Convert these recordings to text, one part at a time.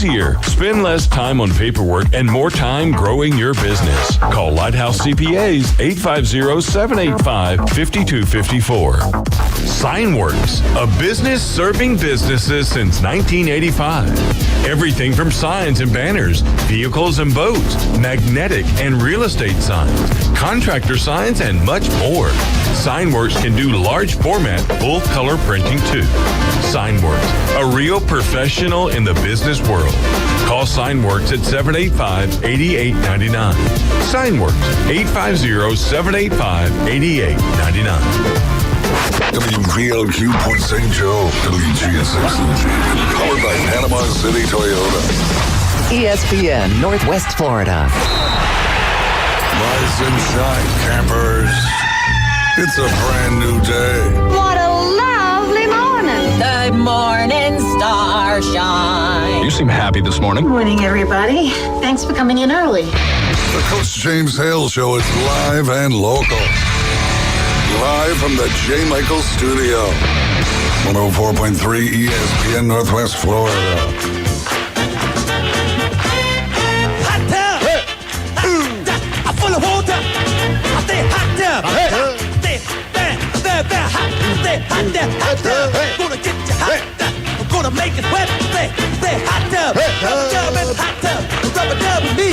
Easier. Spend less time on paperwork and more time growing your business. Call Lighthouse CPAs 850-785-5254. Signworks, a business serving businesses since 1985. Everything from signs and banners, vehicles and boats, magnetic and real estate signs, contractor signs, and much more. Signworks can do large format, full color printing too. Signworks, a real professional in the business world. Call Signworks at 785-8899. Signworks, 850-785-8899. WVLQ Port St. Joe, WGSX, powered by Panama City Toyota. ESPN Northwest Florida. Rise and shine, campers. It's a brand new day. What a lovely morning. Good morning, starshine. You seem happy this morning. Good morning, everybody. Thanks for coming in early. The Coach James Hale Show is live and local. Live from the J. Michael Studio. 104.3 ESPN Northwest Florida. Hot tub! I'm full of water! I say hot tub! Stay hot tub! Gonna get you hot tub! I'm gonna make it wet! Stay hot tub! Rubber dub in the hot tub! Rubber dub with me!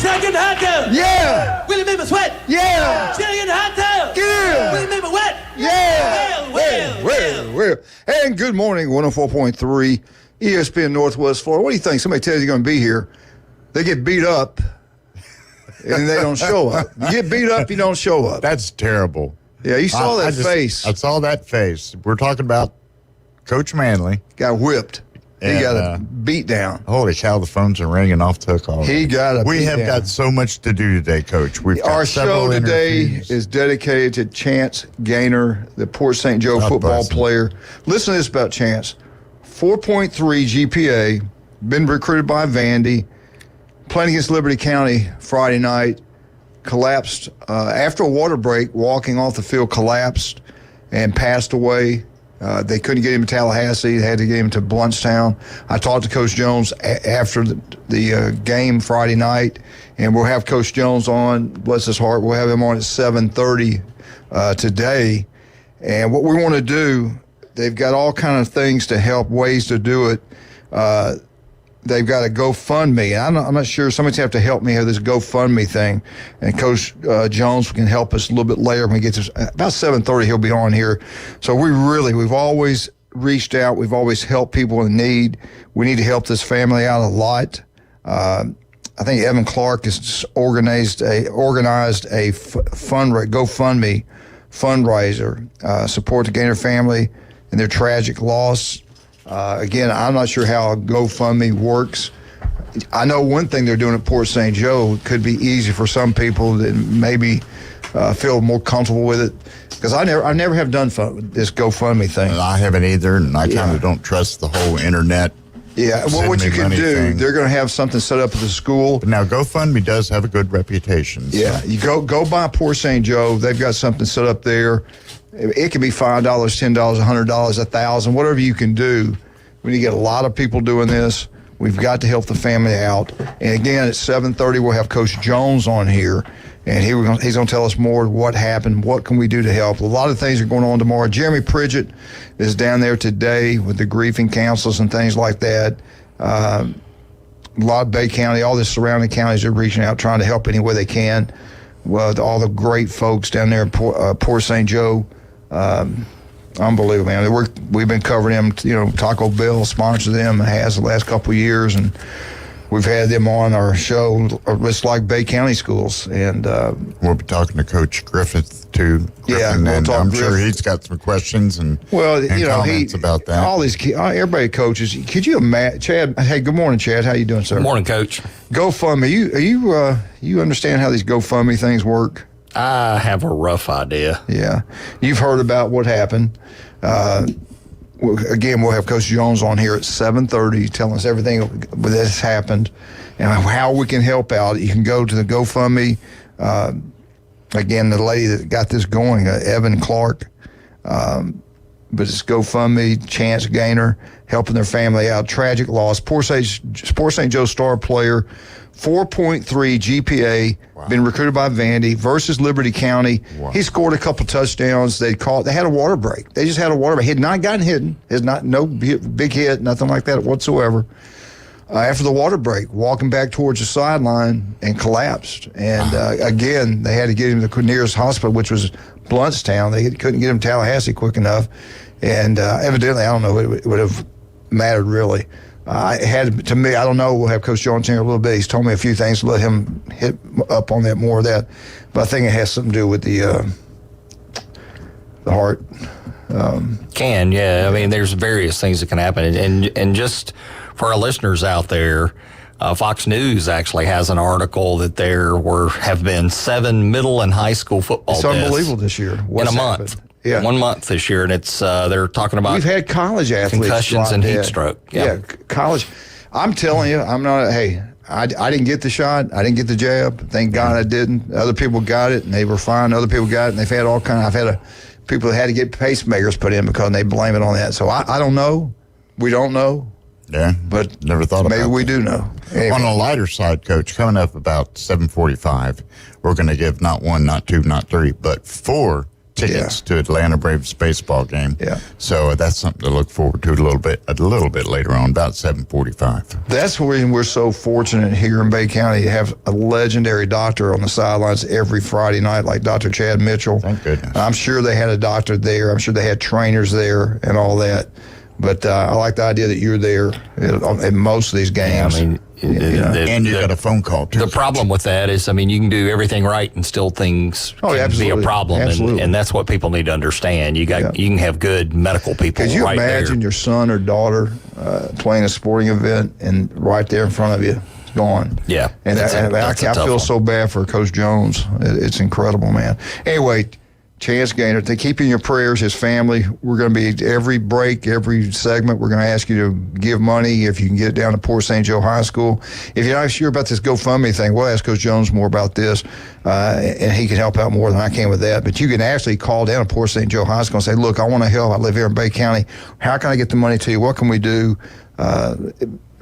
Shake in the hot tub! Yeah! Will you make me sweat? Yeah! Shake in the hot tub! Yeah! Will you make me wet? Yeah! Well. And good morning, 104.3 ESPN Northwest Florida. What do you think? Somebody tells you you're going to be here. They get beat up, and they don't show up. You get beat up, you don't show up. That's terrible. Yeah, you saw that face. I saw that face. We're talking about Coach Manley. Got whipped. He And, got a beat down. Holy cow, the phones are ringing off the hook already. He got a We beat have down. got so much to do today, Coach. We've got Our several show today interviews. is dedicated to Chance Gaynor, the Port St. Joe God football bless him. player. Listen to this about Chance. 4.3 GPA, been recruited by Vandy, playing against Liberty County Friday night, collapsed after a water break, walking off the field, collapsed and passed away. They couldn't get him to Tallahassee. They had to get him to Bluntstown. I talked to Coach Jones after the game Friday night, and we'll have Coach Jones on, bless his heart. We'll have him on at 7:30 today. And what we want to do, they've got all kind of things to help, ways to do it. They've got a GoFundMe. I'm not sure. Somebody's have to help me with this GoFundMe thing. And Coach Jones can help us a little bit later when we get to about 7:30. He'll be on here. So we've always reached out. We've always helped people in need. We need to help this family out a lot. I think Evan Clark has organized a GoFundMe fundraiser, support the Gaynor family and their tragic loss. Again, I'm not sure how a GoFundMe works. I know one thing they're doing at Port St. Joe could be easy for some people that maybe feel more comfortable with it. Because I never have done this GoFundMe thing. I haven't either, and I kind of don't trust the whole internet. Yeah, well, what you can do, they're going to have something set up at the school. But now, GoFundMe does have a good reputation. So. Yeah, you go by Port St. Joe. They've got something set up there. It can be $5, $10, $100, $1,000, whatever you can do. We need to get a lot of people doing this. We've got to help the family out. And again, at 7:30, we'll have Coach Jones on here, and he's going to tell us more what happened, what can we do to help. A lot of things are going on tomorrow. Jeremy Pridgett is down there today with the grieving councils and things like that. A lot of Bay County, all the surrounding counties are reaching out, trying to help any way they can. Well, all the great folks down there in Port St. Joe. Unbelievable, man. We've been covering them. Taco Bell sponsored them, has the last couple of years, and we've had them on our show. It's like Bay County schools, and we'll be talking to Coach Griffith too. Yeah, and I'm sure he's got some questions and comments about that. All these everybody coaches. Could you imagine, Chad? Hey, good morning, Chad. How you doing, sir? Good morning, Coach. GoFundMe. You understand how these GoFundMe things work? I have a rough idea. Yeah. You've heard about what happened. Again, we'll have Coach Jones on here at 7:30 telling us everything that's happened and how we can help out. You can go to the GoFundMe. Again, the lady that got this going, Evan Clark, but it's GoFundMe, Chance Gaynor, helping their family out. Tragic loss. Port St. Joe star player, 4.3 GPA, been recruited by Vandy versus Liberty County. Wow. He scored a couple touchdowns. They had a water break. They just had a water break. He had not gotten hidden. No big hit, nothing like that whatsoever. After the water break, walking back towards the sideline and collapsed. And again, they had to get him to the nearest hospital, which was Bluntstown. They couldn't get him to Tallahassee quick enough. And evidently, I don't know, it would have mattered really. I don't know, we'll have Coach Jones here in a little bit. He's told me a few things to let him hit up on that, more of that. But I think it has something to do with the heart. Yeah. I mean, there's various things that can happen. And just for our listeners out there, Fox News actually has an article that there have been 7 middle and high school football deaths. It's unbelievable this year. In a month. Yeah. 1 month this year, and it's they're talking about we've had college athletes concussions and heat stroke. Yeah, college. I'm telling you, I'm not. Hey, I didn't get the shot. I didn't get the jab. Thank God I didn't. Other people got it, and they were fine. Other people got it, and they've had all kind. I've had people that had to get pacemakers put in because they blame it on that. So I don't know. We don't know. Yeah, but never thought about it. Maybe we do know. Anyway. On a lighter side, Coach, coming up about 7:45, we're going to give not 1, not 2, not 3, but 4 tickets to Atlanta Braves baseball game. Yeah. So that's something to look forward to a little bit later on, about 7:45. That's the reason we're so fortunate here in Bay County to have a legendary doctor on the sidelines every Friday night, like Dr. Chad Mitchell. Thank goodness. I'm sure they had a doctor there. I'm sure they had trainers there and all that. But I like the idea that you're there at most of these games. Yeah, I mean, and you got a phone call, too. The problem with that is, I mean, you can do everything right and still things can be a problem. And that's what people need to understand. You can have good medical people right there. Could you imagine your son or daughter playing a sporting event and right there in front of you, it's gone? Yeah. And I feel so bad for Coach Jones. It's incredible, man. Anyway, Chance Gaynor, they keep in your prayers, his family. We're going to be every break, every segment, we're going to ask you to give money if you can get it down to Port St. Joe High School. If you're not sure about this GoFundMe thing, we'll ask Coach Jones more about this, and he can help out more than I can with that. But you can actually call down to Port St. Joe High School and say, look, I want to help. I live here in Bay County. How can I get the money to you? What can we do?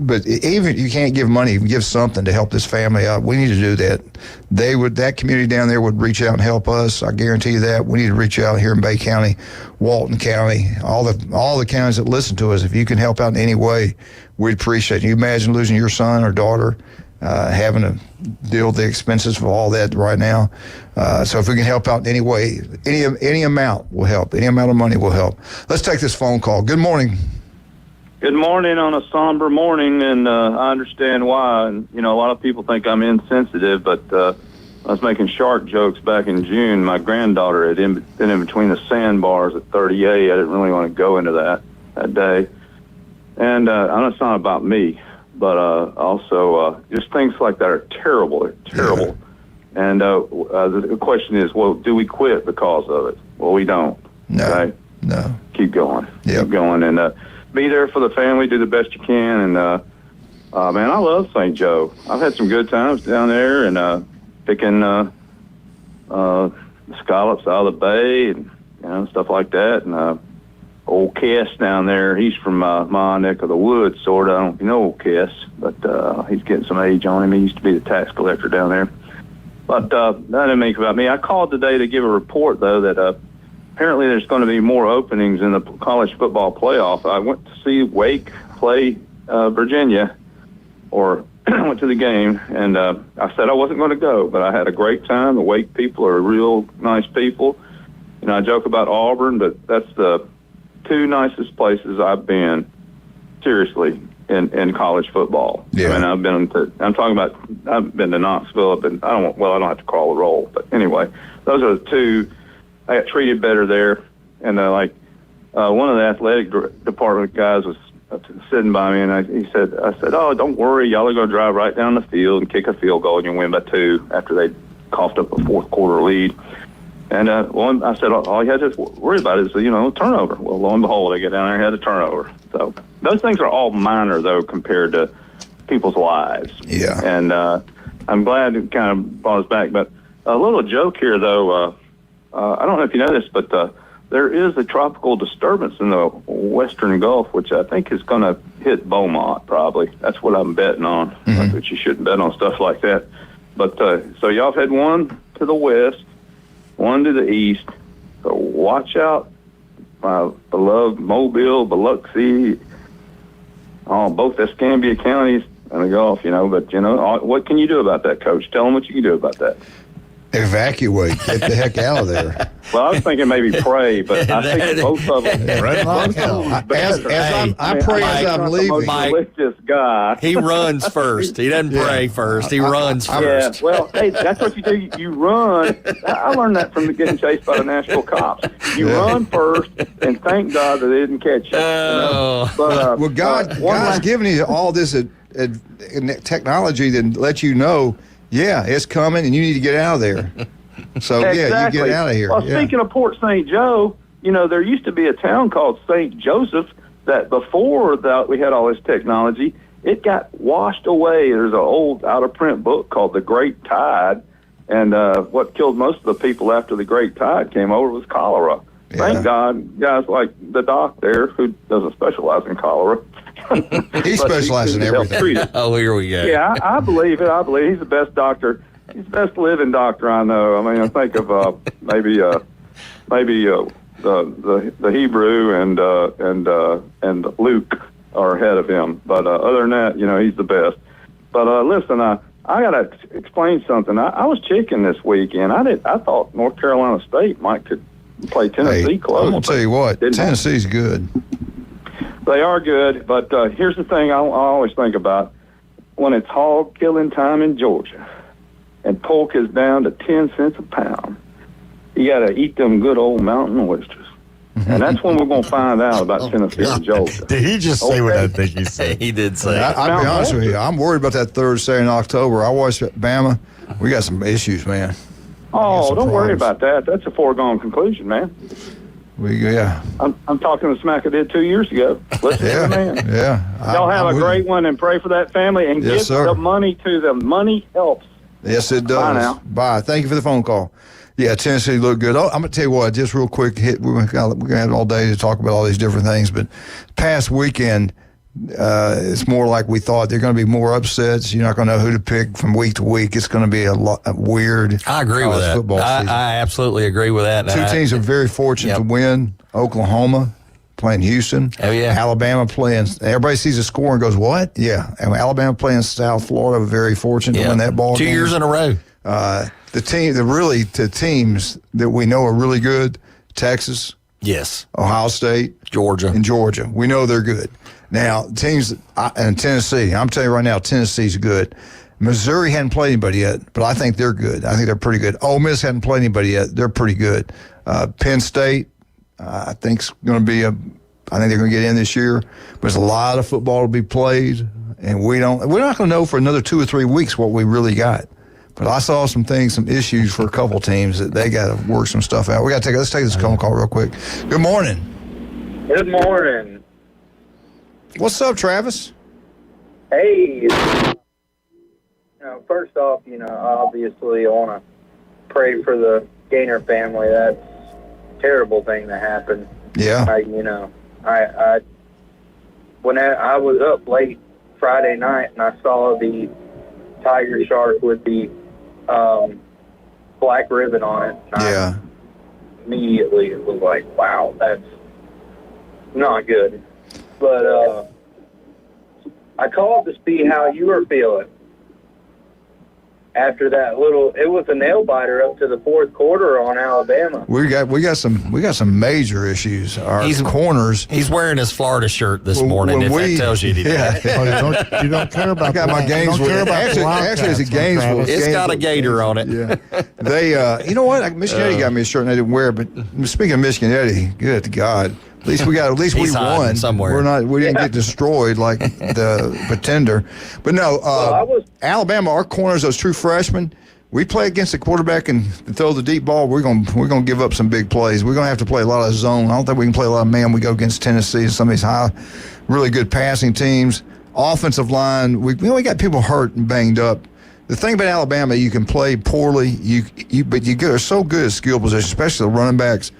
But even if you can't give money, you can give something to help this family out. We need to do that. That community down there would reach out and help us. I guarantee you that. We need to reach out here in Bay County, Walton County, all the counties that listen to us. If you can help out in any way, we'd appreciate it. You imagine losing your son or daughter, having to deal with the expenses for all that right now. So if we can help out in any way, any amount will help. Any amount of money will help. Let's take this phone call. Good morning. Good morning on a somber morning, and I understand why. And, a lot of people think I'm insensitive, but I was making shark jokes back in June. My granddaughter had been in between the sandbars at 38. I didn't really want to go into that day. And I know it's not about me, but also just things like that are terrible. They're terrible. Yeah. And the question is, well, do we quit because of it? Well, we don't. No. Okay? No. Keep going. Yep. Keep going. And be there for the family, do the best you can, and man, I love St. Joe. I've had some good times down there, and picking scallops out of the bay, and stuff like that. And old Kess down there, he's from my neck of the woods, sort of. I don't know if you know old Kess, but he's getting some age on him. He used to be the tax collector down there. But that didn't make about me. I called today to give a report, though, that apparently there's going to be more openings in the college football playoff. I went to see Wake play Virginia, or went to the game, and I said I wasn't going to go, but I had a great time. The Wake people are real nice people. I joke about Auburn, but that's the 2 nicest places I've been, seriously, in college football. Yeah. I mean, I've been to Knoxville. I don't have to call the roll, but anyway, those are the 2. I got treated better there, and one of the athletic department guys was sitting by me, and I said, "Oh, don't worry, y'all are going to drive right down the field and kick a field goal, and you'll win by 2." After they coughed up a fourth quarter lead, and I said, "All you had to worry about is turnover." Well, lo and behold, I get down there and had a turnover. So those things are all minor, though, compared to people's lives. Yeah, and I'm glad it kind of brought us back. But a little joke here, though. I don't know if you know this, but there is a tropical disturbance in the Western Gulf, which I think is going to hit Beaumont probably. That's what I'm betting on. But you shouldn't bet on stuff like that. But so y'all have had one to the west, one to the east. So watch out, my beloved Mobile, Biloxi, both Escambia counties and the Gulf, But, what can you do about that, Coach? Tell them what you can do about that. Evacuate. Get the heck out of there. Well, I was thinking maybe pray, but I think both of them. I pray as I'm leaving. Religious guy. He runs first. He doesn't pray first. He runs first. Yeah, well, hey, that's what you do. You run. I learned that from getting chased by the Nashville cops. You run first and thank God that they didn't catch you. But, well, God's given you all this technology that lets you know, yeah, it's coming, and you need to get out of there. So, exactly. You get out of here. Well, speaking of Port St. Joe, there used to be a town called St. Joseph that before we had all this technology, it got washed away. There's an old out-of-print book called The Great Tide, and what killed most of the people after the Great Tide came over was cholera. Yeah. Thank God, guys like the doc there, who doesn't specialize in cholera. He specializes in everything. Oh, here we go. Yeah, I believe it. I believe he's the best doctor. He's the best living doctor I know. I mean, I think of maybe the Hebrew and Luke are ahead of him. But other than that, he's the best. But listen, I got to explain something. I was checking this weekend. I thought North Carolina State could play Tennessee close. I'm gonna tell you what, Tennessee's good. They are good, but here's the thing I always think about. When it's hog killing time in Georgia and pork is down to 10 cents a pound, you got to eat them good old mountain oysters. And that's when we're going to find out about Tennessee and Georgia. Did he just say what I think he said? He did say. I'll be honest with you. I'm worried about that third Saturday in October. I watched Bama. We got some issues, man. Oh, don't worry about that. That's a foregone conclusion, man. I'm talking to Smack I did 2 years ago. Listen to the man. Yeah. Y'all have a great one and pray for that family and give the money to them. Money helps. Yes, it does. Bye now. Bye. Thank you for the phone call. Yeah, Tennessee looked good. I'm going to tell you what, just real quick, we're going to have all day to talk about all these different things, but past weekend, it's more like we thought. There are going to be more upsets. You're not going to know who to pick from week to week. It's going to be a weird. I agree with that. Football season. I absolutely agree with that. Two teams are very fortunate to win. Oklahoma playing Houston. Oh, yeah. Alabama playing. Everybody sees the score and goes, what? Yeah. And Alabama playing South Florida, very fortunate to win that ball 2 game. years in a row. The teams that we know are really good, Texas. Yes. Ohio State. Georgia. And Georgia. We know they're good. Now, teams and Tennessee, I'm telling you right now, Tennessee's good. Missouri hadn't played anybody yet, but I think they're good. I think they're pretty good. Ole Miss hadn't played anybody yet. They're pretty good. Penn State, I think is going to be I think they're going to get in this year. There's a lot of football to be played, and we're not going to know for another 2 or 3 weeks what we really got. But I saw some issues for a couple teams that they got to work some stuff out. Let's take this phone call real quick. Good morning. Good morning. What's up, Travis? Hey. First off, obviously I want to pray for the Gaynor family. That's a terrible thing that happened. Yeah. When I was up late Friday night and I saw the tiger shark with the black ribbon on it, I immediately was like, wow, that's not good. But I called to see how you were feeling after that it was a nail biter up to the fourth quarter on Alabama. We got some major issues. Our corners. He's wearing his Florida shirt this morning. If that tells you anything. Yeah. You don't care about. I got my Gainesville. Actually, it's a Gainesville. It's got a gator on it. Yeah. They, you know what? Michigan Eddie got me a shirt and I didn't wear it. But speaking of Michigan Eddie, good God. At least we won somewhere. We didn't get destroyed like the pretender. But no, Alabama, our corners, those true freshmen, we play against the quarterback and throw the deep ball. We're gonna give up some big plays. We're gonna have to play a lot of zone. I don't think we can play a lot of man. We go against Tennessee and some of these really good passing teams. Offensive line, we got people hurt and banged up. The thing about Alabama, you can play poorly, but you are so good at skill position, especially the running backs.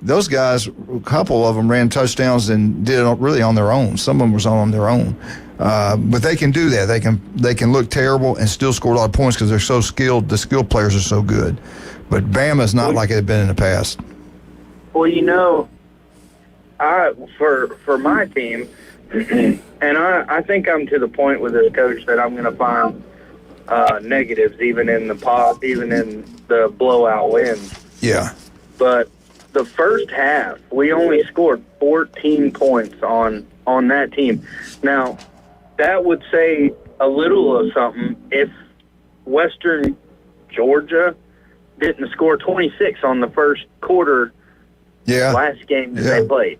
those guys, a couple of them ran touchdowns and did it really on their own. Some of them was on their own. But they can do that. They can look terrible and still score a lot of points because they're so skilled. The skilled players are so good. But Bama's not like it had been in the past. Well, you know, for my team, and I think I'm to the point with this coach that I'm going to find negatives even in the blowout wins. Yeah. But the first half, we only scored 14 points on that team. Now, that would say a little of something if Western Georgia didn't score 26 on the first quarter last game that they played.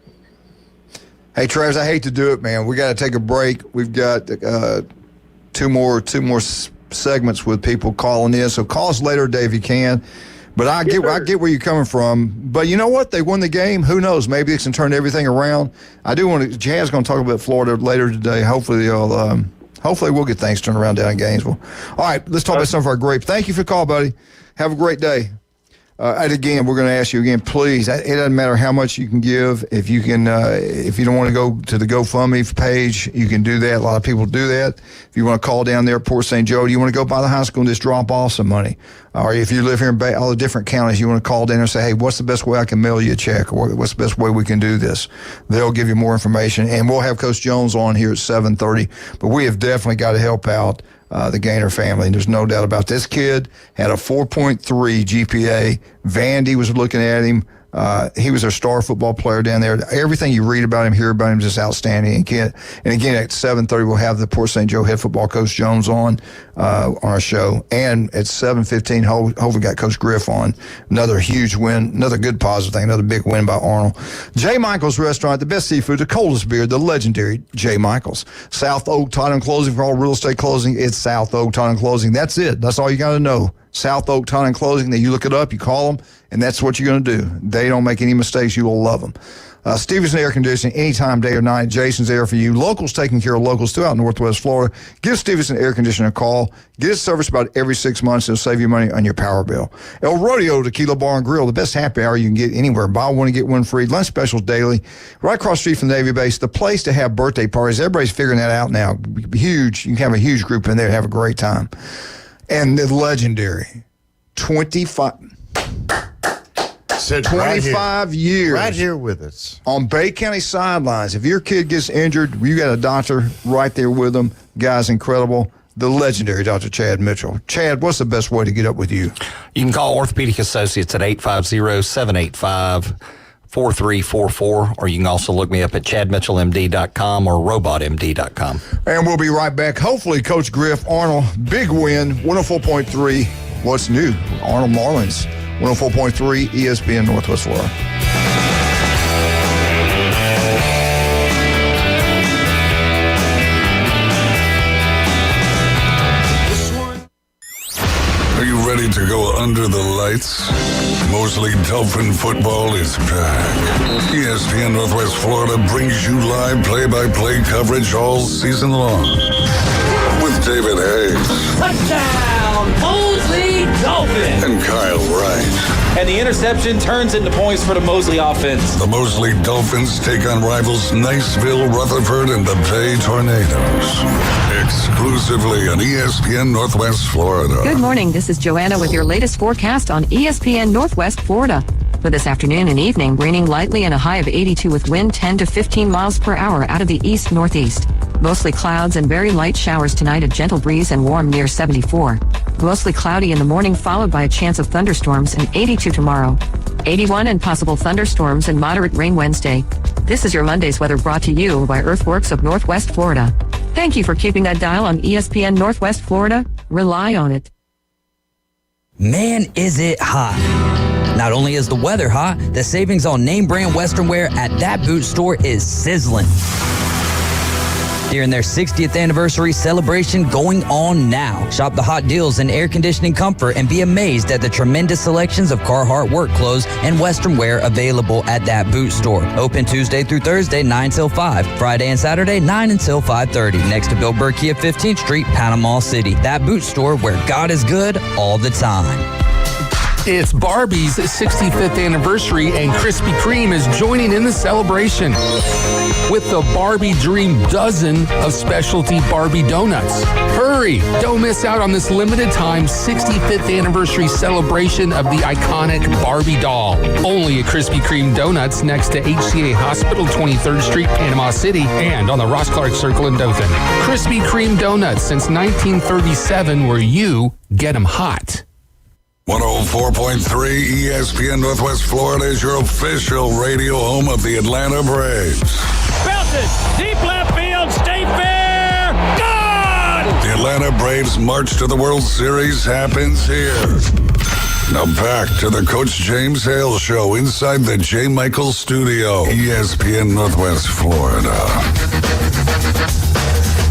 Hey, Travis, I hate to do it, man. We got to take a break. We've got two more segments with people calling in. So call us later today if you can. But I get where you're coming from. But you know what? They won the game. Who knows? Maybe they can turn everything around. I do want to. Jazz going to talk about Florida later today. Hopefully we'll get things turned around down in Gainesville. All right, let's talk about some of our grapes. Thank you for the call, buddy. Have a great day. And again, we're going to ask you again, please. It doesn't matter how much you can give. If you can, if you don't want to go to the GoFundMe page, you can do that. A lot of people do that. If you want to call down there at Port St. Joe, do you want to go by the high school and just drop off some money? Or if you live here in all the different counties, you want to call down and say, hey, what's the best way I can mail you a check? Or what's the best way we can do this? They'll give you more information. And we'll have Coach Jones on here at 7:30. But we have definitely got to help out the Gaynor family. And there's no doubt about this kid had a 4.3 GPA. Vandy was looking at him. He was a star football player down there. Everything you read about him, hear about him, is just outstanding. And again, at 7:30, we'll have the Port St. Joe head football coach Jones on our show. And at 7:15, hopefully got Coach Griff on. Another huge win, another good positive thing, another big win by Arnold. J. Michael's Restaurant, the best seafood, the coldest beer, the legendary J. Michael's. South Oak Title and Closing for all real estate closing. It's South Oak Title and Closing. That's it. That's all you got to know. South Oak Title and Closing. Then you look it up, you call them, and that's what you're going to do. They don't make any mistakes. You will love them. Stevenson Air Conditioning, anytime, day or night. Jason's there for you. Locals taking care of locals throughout Northwest Florida. Give Stevenson Air Conditioning a call. Get it serviced about every 6 months. It'll save you money on your power bill. El Rodeo Tequila Bar and Grill, the best happy hour you can get anywhere. Buy one and get one free. Lunch specials daily. Right across the street from the Navy base. The place to have birthday parties. Everybody's figuring that out now. Huge. You can have a huge group in there and have a great time. And the legendary 25 years. Right here with us. On Bay County sidelines. If your kid gets injured, you got a doctor right there with them. Guy's incredible. The legendary Dr. Chad Mitchell. Chad, what's the best way to get up with you? You can call Orthopedic Associates at 850-785-4344, or you can also look me up at chadmitchellmd.com or robotmd.com. And we'll be right back. Hopefully, Coach Griff, Arnold, big win, 104.3. What's new? Arnold Marlins, 104.3 ESPN Northwest Florida. Are you ready to go under the lights? Mosley Dolphin football is back. ESPN Northwest Florida brings you live play-by-play coverage all season long. With David Hayes. Touchdown, Mosley Dolphins! And Kyle Wright. And the interception turns into points for the Mosley offense. The Mosley Dolphins take on rivals Niceville, Rutherford, and the Bay Tornadoes. Exclusively on ESPN Northwest Florida. Good morning. This is Joanna with your latest forecast on ESPN Northwest Florida. For this afternoon and evening, raining lightly and a high of 82 with wind 10 to 15 miles per hour out of the east-northeast. Mostly clouds and very light showers tonight, a gentle breeze and warm near 74. Mostly cloudy in the morning, followed by a chance of thunderstorms, and 82 tomorrow. 81 and possible thunderstorms and moderate rain Wednesday. This is your Monday's weather brought to you by Earthworks of Northwest Florida. Thank you for keeping that dial on ESPN Northwest Florida. Rely on it. Man, is it hot. Not only is the weather hot, the savings on name brand Western wear at that boot store is sizzling. During their 60th anniversary celebration going on now. Shop the hot deals in air conditioning comfort and be amazed at the tremendous selections of Carhartt work clothes and Western wear available at that boot store. Open Tuesday through Thursday, 9 till 5. Friday and Saturday, 9 until 5:30. Next to Bill Berkey at 15th Street, Panama City. That boot store where God is good all the time. It's Barbie's 65th anniversary, and Krispy Kreme is joining in the celebration with the Barbie Dream Dozen of specialty Barbie donuts. Hurry! Don't miss out on this limited time 65th anniversary celebration of the iconic Barbie doll. Only at Krispy Kreme Donuts next to HCA Hospital, 23rd Street, Panama City, and on the Ross Clark Circle in Dothan. Krispy Kreme Donuts since 1937, where you get them hot. 104.3 ESPN Northwest Florida is your official radio home of the Atlanta Braves. Belted, deep left field, stay fair, gone! The Atlanta Braves march to the World Series happens here. Now back to the Coach James Hale Show inside the J. Michael Studio, ESPN Northwest Florida.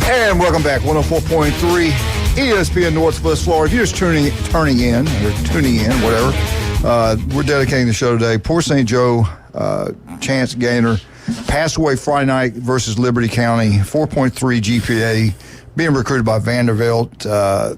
And welcome back, 104.3 ESPN Northwest Florida. If you're just tuning in, whatever, we're dedicating the show today. Port St. Joe, Chance Gaynor, passed away Friday night versus Liberty County, 4.3 GPA, being recruited by Vanderbilt, trying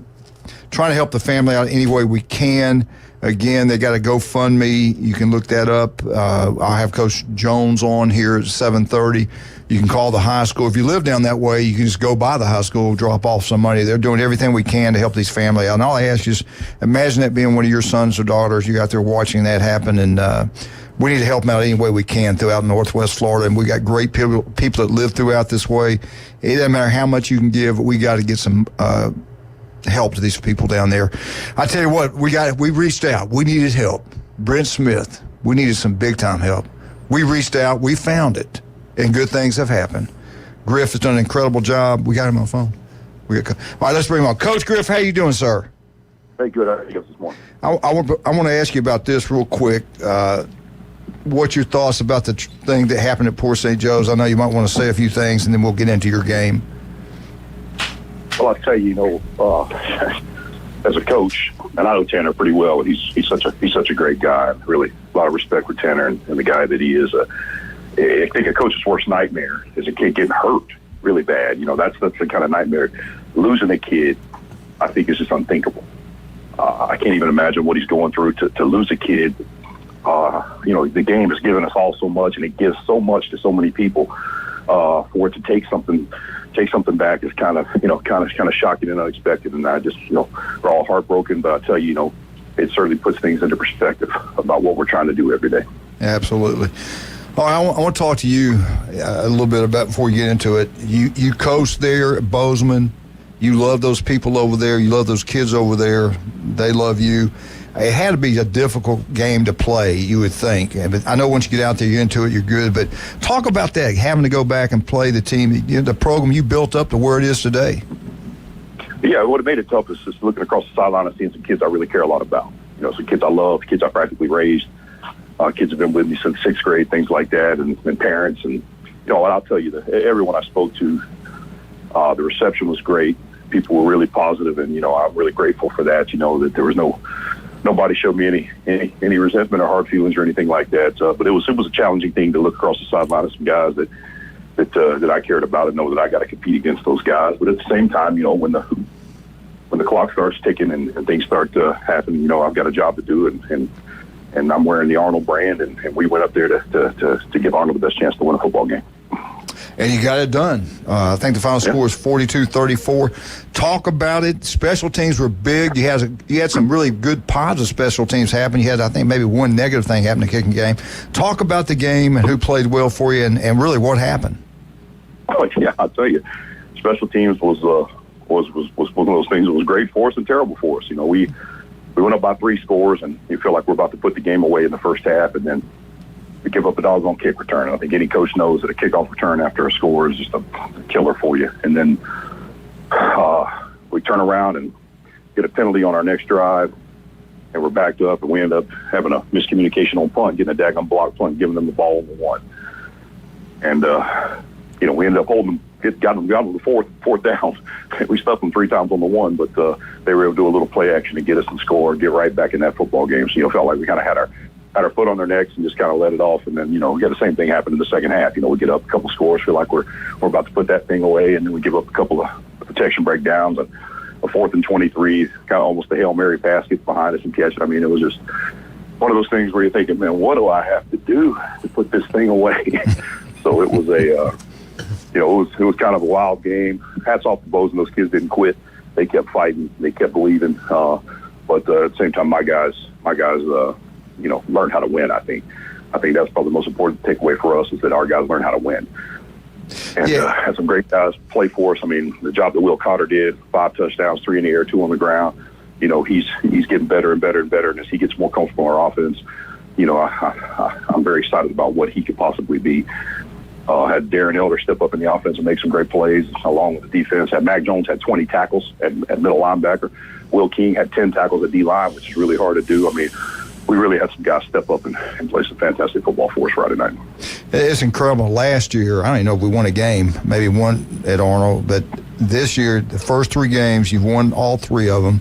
to help the family out any way we can. Again, they got a GoFundMe. You can look that up. I'll have Coach Jones on here at 7:30. You can call the high school. If you live down that way, you can just go by the high school, drop off some money. They're doing everything we can to help these families out. And all I ask you is imagine that being one of your sons or daughters. You're out there watching that happen, and we need to help them out any way we can throughout Northwest Florida. And we got great people that live throughout this way. It doesn't matter how much you can give. We got to get some help to these people down there. I tell you what, we reached out. We needed help. Brent Smith, we needed some big-time help. We reached out. We found it. And good things have happened. Griff has done an incredible job. We got him on the phone. All right, let's bring him on. Coach Griff, how you doing, sir? Hey, good. How are you this morning? I want to ask you about this real quick. What's your thoughts about the thing that happened at Port St. Joe's? I know you might want to say a few things, and then we'll get into your game. Well, I'll tell you, as a coach, and I know Tanner pretty well, and he's such a great guy. Really, a lot of respect for Tanner and the guy that he is. I think a coach's worst nightmare is a kid getting hurt really bad. That's the kind of nightmare. Losing a kid, I think, is just unthinkable. I can't even imagine what he's going through to lose a kid. The game has given us all so much, and it gives so much to so many people. For it to take something back is kind of shocking and unexpected. And I just, we're all heartbroken. But I tell you, it certainly puts things into perspective about what we're trying to do every day. Absolutely. All right, I want to talk to you a little bit about before we get into it. You coach there at Bozeman. You love those people over there. You love those kids over there. They love you. It had to be a difficult game to play, you would think. But I know once you get out there, you're into it, you're good. But talk about that, having to go back and play the team, the program you built up to where it is today. Yeah, what made it tough is just looking across the sideline and seeing some kids I really care a lot about. Some kids I love, kids I practically raised. Kids have been with me since 6th grade, things like that, and parents. And, I'll tell you, everyone I spoke to, the reception was great. People were really positive, and, I'm really grateful for that, that there was nobody showed me any resentment or hard feelings or anything like that. But it was a challenging thing to look across the sideline at some guys that I cared about and know that I got to compete against those guys. But at the same time, when the clock starts ticking and things start to happen, I've got a job to do, and I'm wearing the Arnold brand, and we went up there to give Arnold the best chance to win a football game. And you got it done. I think the final score is 42-34. Talk about it. Special teams were big. You had some really good positive special teams happen. You had, I think, maybe one negative thing happen in the kicking game. Talk about the game and who played well for you, and really what happened. Oh, yeah, I'll tell you. Special teams was one of those things that was great for us and terrible for us. We went up by 3 scores, and you feel like we're about to put the game away in the first half, and then we give up a doggone kick return. I think any coach knows that a kickoff return after a score is just a killer for you. And then we turn around and get a penalty on our next drive, and we're backed up, and we end up having a miscommunication on punt, getting a daggone block punt, giving them the ball on the 1. And, we ended up got them to fourth down. We stuffed them 3 times on the 1, but they were able to do a little play action to get us and score, get right back in that football game. So, felt like we kind of had our foot on their necks and just kind of let it off. And then, we got the same thing happen in the second half. We get up a couple scores, feel like we're about to put that thing away, and then we give up a couple of protection breakdowns. And a 4th and 23, kind of almost a Hail Mary pass, gets behind us and catch it. I mean, it was just one of those things where you're thinking, man, what do I have to do to put this thing away? So it was it was kind of a wild game. Hats off to Bozen. Those kids didn't quit. They kept fighting. They kept believing. But at the same time, my guys, learned how to win. I think that's probably the most important takeaway for us is that our guys learned how to win. And had some great guys play for us. I mean, the job that Will Cotter did, 5 touchdowns, 3 in the air, 2 on the ground. He's getting better and better and better. And as he gets more comfortable in our offense, I'm very excited about what he could possibly be. Had Darren Elder step up in the offense and make some great plays along with the defense. Had Mac Jones had 20 tackles at middle linebacker. Will King had 10 tackles at D-line, which is really hard to do. I mean, we really had some guys step up and play some fantastic football for us Friday night. It's incredible. Last year, I don't even know if we won a game, maybe one at Arnold, but this year, the first 3 games, you've won all 3 of them.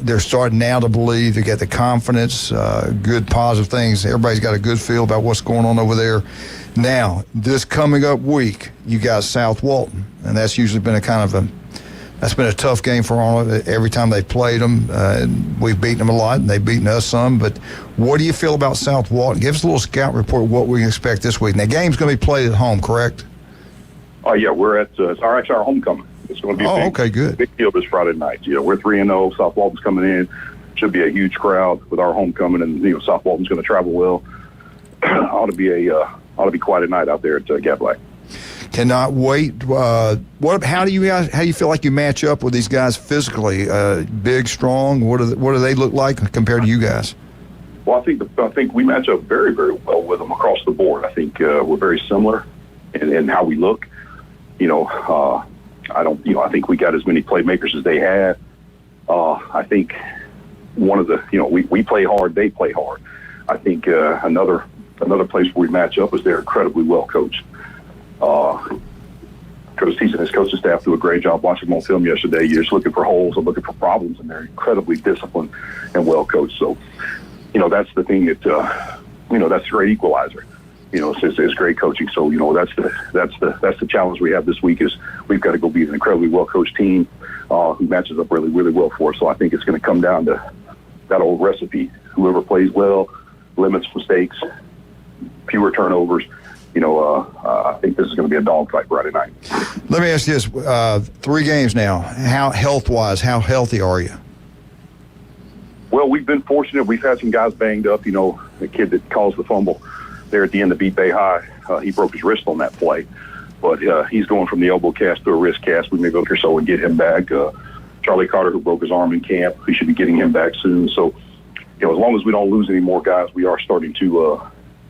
They're starting now to believe. They got the confidence, good positive things. Everybody's got a good feel about what's going on over there. Now, this coming up week, you got South Walton, and that's usually been that's been a tough game for Arnold. Every time they've played them, we've beaten them a lot, and they've beaten us some. But what do you feel about South Walton? Give us a little scout report of what we can expect this week. Now, the game's going to be played at home, correct? Oh, yeah, we're at it's our homecoming. It's going to be a big deal this Friday night. We're 3-0. South Walton's coming in. Should be a huge crowd with our homecoming, and South Walton's going to travel well. ought to be quite a night out there at Gap Black. Cannot wait. How do you feel like you match up with these guys physically? Big, strong. What do they look like compared to you guys? Well, I think we match up very, very well with them across the board. I think we're very similar in how we look. I think we got as many playmakers as they had. I think one of the, we play hard, they play hard. I think another place where we match up is they're incredibly well coached. Coach Teese and his coaching staff do a great job watching them on film yesterday. You're just looking for holes and looking for problems, and they're incredibly disciplined and well coached. So, that's the thing that, that's a great equalizer. It's great coaching. So, that's the challenge we have this week is we've got to go beat an incredibly well coached team who matches up really, really well for us. So I think it's going to come down to that old recipe. Whoever plays well, limits mistakes, fewer turnovers. I think this is going to be a dogfight Friday night. Let me ask you this: 3 games now. How health-wise, how healthy are you? Well, we've been fortunate. We've had some guys banged up. The kid that caused the fumble there at the end of Beat Bay High, he broke his wrist on that play. But he's going from the elbow cast to a wrist cast. We may go or so and get him back. Charlie Carter, who broke his arm in camp, we should be getting him back soon. So, as long as we don't lose any more guys, we are starting to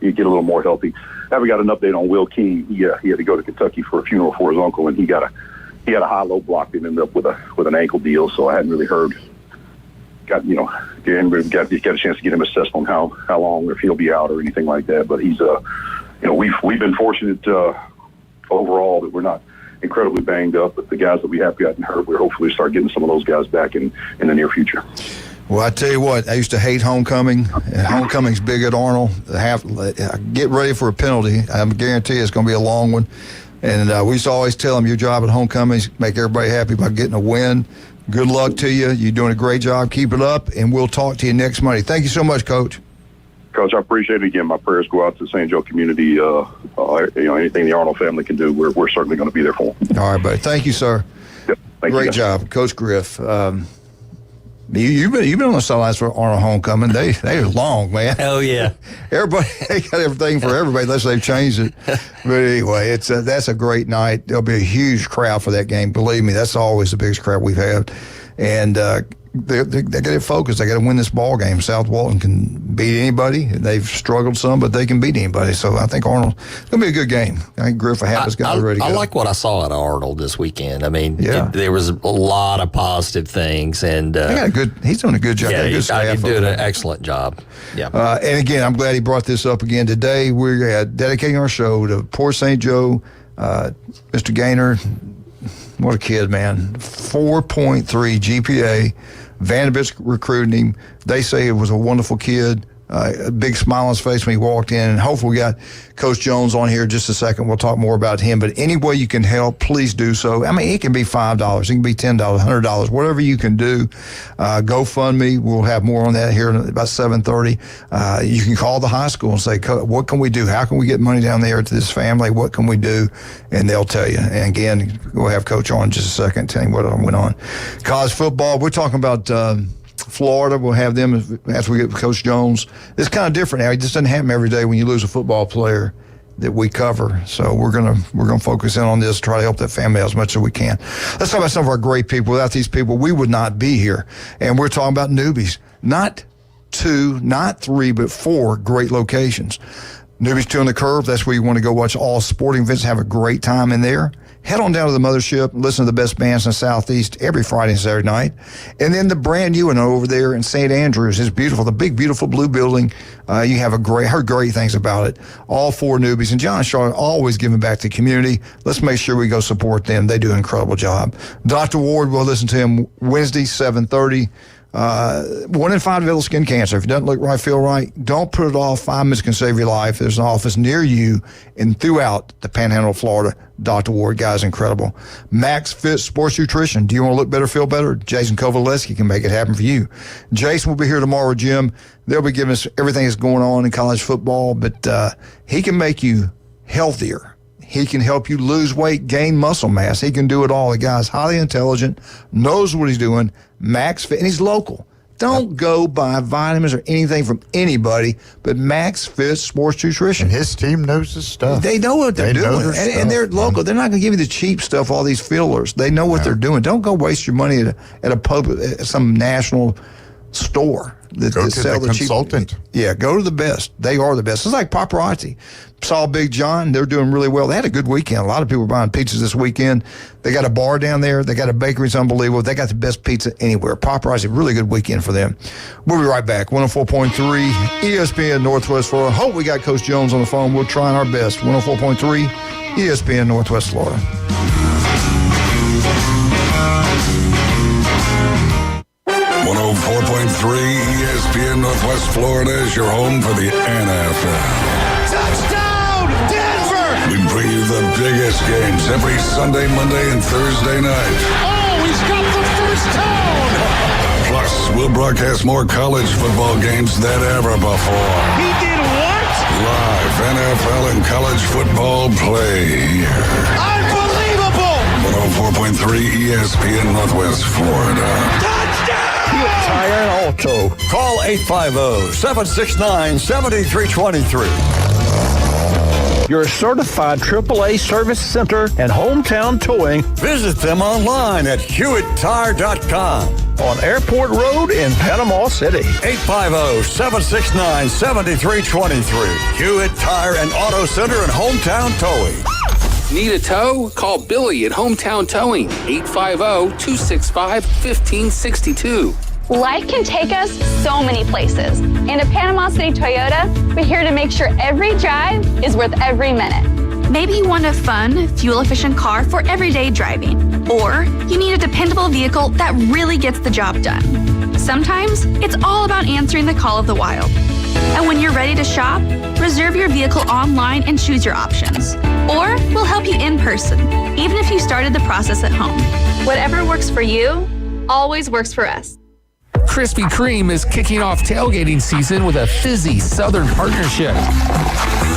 get a little more healthy. Now we got an update on Will King. He had to go to Kentucky for a funeral for his uncle, and he had a high-low block and ended up with an ankle deal. So I hadn't really heard. Got a chance to get him assessed on how long, or if he'll be out or anything like that. But he's we've been fortunate overall that we're not incredibly banged up. But the guys that we have gotten hurt, we're hopefully start getting some of those guys back in the near future. Well, I tell you what, I used to hate homecoming. Homecoming's big at Arnold. Get ready for a penalty. I guarantee it's going to be a long one. And we used to always tell them your job at homecoming is make everybody happy by getting a win. Good luck to you. You're doing a great job. Keep it up, and we'll talk to you next Monday. Thank you so much, Coach. Coach, I appreciate it. Again, my prayers go out to the St. Joe community. Anything the Arnold family can do, we're certainly going to be there for them. All right, buddy. Thank you, sir. Yep. Great job, Coach Griff. You've been on the sidelines for Arnold homecoming. They're long, man. Oh yeah. Everybody, they got everything for everybody unless they've changed it. But anyway, that's a great night. There'll be a huge crowd for that game. Believe me, that's always the biggest crowd we've had. And they got to focus. They got to win this ball game. South Walton can beat anybody. They've struggled some, but they can beat anybody. So I think Arnold, it's going to be a good game. I think Griff has got it ready to go. I like what I saw at Arnold this weekend. I mean, there was a lot of positive things, and he's doing a good job. Yeah, he's doing an excellent job. Yeah. And again, I'm glad he brought this up again today. We're dedicating our show to poor St. Joe, Mr. Gaynor. What a kid, man. 4.3 GPA. Vanderbilt's recruiting him. They say it was a wonderful kid. a big smile on his face when he walked in. And hopefully we got Coach Jones on here in just a second. We'll talk more about him. But any way you can help, please do so. I mean, it can be $5, it can be $10, $100, whatever you can do. GoFundMe, we'll have more on that here at about 7:30. You can call the high school and say, what can we do? How can we get money down there to this family? What can we do? And they'll tell you. And again, we'll have Coach on in just a second, tell you what went on. College football, we're talking about Florida. We'll have them as we get Coach Jones. It's kind of different now. It just doesn't happen every day when you lose a football player that we cover. So we're gonna focus in on this, try to help that family out as much as we can. Let's talk about some of our great people. Without these people, we would not be here. And we're talking about newbies. Not 2, not 3, but 4 great locations. Newbies 2 on the Curve, that's where you want to go watch all sporting events, have a great time in there. Head on down to the Mothership, listen to the best bands in the Southeast every Friday and Saturday night. And then the brand new one over there in St. Andrews is beautiful. The big, beautiful blue building. You have heard great things about it. All 4 newbies. And John and Charlotte always giving back to the community. Let's make sure we go support them. They do an incredible job. Dr. Ward, we'll listen to him Wednesday, 7:30. 1 in 5 develop skin cancer. If it doesn't look right, feel right, don't put it off. 5 minutes can save your life. There's an office near you and throughout the Panhandle of Florida. Dr. Ward, guy's incredible. Max Fit Sports Nutrition. Do you want to look better, feel better? Jason Kovaleski can make it happen for you. Jason will be here tomorrow, Jim. They'll be giving us everything that's going on in college football, but he can make you healthier. He can help you lose weight, gain muscle mass. He can do it all. The guy's highly intelligent, knows what he's doing. Max Fit, and he's local. Don't go buy vitamins or anything from anybody, but Max Fit Sports Nutrition. And his team knows his stuff. They know what they're doing. And they're local. They're not going to give you the cheap stuff, all these fillers. They know what they're doing. Don't go waste your money at a pub, at some national store. Go to the consultant. Yeah, go to the best. They are the best. It's like Paparazzi. Saw Big John. They're doing really well. They had a good weekend. A lot of people were buying pizzas this weekend. They got a bar down there. They got a bakery. It's unbelievable. They got the best pizza anywhere. Paparazzi, really good weekend for them. We'll be right back. 104.3 ESPN Northwest Florida. Hope we got Coach Jones on the phone. We're trying our best. 104.3 ESPN Northwest Florida. 104.3 ESPN Northwest Florida is your home for the NFL. Touchdown, Denver! We bring you the biggest games every Sunday, Monday, and Thursday night. Oh, he's got the first down! Plus, we'll broadcast more college football games than ever before. He did what? Live NFL and college football play here. Unbelievable! 104.3 ESPN Northwest Florida. Tire and Auto. Call 850-769-7323. Your certified AAA service center and hometown towing. Visit them online at HewittTire.com. On Airport Road in Panama City. 850-769-7323. Hewitt Tire and Auto Center and hometown towing. Need a tow? Call Billy at Hometown Towing, 850-265-1562. Life can take us so many places. And at Panama City Toyota, we're here to make sure every drive is worth every minute. Maybe you want a fun, fuel-efficient car for everyday driving. Or you need a dependable vehicle that really gets the job done. Sometimes it's all about answering the call of the wild. And when you're ready to shop, reserve your vehicle online and choose your options. Or we'll help you in person, even if you started the process at home. Whatever works for you, always works for us. Krispy Kreme is kicking off tailgating season with a fizzy Southern partnership.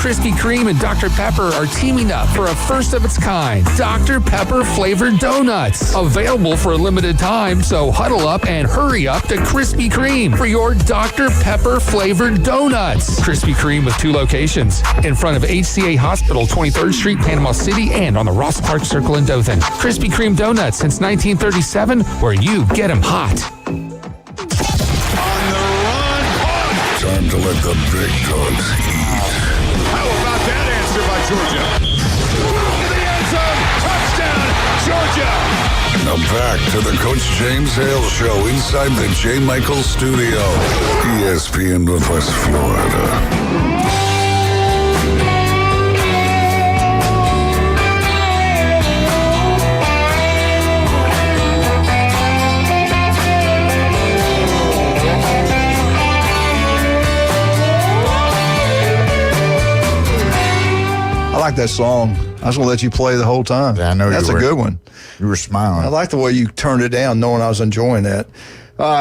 Krispy Kreme and Dr. Pepper are teaming up for a first-of-its-kind Dr. Pepper flavored donuts. Available for a limited time, so huddle up and hurry up to Krispy Kreme for your Dr. Pepper flavored donuts. Krispy Kreme with 2 locations. In front of HCA Hospital, 23rd Street, Panama City, and on the Ross Park Circle in Dothan. Krispy Kreme donuts since 1937, where you get them hot. Time to let the big dogs eat. How about that answer by Georgia? In the end zone, touchdown, Georgia! Now back to the Coach James Hale Show inside the J. Michael Studio, ESPN Northwest Florida. like that song. I was going to let you play the whole time. Yeah, I know that's you were. a good one. You were smiling. I like the way you turned it down, knowing I was enjoying that.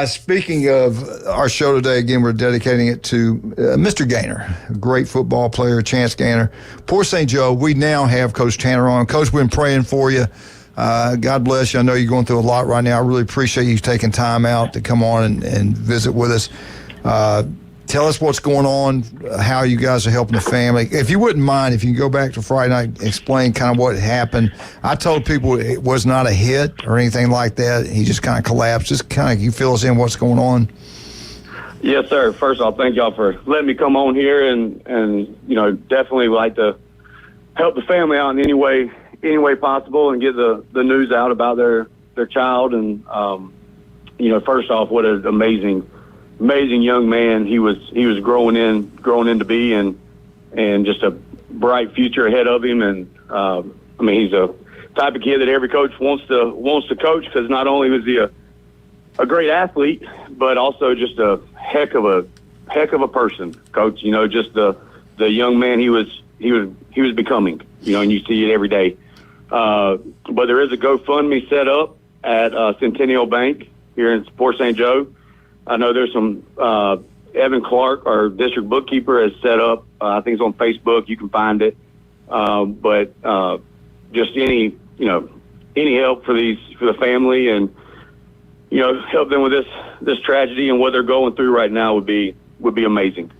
Speaking of our show today, again, we're dedicating it to Mr. Gaynor, a great football player, Chance Gaynor. Port St. Joe, we now have Coach Tanner on. Coach, we've been praying for you. God bless you. I know you're going through a lot right now. I really appreciate you taking time out to come on and visit with us. Tell us what's going on, how you guys are helping the family. If you wouldn't mind, if you can go back to Friday night, explain kind of what happened. I told people it was not a hit or anything like that. He just kind of collapsed. Just kind of, you fill us in what's going on? Yes, sir. First off, thank y'all for letting me come on here, and definitely like to help the family out in any way possible and get the news out about their child. And first off, what an amazing young man he was growing into be, and just a bright future ahead of him. And he's a type of kid that every coach wants to coach, because not only was he a great athlete, but also just a heck of a person, Coach. Just the young man he was becoming. And you see it every day. But there is a GoFundMe set up at Centennial Bank here in Port St. Joe. I know there's some Evan Clark, our district bookkeeper, has set up. I think it's on Facebook. You can find it. But just any help for the family, and help them with this tragedy and what they're going through right now would be amazing.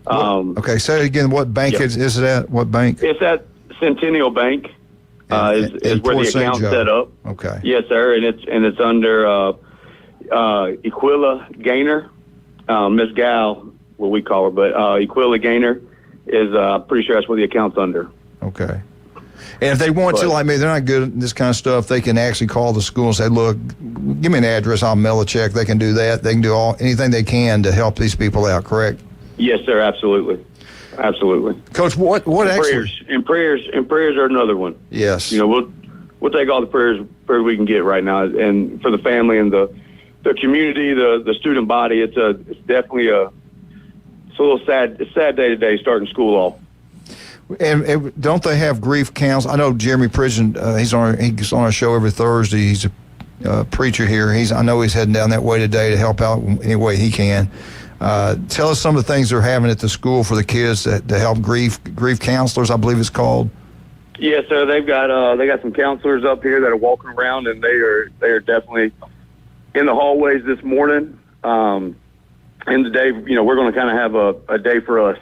Okay, say it again. What bank is it at? What bank? It's at Centennial Bank. Is where the account's set up. Okay. Yes, sir, and it's under Aquila Gaynor, Miss Gal, what we call her, but Aquila Gaynor is pretty sure that's where the account's under. Okay. And if they want to, like me, they're not good at this kind of stuff, they can actually call the school and say, look, give me an address, I'll mail a check. They can do that. They can do anything they can to help these people out, correct? Yes, sir, absolutely. Coach, what prayers are another one. Yes. We'll take all the prayers we can get right now, and for the family and the community, the student body. It's definitely it's a little sad day today starting school off. And don't they have grief counseling? I know Jeremy Prison, he's on our show every Thursday. He's a preacher here. I know he's heading down that way today to help out any way he can. Tell us some of the things they're having at the school for the kids to help grief counselors, I believe it's called. Yes, sir. They got some counselors up here that are walking around, and they are definitely in the hallways this morning. And today, we're going to kind of have a day for us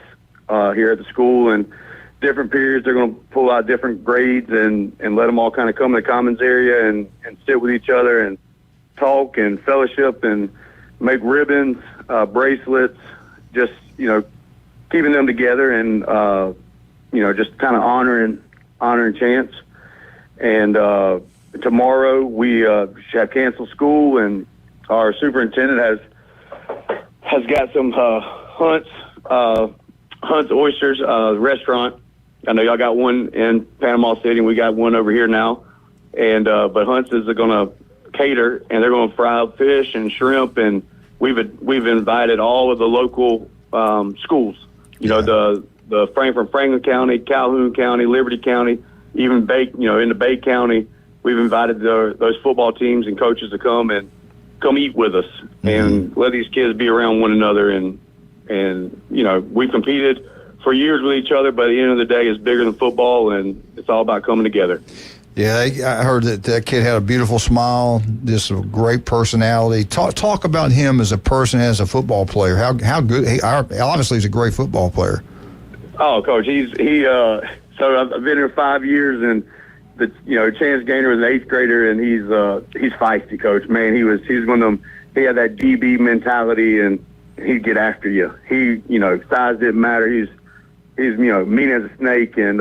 here at the school, and different periods they're going to pull out different grades and let them all kind of come in the commons area and sit with each other and talk and fellowship and make ribbons, bracelets, just keeping them together and just kind of honoring Chance. And tomorrow we have canceled school, and our superintendent has got some Hunt's Oysters restaurant. I know y'all got one in Panama City, and we got one over here now. And but Hunt's is going to cater, and they're going to fry up fish and shrimp, and we've invited all of the local schools. The from Franklin County, Calhoun County, Liberty County, even in the Bay County. We've invited those football teams and coaches to come eat with us and let these kids be around one another. And we've competed for years with each other, but at the end of the day, it's bigger than football, and it's all about coming together. Yeah, I heard that kid had a beautiful smile, just a great personality. Talk about him as a person, as a football player. How good? Obviously, he's a great football player. Oh, Coach, so I've been here 5 years, and Chance Gaynor was an 8th grader, and he's feisty, Coach. Man, he was one of them. He had that DB mentality, and he'd get after you. Size didn't matter. He's mean as a snake, and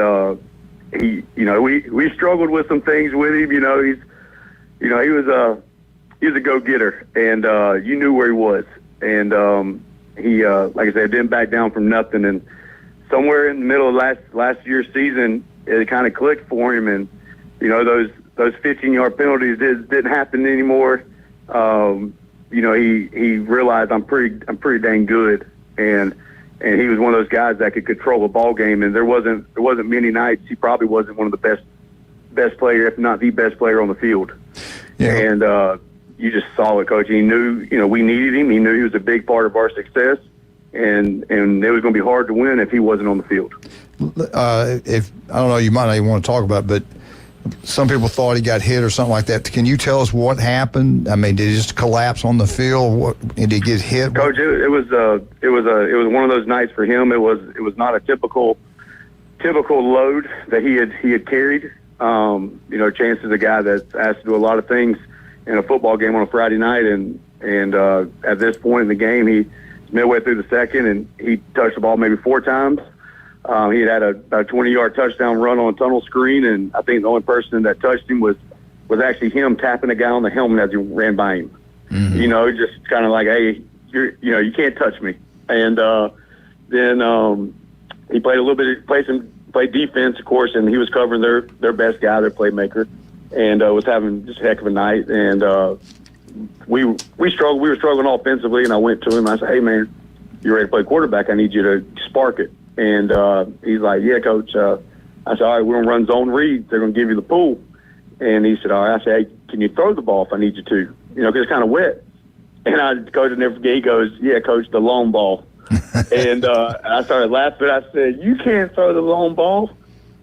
we struggled with some things with him. He was a go-getter, and you knew where he was. And he like I said, didn't back down from nothing. And somewhere in the middle of last year's season, it kind of clicked for him, and those 15-yard penalties didn't happen anymore. He realized I'm pretty dang good, and and he was one of those guys that could control a ball game. And there wasn't many nights he probably wasn't one of the best player, if not the best player on the field. Yeah. And you just saw it, Coach. He knew, we needed him. He knew he was a big part of our success, and it was going to be hard to win if he wasn't on the field. If I don't know, you might not even want to talk about it, but some people thought he got hit or something like that. Can you tell us what happened? I mean, did he just collapse on the field? Did he get hit? Coach, it was one of those nights for him. It was not a typical load that he had carried. Chance is a guy that's asked to do a lot of things in a football game on a Friday night, and at this point in the game, he's midway through the second, and he touched the ball maybe 4 times. He had a 20-yard touchdown run on a tunnel screen, and I think the only person that touched him was actually him tapping a guy on the helmet as he ran by him. Mm-hmm. Just kind of like, hey, you can't touch me. And then he played a little bit, played defense, of course, and he was covering their best guy, their playmaker, and was having just a heck of a night. And we struggled. We were struggling offensively, and I went to him. I said, hey, man, you ready to play quarterback? I need you to spark it. And he's like, yeah, Coach. I said, all right, we're going to run zone reads. They're going to give you the pull. And he said, all right. I said, hey, can you throw the ball if I need you to? Because it's kind of wet. And Coach, I never forget, he goes, yeah, Coach, the long ball. And I started laughing. I said, you can't throw the long ball.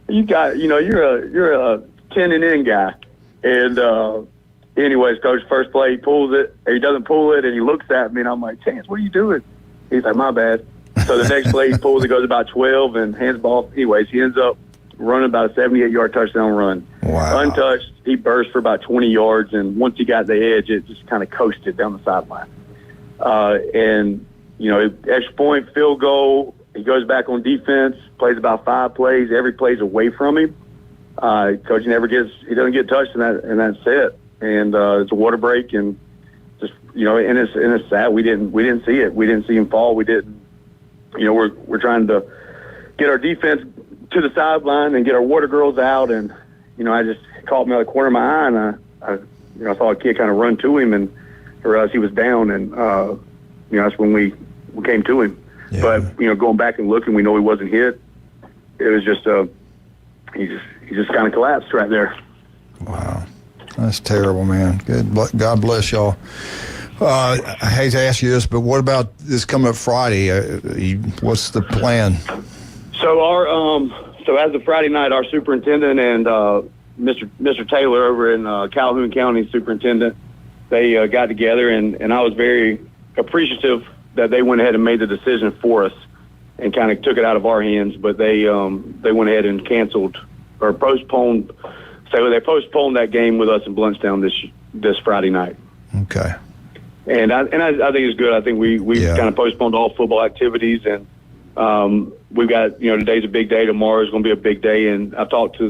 You got, you're a 10 and in guy. And anyways, Coach, first play, he pulls it. He doesn't pull it, and he looks at me, and I'm like, Chance, what are you doing? He's like, my bad. So the next play he pulls, it goes about 12 and hands the ball. Anyways, he ends up running about a 78-yard touchdown run. Wow. Untouched. He burst for about 20 yards, and once he got the edge, it just kind of coasted down the sideline. Extra point, field goal, he goes back on defense, plays about 5 plays. Every play's away from him. Coach he doesn't get touched, and that's it. And it's a water break, and just, and it's sad. We didn't see it. We didn't see him fall. We didn't. We're trying to get our defense to the sideline and get our water girls out, and I just caught me out of the corner of my eye, and I saw a kid kind of run to him, and for us he was down, and that's when we came to him. Yeah. But going back and looking, we know he wasn't hit. It was just he just kind of collapsed right there. Wow, that's terrible, man. God bless y'all. I hate to ask you this, but what about this coming up Friday? What's the plan? So so as of Friday night, our superintendent and Mr. Taylor over in Calhoun County superintendent, they got together, and I was very appreciative that they went ahead and made the decision for us and kind of took it out of our hands. But they went ahead and canceled or postponed. So they postponed that game with us in Bluntstown this Friday night. Okay. And I think it's good. I think we kind of postponed all football activities, and we've got today's a big day. Tomorrow's going to be a big day, and I talked to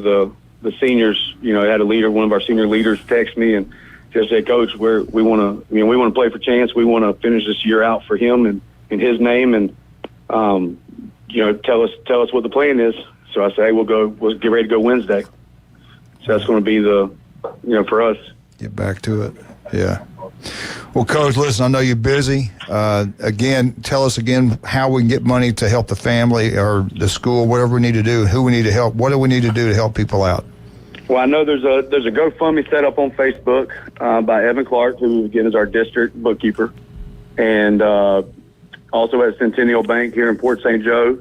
the seniors. I had a leader, one of our senior leaders, text me and just said, Coach, we want to play for Chance. We want to finish this year out for him and in his name, and tell us what the plan is. So I say, hey, we'll get ready to go Wednesday. So that's going to be for us. Get back to it. Yeah. Well, Coach, listen, I know you're busy. Again, tell us again how we can get money to help the family or the school, whatever we need to do, who we need to help. What do we need to do to help people out? Well, I know there's a GoFundMe set up on Facebook by Evan Clark, who, again, is our district bookkeeper. And also at Centennial Bank here in Port St. Joe.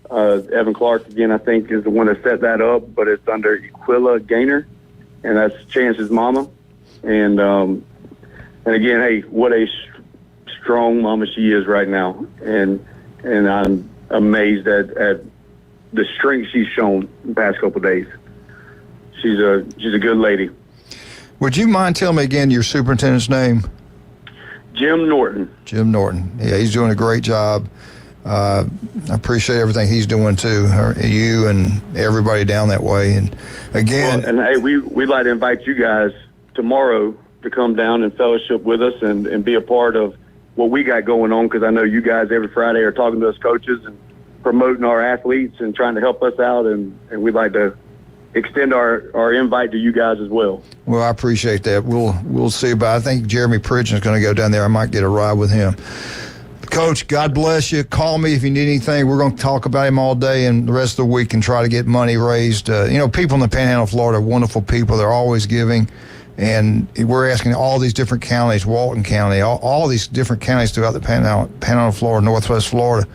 Evan Clark, again, I think is the one that set that up, but it's under Aquila Gaynor, and that's Chance's mama. And again, hey, what a strong mama she is right now, and I'm amazed at the strength she's shown the past couple of days. She's a good lady. Would you mind telling me again your superintendent's name? Jim Norton. Jim Norton. Yeah, he's doing a great job. I appreciate everything he's doing too. You and everybody down that way. And again, and hey, we'd like to invite you guys tomorrow to come down and fellowship with us and be a part of what we got going on, because I know you guys every Friday are talking to us coaches and promoting our athletes and trying to help us out, and we'd like to extend our invite to you guys as well. Well, I appreciate that. We'll see about it. I think Jeremy Pridgeon is going to go down there. I might get a ride with him. Coach, God bless you. Call me if you need anything. We're going to talk about him all day and the rest of the week and try to get money raised. People in the Panhandle of Florida are wonderful people. They're always giving. And we're asking all these different counties, Walton County, all these different counties throughout the Panhandle of Florida, Northwest Florida.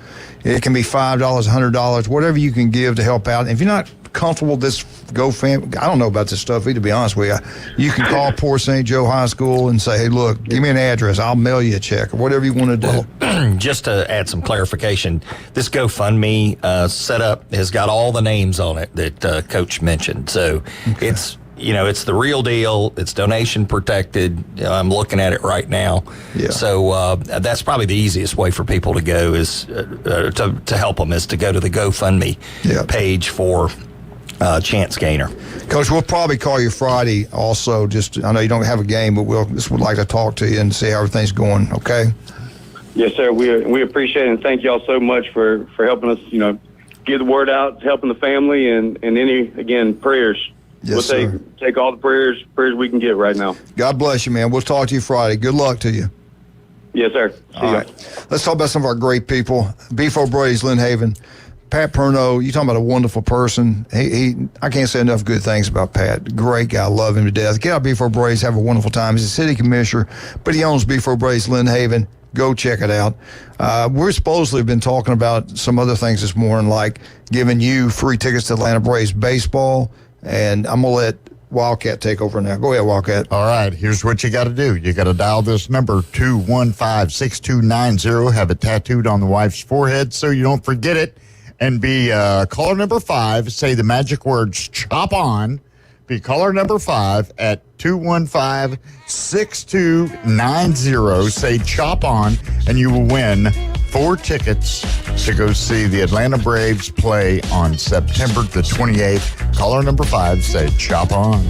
It can be $5, $100, whatever you can give to help out. And if you're not comfortable with this GoFundMe, I don't know about this stuff either, to be honest with you. You can call Port St. Joe High School and say, hey, look, give me an address. I'll mail you a check or whatever you want to do. Well, just to add some clarification, this GoFundMe setup has got all the names on it that Coach mentioned. So it's the real deal. It's donation protected. I'm looking at it right now. Yeah. So that's probably the easiest way for people to go is to help them is to go to the GoFundMe page for Chance Gainer. Coach, we'll probably call you Friday also. I know you don't have a game, but we'll just would like to talk to you and see how everything's going, okay? Yes, sir. We appreciate it and thank y'all so much for helping us, get the word out, helping the family and any, again, prayers. Yes, we'll take all the prayers we can get right now. God bless you, man. We'll talk to you Friday. Good luck to you. Yes, sir. See all right. Let's talk about some of our great people. Beef O'Brady's Lynn Haven. Pat Perno, you talking about a wonderful person. I can't say enough good things about Pat. Great guy. Love him to death. Get out Beef O'Brady's. Have a wonderful time. He's a city commissioner, but he owns Beef O'Brady's Lynn Haven. Go check it out. We're supposedly been talking about some other things this morning, like giving you free tickets to Atlanta Braves baseball. And I'm going to let Wildcat take over now. Go ahead, Wildcat. All right, here's what you got to do. You got to dial this number, 215-6290. Have it tattooed on the wife's forehead so you don't forget it. And be caller number 5. Say the magic words, chop on. Be caller number 5 at 215-6290. Say chop on, and you will win 4 tickets to go see the Atlanta Braves play on September the 28th. Caller number 5, say chop on.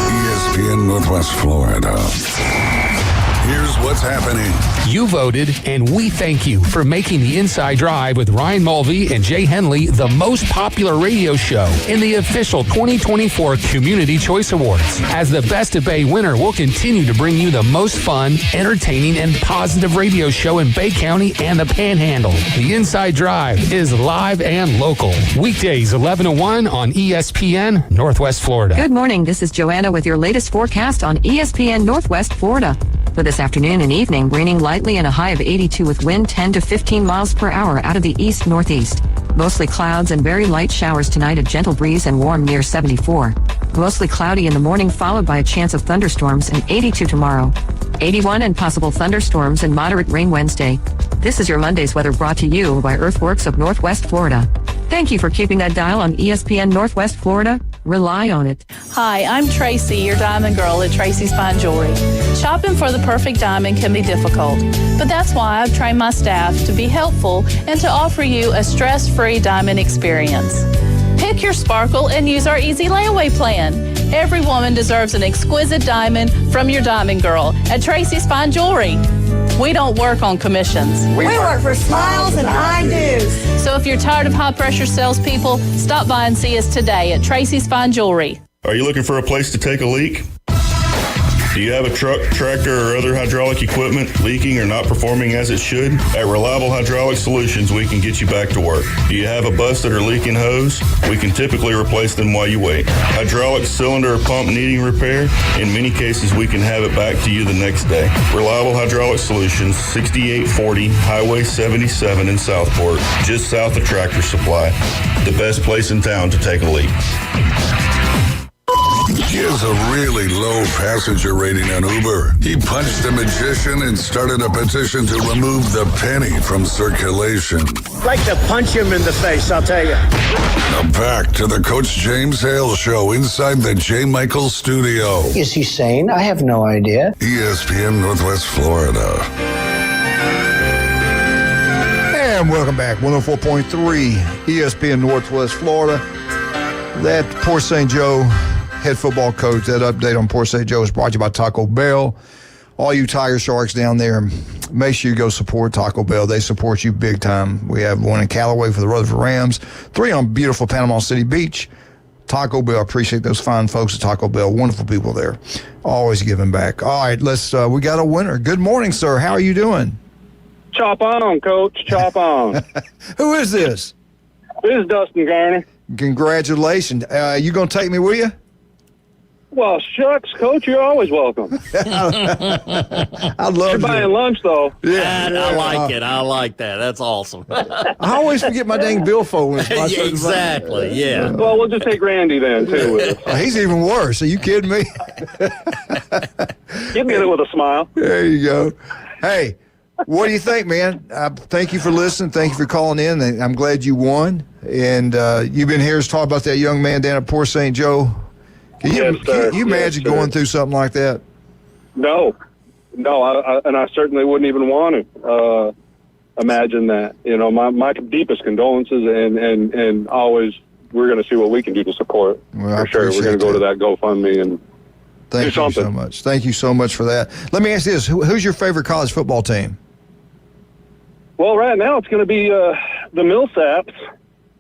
ESPN Northwest Florida. Here's what's happening. You voted, and we thank you for making the Inside Drive with Ryan Mulvey and Jay Henley the most popular radio show in the official 2024 Community Choice Awards. As the Best of Bay winner, we'll continue to bring you the most fun, entertaining, and positive radio show in Bay County and the Panhandle. The Inside Drive is live and local. Weekdays 11 to 1 on ESPN Northwest Florida. Good morning. This is Joanna with your latest forecast on ESPN Northwest Florida. For this afternoon and evening, raining lightly and a high of 82 with wind 10 to 15 miles per hour out of the east-northeast. Mostly clouds and very light showers tonight, a gentle breeze and warm near 74. Mostly cloudy in the morning followed by a chance of thunderstorms and 82 tomorrow. 81 and possible thunderstorms and moderate rain Wednesday. This is your Monday's weather brought to you by Earthworks of Northwest Florida. Thank you for keeping that dial on ESPN Northwest Florida. Rely on it. Hi, I'm Tracy, your diamond girl at Tracy's Fine Jewelry. Shopping for the perfect diamond can be difficult, but that's why I've trained my staff to be helpful and to offer you a stress-free diamond experience. Pick your sparkle and use our easy layaway plan. Every woman deserves an exquisite diamond from your diamond girl at Tracy's Fine Jewelry. We don't work on commissions. We work for smiles and I-dos. So if you're tired of high-pressure salespeople, stop by and see us today at Tracy's Fine Jewelry. Are you looking for a place to take a leak? Do you have a truck, tractor, or other hydraulic equipment leaking or not performing as it should? At Reliable Hydraulic Solutions, we can get you back to work. Do you have a busted or leaking hose? We can typically replace them while you wait. Hydraulic cylinder or pump needing repair? In many cases, we can have it back to you the next day. Reliable Hydraulic Solutions, 6840 Highway 77 in Southport, just south of Tractor Supply. The best place in town to take a leak. He has a really low passenger rating on Uber. He punched a magician and started a petition to remove the penny from circulation. I'd like to punch him in the face, I'll tell you. Now back to the Coach James Hale Show inside the J. Michael studio. Is he sane? I have no idea. ESPN Northwest Florida. And welcome back. 104.3 ESPN Northwest Florida. That Port St. Joe head football coach, that update on Port St. Joe is brought to you by Taco Bell. All you Tiger Sharks down there, make sure you go support Taco Bell. They support you big time. We have one in Callaway for the Rutherford Rams, 3 on beautiful Panama City Beach. Taco Bell, I appreciate those fine folks at Taco Bell. Wonderful people there. Always giving back. All right, we got a winner. Good morning, sir. How are you doing? Chop on, Coach. Chop on. Who is this? This is Dustin Garner. Congratulations. You going to take me with you? Well, shucks, Coach, you're always welcome. I'd love You're buying lunch, though. Yeah, I like it. I like that. That's awesome. I always forget my dang billfold. Exactly, yeah. Well, we'll just take Randy then, too. With us. He's even worse. Are you kidding me? Give me it with a smile. There you go. Hey, what do you think, man? Thank you for listening. Thank you for calling in. And I'm glad you won. And you've been here to talk about that young man down at Port St. Joe. Can you imagine going through something like that? No, and I certainly wouldn't even want to imagine that. You know, my deepest condolences, and always we're going to see what we can do to support. Well, for sure, we're going to go to that GoFundMe and Thank do you something. so much. Thank you so much for that. Let me ask you this: who's your favorite college football team? Well, right now it's going to be the Millsaps,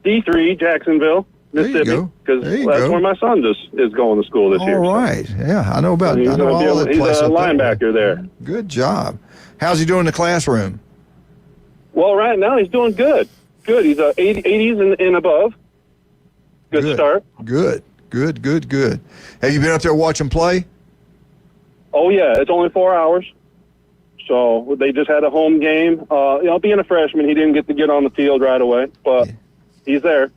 D3, Jacksonville, Mississippi, because that's where my son is going to school this year. All right. Yeah, I know about. He's I know all that he's place a up there. linebacker there. Good job. How's he doing in the classroom? Well, right now he's doing good. Good. He's 80s and above. Good start. Good. Have you been up there watching play? Oh, yeah. It's only 4 hours. So they just had a home game. Being a freshman, he didn't get on the field right away, but he's there.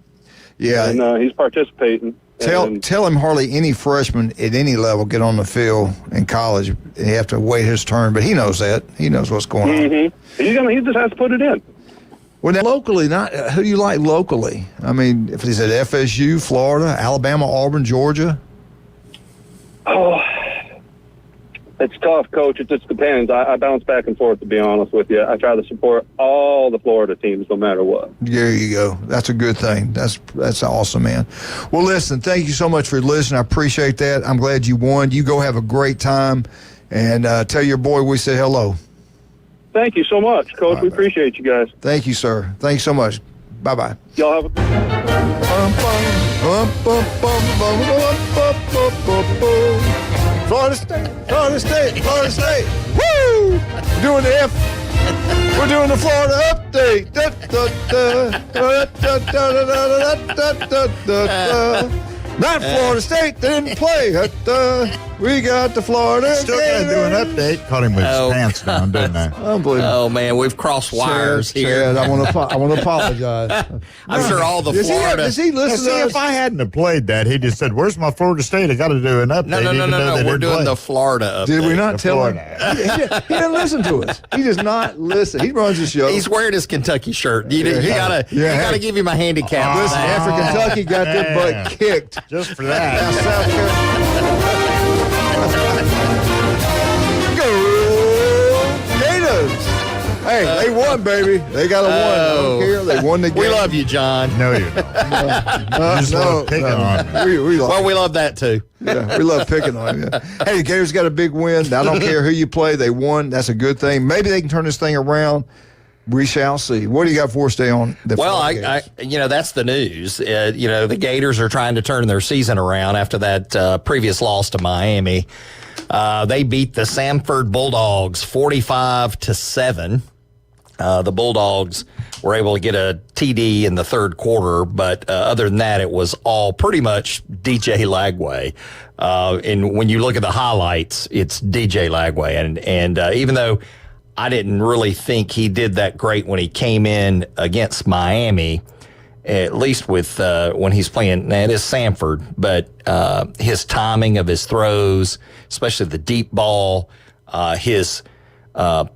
Yeah. And he's participating. Tell him hardly any freshman at any level get on the field in college. He have to wait his turn, but he knows that. He knows what's going on. Mm-hmm. He just has to put it in. Well, now locally, who do you like locally? I mean, if he's at FSU, Florida, Alabama, Auburn, Georgia. Oh, it's tough, Coach. It just depends. I bounce back and forth, to be honest with you. I try to support all the Florida teams no matter what. There you go. That's a good thing. That's awesome, man. Well, listen, thank you so much for listening. I appreciate that. I'm glad you won. You go have a great time, and tell your boy we said hello. Thank you so much, Coach. We appreciate you guys. Thank you, sir. Thank you so much. Bye-bye. Y'all have Florida State. Woo! We're doing the We're doing the Florida update. Not Florida State. They didn't play. We got the Florida. Still got to do an update. Caught him with his pants down, didn't I? Unbelievable. Oh man, we've crossed wires here. Chad, I want to apologize. I'm sure all the Florida. Does he listen See, to us? if I hadn't have played that, he just said, "Where's my Florida State? I got to do an update." No. We're doing the Florida update. Did we not tell him? He didn't listen to us. He does not listen. He runs the show. He's wearing his Kentucky shirt. You gotta give him a handicap. Listen, after Kentucky got their butt kicked. Just for that. Now South Carolina. Go Gators! Hey, they won, baby. They got a win. I don't care. They won the game. We love you, John. No, you just love picking on me. We love that too. Yeah, we love picking on him. Yeah. Hey, the Gators got a big win. I don't care who you play. They won. That's a good thing. Maybe they can turn this thing around. We shall see. What do you got for us today on the that's the news. The Gators are trying to turn their season around after that previous loss to Miami. They beat the Samford Bulldogs 45-7. The Bulldogs were able to get a TD in the third quarter, but other than that, it was all pretty much DJ Lagway. And when you look at the highlights, it's DJ Lagway. And even though I didn't really think he did that great when he came in against Miami, at least with when he's playing. It is Samford, but his timing of his throws, especially the deep ball, his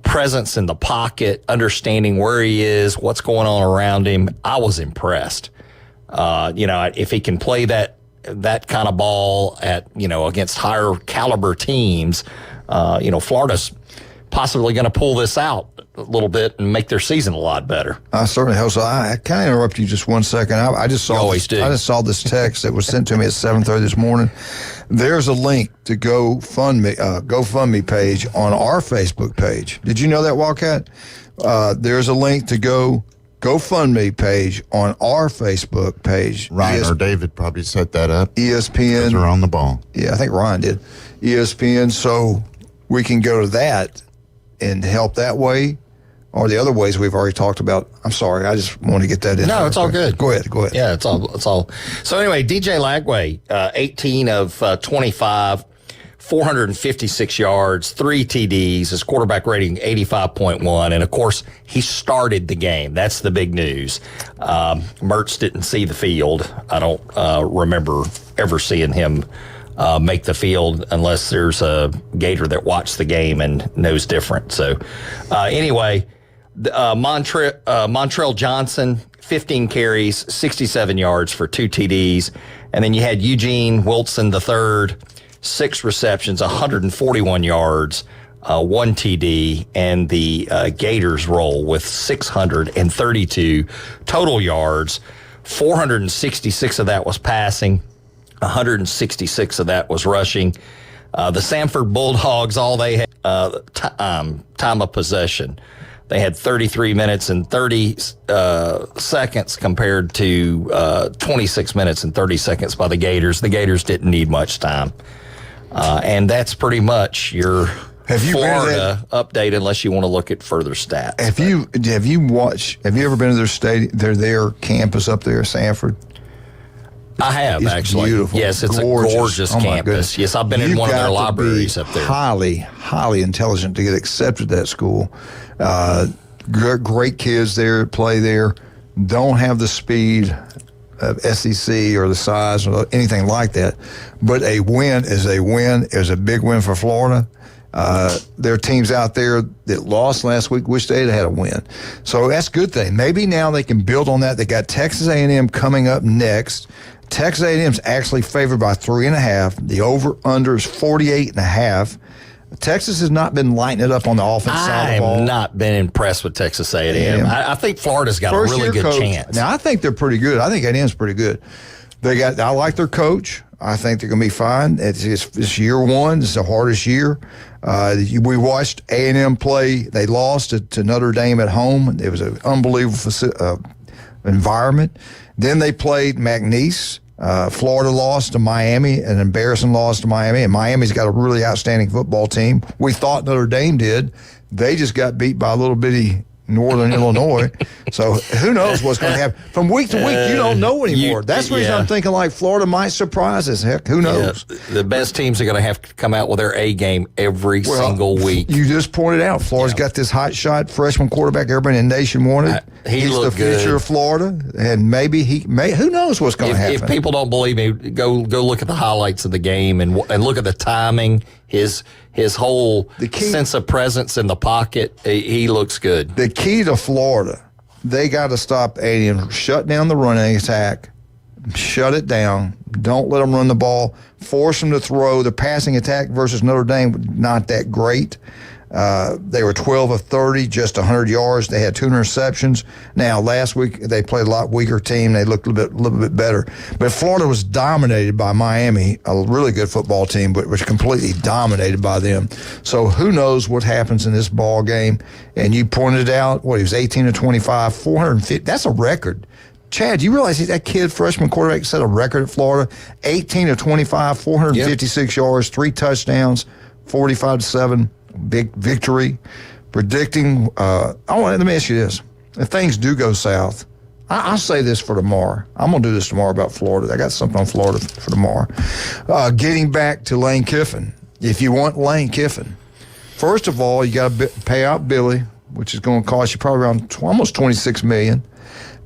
presence in the pocket, understanding where he is, what's going on around him, I was impressed. If he can play that kind of ball at against higher caliber teams, Florida's possibly going to pull this out a little bit and make their season a lot better. I certainly hope so. I kind of interrupt you just 1 second. I just saw I just saw this text that was sent to me at 7:30 this morning. There's a link to GoFundMe page on our Facebook page. Did you know that, Wildcat? There's a link to GoFundMe page on our Facebook page. Ryan or David probably set that up. ESPN. They're on the ball. Yeah, I think Ryan did. ESPN, so we can go to that and help that way, or the other ways we've already talked about. I'm sorry, I just want to get that in. No, it's all good. Go ahead. Yeah, it's all. So anyway, DJ Lagway, 18 of 25, 456 yards, 3 TDs, his quarterback rating 85.1, and of course, he started the game. That's the big news. Mertz didn't see the field. I don't remember ever seeing him make the field unless there's a Gator that watched the game and knows different. So anyway, Montrell Johnson, 15 carries, 67 yards for 2 TDs. And then you had Eugene Wilson III, 6 receptions, 141 yards, 1 TD, and the Gators roll with 632 total yards. 466 of that was passing. 166 of that was rushing. The Samford Bulldogs, all they had time of possession. They had 33 minutes and 30 seconds compared to 26 minutes and 30 seconds by the Gators. The Gators didn't need much time. And that's pretty much your Florida update, unless you want to look at further stats. Have you ever been to their campus up there, Samford? I have, it's actually. Beautiful. Yes, it's gorgeous. A gorgeous campus. Yes, I've been in one of their libraries up there. Highly, highly intelligent to get accepted at that school. Great kids there, play there. Don't have the speed of SEC or the size or anything like that. But a win is a win. It's a big win for Florida. There are teams out there that lost last week, wish they'd had a win. So that's a good thing. Maybe now they can build on that. They got Texas A&M coming up next. Texas A&M's actually favored by 3.5. The over-under is 48.5. Texas has not been lighting it up on the offense side of the ball. I have not been impressed with Texas A&M. I think Florida's got a really good chance. Now, I think they're pretty good. I think A&M's pretty good. I like their coach. I think they're going to be fine. It's year one. It's the hardest year. We watched A&M play. They lost to Notre Dame at home. It was an unbelievable environment. Then they played McNeese. Florida lost to Miami, an embarrassing loss to Miami. And Miami's got a really outstanding football team. We thought Notre Dame did. They just got beat by a little bitty Northern Illinois. So who knows what's going to happen. From week to week, you don't know anymore. That's the reason I'm thinking like Florida might surprise us. Heck, who knows? Yeah, the best teams are going to have to come out with their A game every single week. You just pointed out, Florida's got this hot shot freshman quarterback everybody in the nation wanted. He's the future of Florida, and maybe who knows what's going to happen. If people don't believe me, go look at the highlights of the game and look at the timing. His whole sense of presence in the pocket, he looks good. The key to Florida, they got to stop A&M, shut down the running attack, shut it down, don't let them run the ball, force them to throw. The passing attack versus Notre Dame, not that great. They were 12 of 30, just 100 yards. They had 2 interceptions. Now, last week, they played a lot weaker team. They looked a little bit better. But Florida was dominated by Miami, a really good football team, but was completely dominated by them. So who knows what happens in this ball game. And you pointed out, he was 18 to 25, 450. That's a record. Chad, you realize that kid, freshman quarterback, set a record at Florida? 18 to 25, 456 yards, 3 touchdowns, 45-7. Big victory. Predicting, let me ask you this. If things do go south, I'll say this for tomorrow. I'm going to do this tomorrow about Florida. I got something on Florida for tomorrow. Getting back to Lane Kiffin. If you want Lane Kiffin, first of all, you got to pay out Billy, which is going to cost you probably around almost $26 million.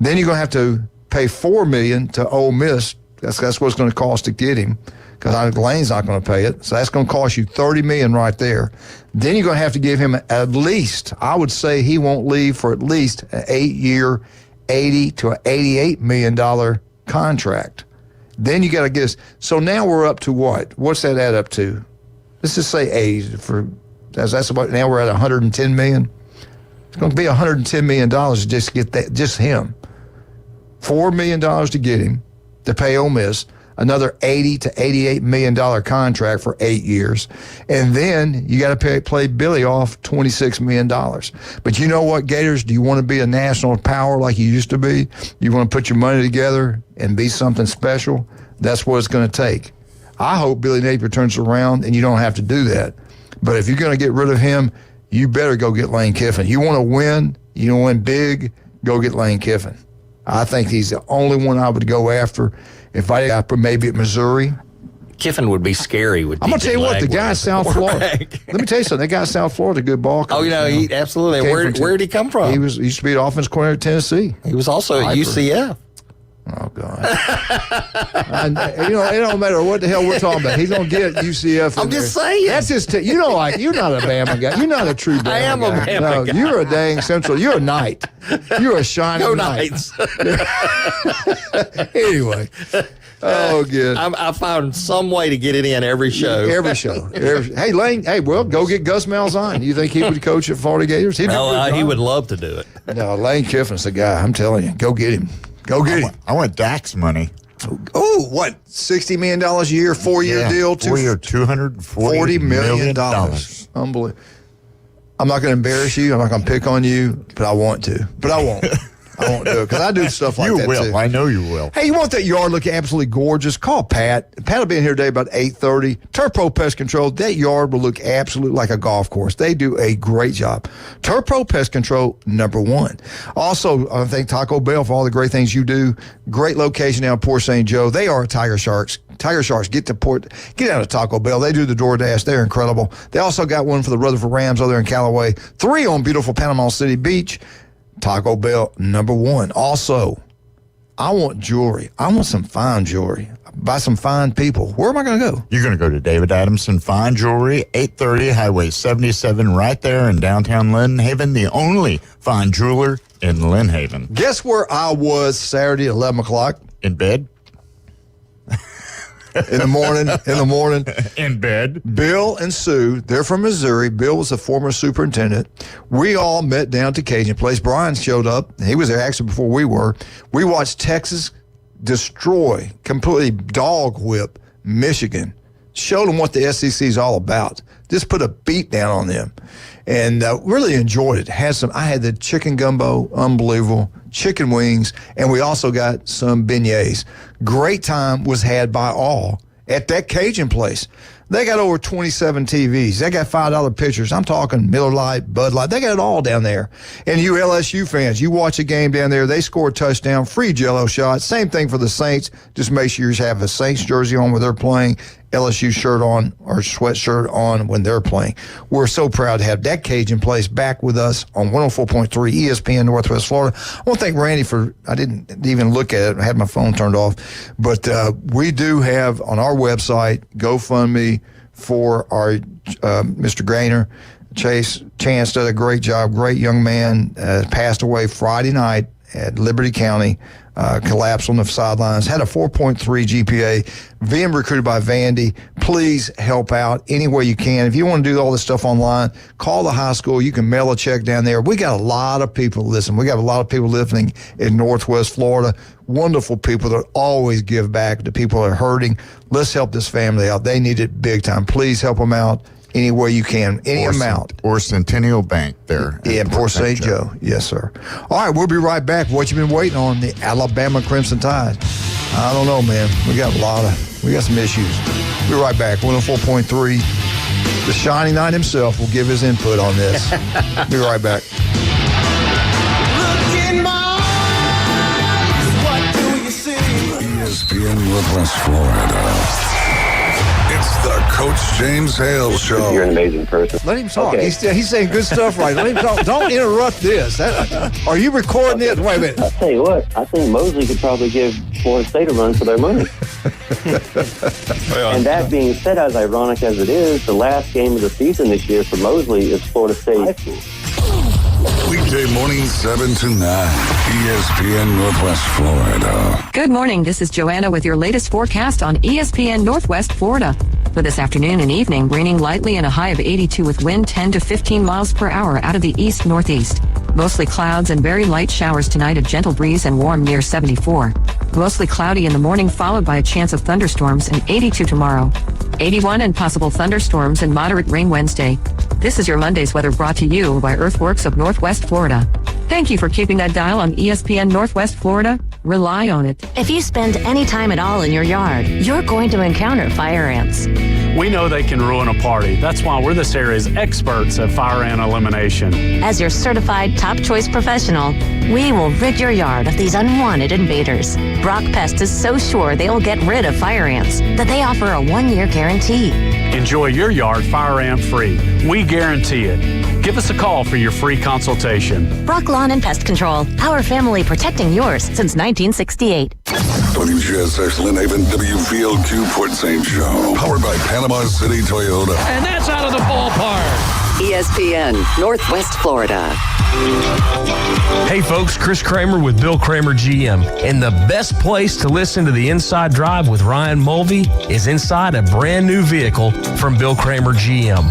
Then you're going to have to pay $4 million to Ole Miss. That's what it's going to cost to get him, because Lane's not going to pay it. So that's going to cost you $30 million right there. Then you're going to have to give him at least, I would say he won't leave for at least an 8-year, $80 to $88 million contract. Then you got to get us. So now we're up to what? What's that add up to? Let's just say 80 that's about, now we're at $110 million. It's going to be $110 million to just get that, just him. $4 million to get him, to pay Ole Miss. Another $80 to $88 million contract for 8 years. And then you got to play Billy off $26 million. But you know what, Gators? Do you want to be a national power like you used to be? You want to put your money together and be something special? That's what it's going to take. I hope Billy Napier turns around and you don't have to do that. But if you're going to get rid of him, you better go get Lane Kiffin. You want to win, you want to win big, go get Lane Kiffin. I think he's the only one I would go after. If I got maybe at Missouri. Kiffin would be scary. I'm going to tell you what, the guy in South Florida. Let me tell you something. That guy in South Florida, a good ball coach. Oh, he absolutely. Where did he come from? He used to be the offense coordinator at Tennessee. He was also at UCF. Oh, God. It don't matter what the hell we're talking about. He's going to get UCF. I'm just saying. That's just, you're not a Bama guy. You're not a true Bama guy. I am a Bama guy. You're a dang Central. You're a knight. You're a shining Go knight. Knights. Anyway. Oh, good. I found some way to get it in every show. Every show. Hey, Lane, go get Gus Malzahn. You think he would coach at Florida Gators? He would love to do it. No, Lane Kiffin's the guy. I'm telling you. Go get him. Go get him. I want Dak's money. Oh, what? $60 million a year, 4-year deal? 4-year, $240 million. Unbelievable. I'm not going to embarrass you. I'm not going to pick on you, but I want to. But I won't. I won't do it because I do stuff like that will. too. I know you will. Hey, you want that yard looking absolutely gorgeous? Call Pat. Pat will be in here today about 8:30. Turf Pro Pest Control. That yard will look absolutely like a golf course. They do a great job. Turf Pro Pest Control, #1. Also, I thank Taco Bell for all the great things you do. Great location down Port St. Joe. They are Tiger Sharks. Tiger Sharks, get out of Taco Bell. They do the DoorDash. They're incredible. They also got one for the Rutherford Rams over there in Callaway. 3 on beautiful Panama City Beach. Taco Bell, #1. Also, I want jewelry. I want some fine jewelry by some fine people. Where am I going to go? You're going to go to David Adamson Fine Jewelry, 830 Highway 77, right there in downtown Lynn Haven, the only fine jeweler in Lynn Haven. Guess where I was Saturday at 11 o'clock? In bed. In the morning. In bed. Bill and Sue, they're from Missouri. Bill was a former superintendent. We all met down at the Cajun Place. Brian showed up. He was there actually before we were. We watched Texas completely dog whip Michigan. Showed them what the SEC is all about. Just put a beat down on them. And really enjoyed it. I had the chicken gumbo, unbelievable, chicken wings, and we also got some beignets. Great time was had by all at that Cajun Place. They got over 27 TVs. They got $5 pictures. I'm talking Miller Lite, Bud Light. They got it all down there. And you LSU fans, you watch a game down there, they score a touchdown, free Jell-O shot. Same thing for the Saints. Just make sure you have a Saints jersey on when they're playing, LSU shirt on or sweatshirt on when they're playing. We're so proud to have that Cajun Place back with us on 104.3 ESPN Northwest Florida. I want to thank Randy I didn't even look at it. I had my phone turned off. But we do have on our website, GoFundMe for our Mr. Grainer. Chance did a great job. Great young man. Passed away Friday night at Liberty County. Collapsed on the sidelines, had a 4.3 GPA, being recruited by Vandy. Please help out any way you can. If you want to do all this stuff online, call the high school. You can mail a check down there. We got a lot of people listening. We got a lot of people listening in Northwest Florida. Wonderful people that always give back to people that are hurting. Let's help this family out. They need it big time. Please help them out any way you can, any amount. Or Centennial Bank there. Yeah, Port St. Joe. Yes, sir. All right, we'll be right back. What you been waiting on, the Alabama Crimson Tide? I don't know, man. We got some issues. We'll be right back. 104.3. The Shining Knight himself will give his input on this. Be right back. Look in my eyes, what do you see? ESPN Northwest Florida. It's the Coach James Hale Show. You're an amazing person. Let him talk. Okay. He's saying good stuff right. Let him talk. Don't interrupt this. Are you recording this? Wait a minute. I'll tell you what, I think Mosley could probably give Florida State a run for their money. And that being said, as ironic as it is, the last game of the season this year for Mosley is Florida State High School. Weekday morning 7 to 9, ESPN Northwest Florida. Good morning. This is Joanna with your latest forecast on ESPN Northwest Florida. For this afternoon and evening, raining lightly and a high of 82 with wind 10 to 15 miles per hour out of the east-northeast. Mostly clouds and very light showers tonight, a gentle breeze and warm near 74. Mostly cloudy in the morning, followed by a chance of thunderstorms, and 82 tomorrow. 81 and possible thunderstorms and moderate rain Wednesday. This is your Monday's weather brought to you by Earthworks of Northwest Florida. Thank you for keeping that dial on ESPN Northwest Florida. Rely on it. If you spend any time at all in your yard, you're going to encounter fire ants. We know they can ruin a party. That's why we're this area's experts at fire ant elimination. As your certified top choice professional, we will rid your yard of these unwanted invaders. Brock Pest is so sure they will get rid of fire ants that they offer a 1-year guarantee. Enjoy your yard fire ant free. We guarantee it. Give us a call for your free consultation. Brock Lawn and Pest Control, our family protecting yours since 1968. WGSX Lynn Haven, WVLQ Port St. Joe. Powered by Panama City Toyota. And that's out of the ballpark. ESPN Northwest Florida. Hey folks, Chris Kramer with Bill Kramer GM. And the best place to listen to the Inside Drive with Ryan Mulvey is inside a brand new vehicle from Bill Kramer GM.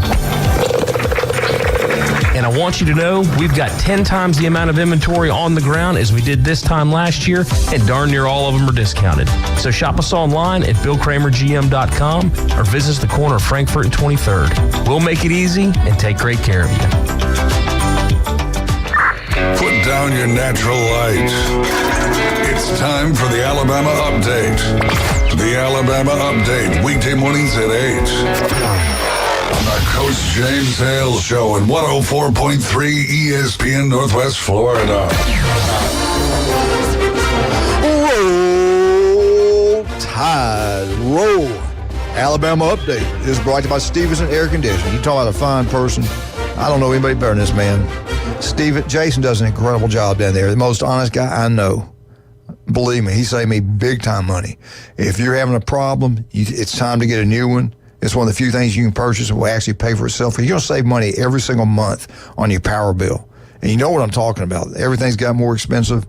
And I want you to know we've got 10 times the amount of inventory on the ground as we did this time last year, and darn near all of them are discounted. So shop us online at BillKramerGM.com or visit us at the corner of Frankfurt and 23rd. We'll make it easy and take great care of you. Put down your natural light. It's time for the Alabama Update. The Alabama Update, weekday mornings at 8. On the Coach James Hale Show at 104.3 ESPN Northwest Florida. Roll Tide, roll. Alabama Update is brought to you by Stevenson Air Conditioning. You talk about a fine person. I don't know anybody better than this man. Jason does an incredible job down there. The most honest guy I know. Believe me, he saved me big time money. If you're having a problem, it's time to get a new one. It's one of the few things you can purchase that will actually pay for itself. You're going to save money every single month on your power bill. And you know what I'm talking about. Everything's got more expensive.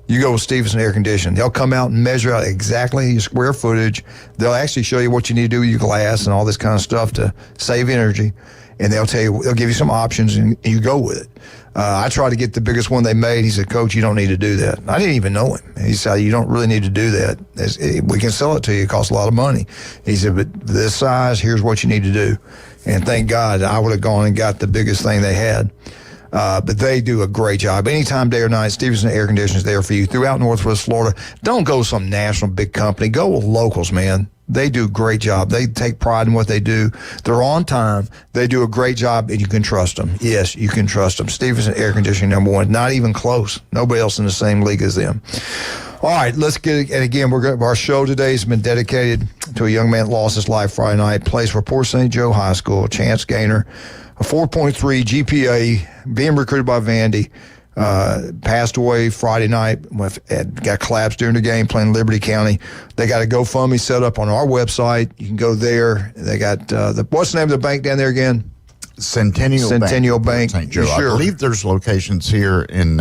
You go with Stevenson Air Conditioning. They'll come out and measure out exactly your square footage. They'll actually show you what you need to do with your glass and all this kind of stuff to save energy. And they'll give you some options, and you go with it. I tried to get the biggest one they made. He said, Coach, you don't need to do that. I didn't even know him. He said, you don't really need to do that. We can sell it to you. It costs a lot of money. He said, but this size, here's what you need to do. And thank God I would have gone and got the biggest thing they had. But they do a great job. Anytime, day or night, Stevenson Air Conditioning is there for you throughout Northwest Florida. Don't go some national big company. Go with locals, man. They do a great job. They take pride in what they do. They're on time. They do a great job, and you can trust them. Yes, you can trust them. Stevenson Air Conditioning, #1. Not even close. Nobody else in the same league as them. All right, let's get it. And again, our show today has been dedicated to a young man that lost his life Friday night. Plays for Port St. Joe High School, Chance Gaynor, a 4.3 GPA, being recruited by Vandy. Passed away Friday night, got collapsed during the game playing Liberty County. They got a GoFundMe set up on our website. You can go there. They got, what's the name of the bank down there again? Centennial Bank. St. Joe. Sure. I believe there's locations here in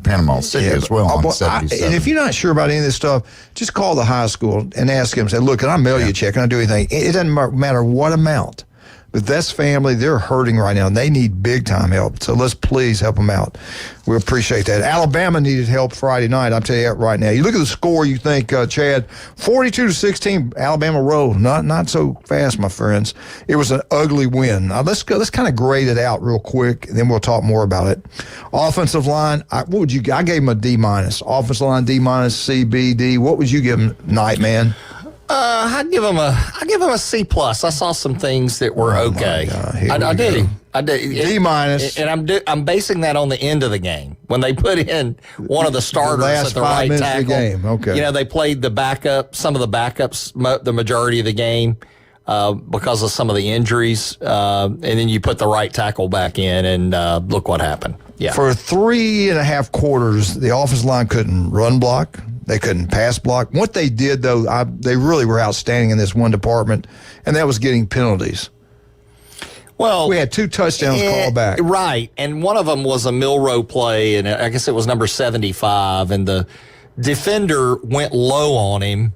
Panama City as well on 77. And if you're not sure about any of this stuff, just call the high school and ask them, say, look, can I mail you a check? Can I do anything? It doesn't matter what amount. But this family, they're hurting right now, and they need big-time help. So let's please help them out. We appreciate that. Alabama needed help Friday night. I'll tell you that right now. You look at the score, you think, Chad, 42-16, Alabama rolled. Not so fast, my friends. It was an ugly win. Now, let's kind of grade it out real quick, and then we'll talk more about it. Offensive line, I gave them a D-. Offensive line, D-, C, B, D. What would you give them, Knight, man? I'd give him a C+. I saw some things that were okay. I did. D-. And I'm basing that on the end of the game when they put in one of the starters at the right tackle. Of the game. Okay. You know, they played the backup, some of the backups, the majority of the game because of some of the injuries, and then you put the right tackle back in, and look what happened. Yeah. For 3.5 quarters, the offensive line couldn't run block. They couldn't pass block. What they did, though, they really were outstanding in this one department, and that was getting penalties. Well, we had 2 touchdowns called back. Right, and one of them was a Milrow play, and I guess it was number 75, and the defender went low on him,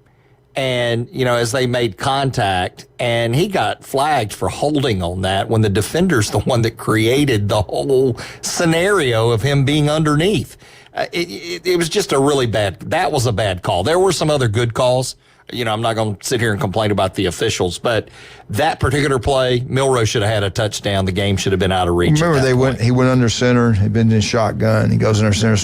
And, as they made contact, and he got flagged for holding on that when the defender's the one that created the whole scenario of him being underneath. It was just that was a bad call. There were some other good calls. I'm not going to sit here and complain about the officials, but that particular play, Milroe should have had a touchdown. The game should have been out of reach. Remember, he went under center. He'd been in shotgun. He goes under center.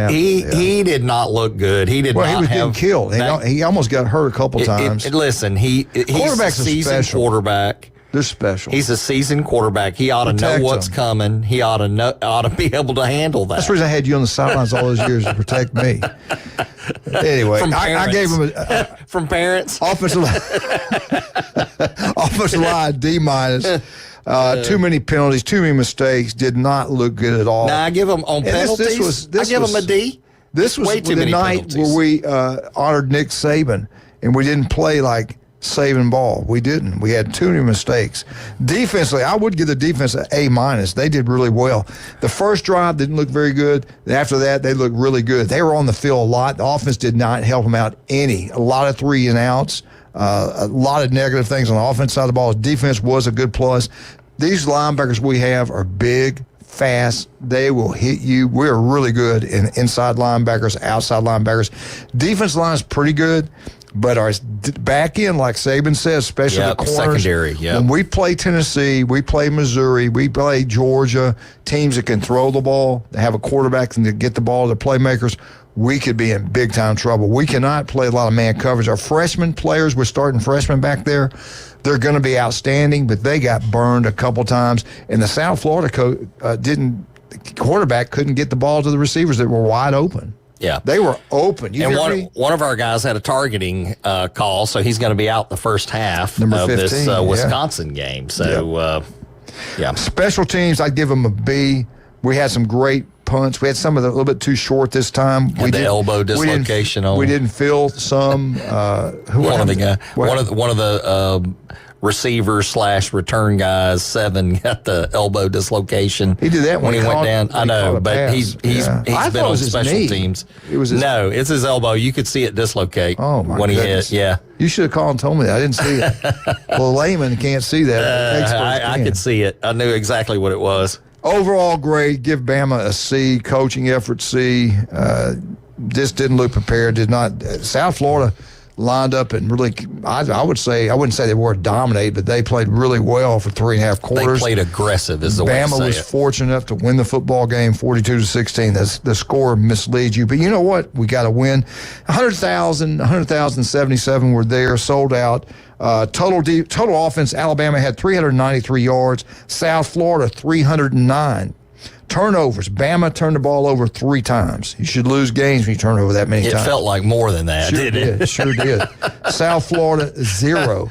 He did not look good. He did not have. He was getting killed. He almost got hurt a couple times. Listen, he's a seasoned quarterback. They're special. He's a seasoned quarterback. He ought to know what's coming. He ought to be able to handle that. That's the reason I had you on the sidelines all those years to protect me. Anyway, I gave him from parents. Offensive line D-. Too many penalties, too many mistakes. Did not look good at all. Now I give him on penalties. I give him a D. This was way too the many night penalties. where we honored Nick Saban, and we didn't play like Saban ball. We didn't. We had too many mistakes. Defensively, I would give the defense an A-. They did really well. The first drive didn't look very good. After that, they looked really good. They were on the field a lot. The offense did not help them out any. A lot of 3-and-outs, a lot of negative things on the offense side of the ball. Defense was a good plus. These linebackers we have are big, fast. They will hit you. We're really good in inside linebackers, outside linebackers. Defense line is pretty good. But our back end, like Saban says, especially the corners. Secondary, when we play Tennessee, we play Missouri, we play Georgia, teams that can throw the ball, that have a quarterback and get the ball to playmakers, we could be in big-time trouble. We cannot play a lot of man coverage. Our freshman players, we're starting freshmen back there, they're going to be outstanding, but they got burned a couple times. And the South Florida quarterback couldn't get the ball to the receivers that were wide open. Yeah. They were open. One of our guys had a targeting call, so he's going to be out the first half Number of 15, this Wisconsin game. So, Special teams, I'd give them a B. We had some great punts. We had some of them a little bit too short this time. And the elbow dislocation. We didn't feel some. One of the receiver / return guys, 7 got the elbow dislocation. He did that when he went down. I know, but he's been on special teams. No, it's his elbow. You could see it dislocate when he hit. Yeah. You should have called and told me that. I didn't see it. Well, layman can't see that. I could see it. I knew exactly what it was. Overall grade, give Bama a C. Coaching effort, C. Just didn't look prepared. Did not. South Florida lined up and really, I wouldn't say they were dominate, but they played really well for 3.5 quarters. They played aggressive is the way to say it. Bama was fortunate enough to win the football game 42-16. The score misleads you. But you know what? We got to win. 100,077 were there, sold out. Total offense, Alabama had 393 yards. South Florida, 309. Turnovers, Bama turned the ball over 3 times. You should lose games when you turn over that many times. It felt like more than that, didn't it? Sure did. South Florida, 0.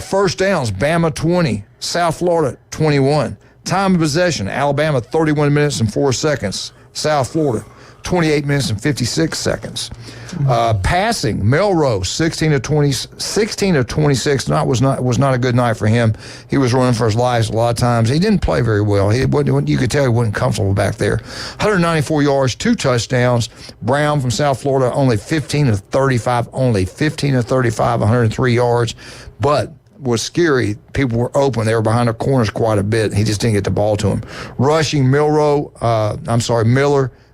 First downs, Bama 20. South Florida, 21. Time of possession, Alabama 31 minutes and 4 seconds. South Florida, 28 minutes and 56 seconds. Passing, Melrose, 16 of 26. Was not a good night for him. He was running for his life a lot of times. He didn't play very well. You could tell he wasn't comfortable back there. 194 yards, 2 touchdowns. Brown from South Florida, only 15 of 35. 103 yards. But was scary. People were open. They were behind the corners quite a bit. He just didn't get the ball to him. Rushing, Miller,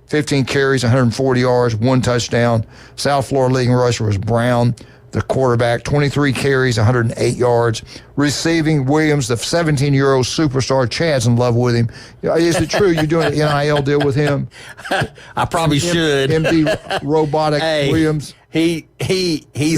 15 carries, 140 yards, 1 touchdown. South Florida leading rusher was Brown, the quarterback, 23 carries, 108 yards. Receiving, Williams, the 17-year-old superstar. Chad's in love with him. Is it true you're doing an NIL deal with him? I probably should. MD Robotic Williams. He's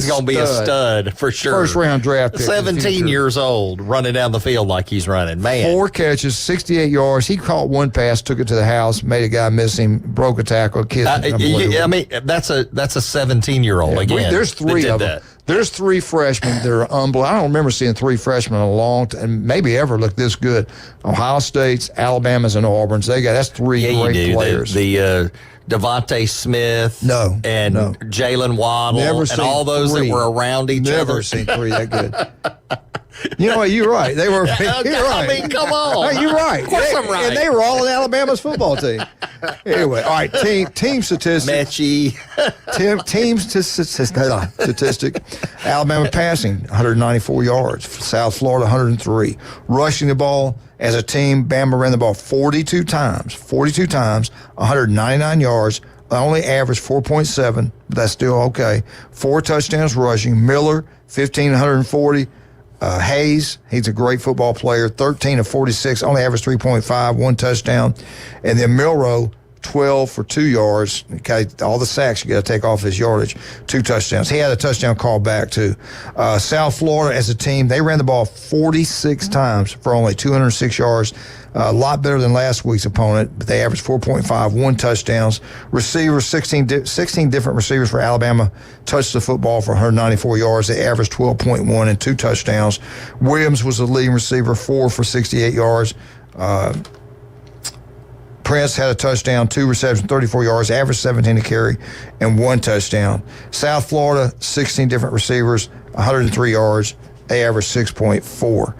going to be a stud for sure. First round draft pick. 17 years old, running down the field like he's running. Man. 4 catches, 68 yards. He caught 1 pass, took it to the house, made a guy miss him, broke a tackle. Kid. I mean, that's a 17-year-old again. There's 3 of them. There's 3 freshmen that are unbelievable. I don't remember seeing 3 freshmen in a long time, maybe ever look this good. Ohio State's, Alabama's, and Auburn's. That's 3 great players. The Devontae Smith and Jalen Waddle and all those that were around each other. Never seen 3 that good. You know what? You're right. They were. You're right. I mean, come on. You're right. Of course I'm right. And they were all in Alabama's football team. Anyway, all right. Team statistics. Team statistic. Alabama passing 194 yards. South Florida 103. Rushing the ball as a team, Bama ran the ball 42 times. 199 yards. Only averaged 4.7, but that's still okay. 4 touchdowns rushing. Miller, 1,540. Hayes, he's a great football player, 13 of 46, only averaged 3.5, 1 touchdown. And then Milroe, 12 for 2 yards. Okay, all the sacks you got to take off his yardage, 2 touchdowns. He had a touchdown call back, too. South Florida, as a team, they ran the ball 46 times for only 206 yards. A lot better than last week's opponent, but they averaged 4.5, 1 touchdowns. Receivers, 16 different receivers for Alabama touched the football for 194 yards. They averaged 12.1 and 2 touchdowns. Williams was the leading receiver, 4 for 68 yards. Prince had a touchdown, 2 receptions, 34 yards, averaged 17 to carry, and 1 touchdown. South Florida, 16 different receivers, 103 yards. They averaged 6.4.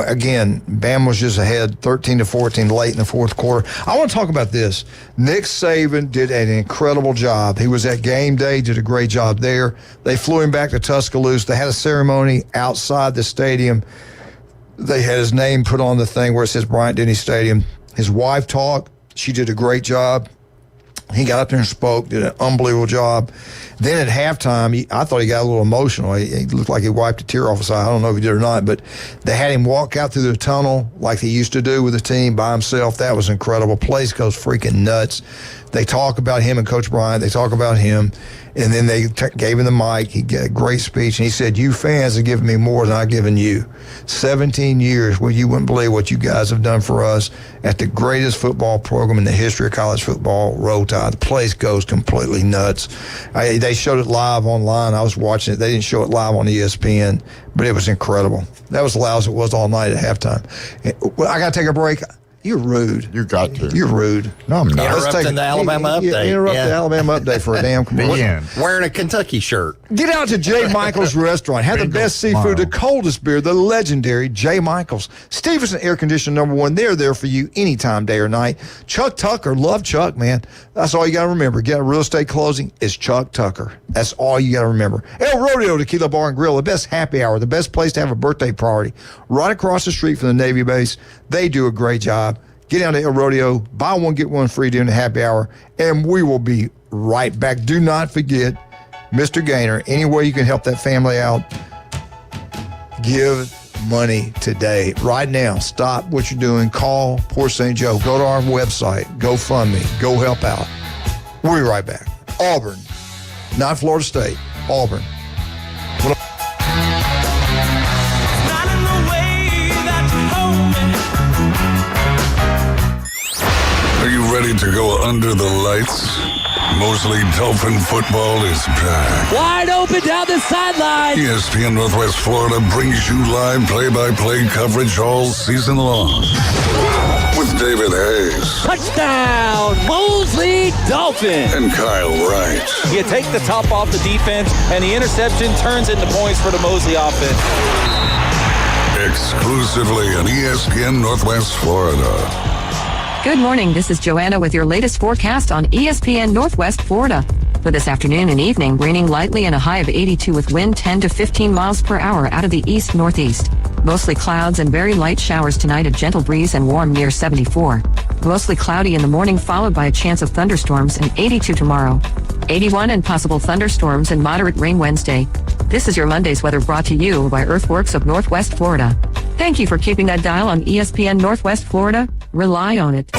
Again, Bama was just ahead 13-14 late in the fourth quarter. I want to talk about this. Nick Saban did an incredible job. He was at game day, did a great job there. They flew him back to Tuscaloosa. They had a ceremony outside the stadium. They had his name put on the thing where it says Bryant-Denny Stadium. His wife talked. She did a great job. He got up there and spoke, did an unbelievable job. Then at halftime, I thought he got a little emotional. He looked like he wiped a tear off his eye. I don't know if he did or not, but they had him walk out through the tunnel like he used to do with the team by himself. That was incredible. Place goes freaking nuts. They talk about him and Coach Bryant. They talk about him. And then they gave him the mic. He got a great speech. And he said, you fans have given me more than I've given you. 17 years. Well, you wouldn't believe what you guys have done for us at the greatest football program in the history of college football, Roll Tide. The place goes completely nuts. They showed it live online. I was watching it. They didn't show it live on ESPN, but it was incredible. That was as loud as it was all night at halftime. I got to take a break. You're rude. You got to. You're rude. No, I'm not. Interrupting the Alabama update. Interrupt the Alabama update for a damn commercial. Wearing a Kentucky shirt. Get out to J. Michael's Restaurant. Have the best seafood, the coldest beer, the legendary J. Michael's. Stevenson Air Conditioner #1. They're there for you anytime, day or night. Chuck Tucker. Love Chuck, man. That's all you got to remember. Get a real estate closing. It's Chuck Tucker. That's all you got to remember. El Rodeo Tequila Bar and Grill. The best happy hour. The best place to have a birthday party. Right across the street from the Navy base. They do a great job. Get down to El Rodeo, buy one, get one free during the happy hour, and we will be right back. Do not forget, Mr. Gaynor, any way you can help that family out, give money today. Right now, stop what you're doing. Call Port St. Joe. Go to our website. GoFundMe. Go help out. We'll be right back. Auburn, not Florida State. Auburn. Are you ready to go under the lights? Mosley Dolphin football is back. Wide open down the sideline. ESPN Northwest Florida brings you live play-by-play coverage all season long. With David Hayes. Touchdown, Mosley Dolphin. And Kyle Wright. You take the top off the defense, and the interception turns into points for the Mosley offense. Exclusively on ESPN Northwest Florida. Good morning. This is Joanna with your latest forecast on ESPN Northwest Florida. For this afternoon and evening, raining lightly and a high of 82 with wind 10 to 15 miles per hour out of the east-northeast. Mostly clouds and very light showers tonight, a gentle breeze and warm near 74. Mostly cloudy in the morning, followed by a chance of thunderstorms, and 82 tomorrow. 81 and possible thunderstorms and moderate rain Wednesday. This is your Monday's weather brought to you by Earthworks of Northwest Florida. Thank you for keeping that dial on ESPN Northwest Florida. Rely on it.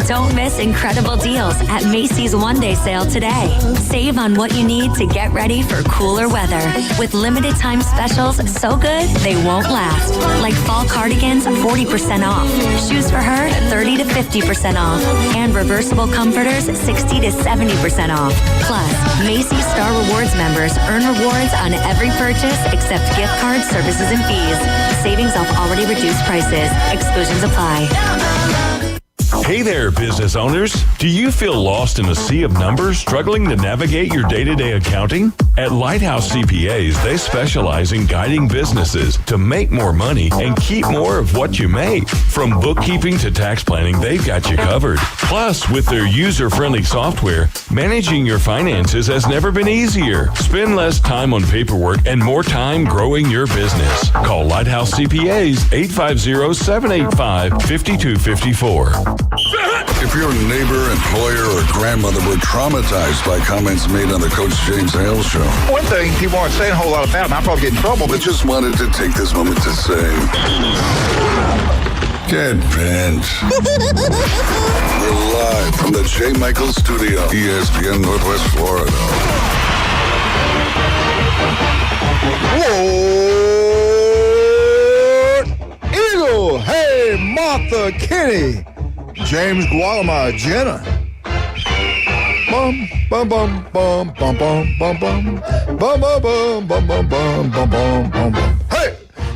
Don't miss incredible deals at Macy's One-Day Sale today. Save on what you need to get ready for cooler weather with limited time specials so good they won't last. Like fall cardigans, 40% off. Shoes for her, 30 to 50% off. And reversible comforters, 60 to 70% off. Plus, Macy's Star Rewards members earn rewards on every purchase except gift cards, services, and fees. Savings off already reduced prices. Exclusions apply. Hey there, business owners. Do you feel lost in a sea of numbers, struggling to navigate your day-to-day accounting? At Lighthouse CPAs, they specialize in guiding businesses to make more money and keep more of what you make. From bookkeeping to tax planning, they've got you covered. Plus, with their user-friendly software, managing your finances has never been easier. Spend less time on paperwork and more time growing your business. Call Lighthouse CPAs 850-785-5254. If your neighbor, employer, or grandmother were traumatized by comments made on the Coach James Hale Show. One thing people aren't saying a whole lot about, and I'll probably get in trouble, but just wanted to take this moment to say, get bent. We're live from the J. Michael Studio, ESPN Northwest Florida. Lord Eagle, hey, Martha Kinney, James Gualama, Jenna. Bum, bum, bum, bum, bum, bum, bum, bum, bum, bum, bum, bum, bum, bum, bum, bum, bum.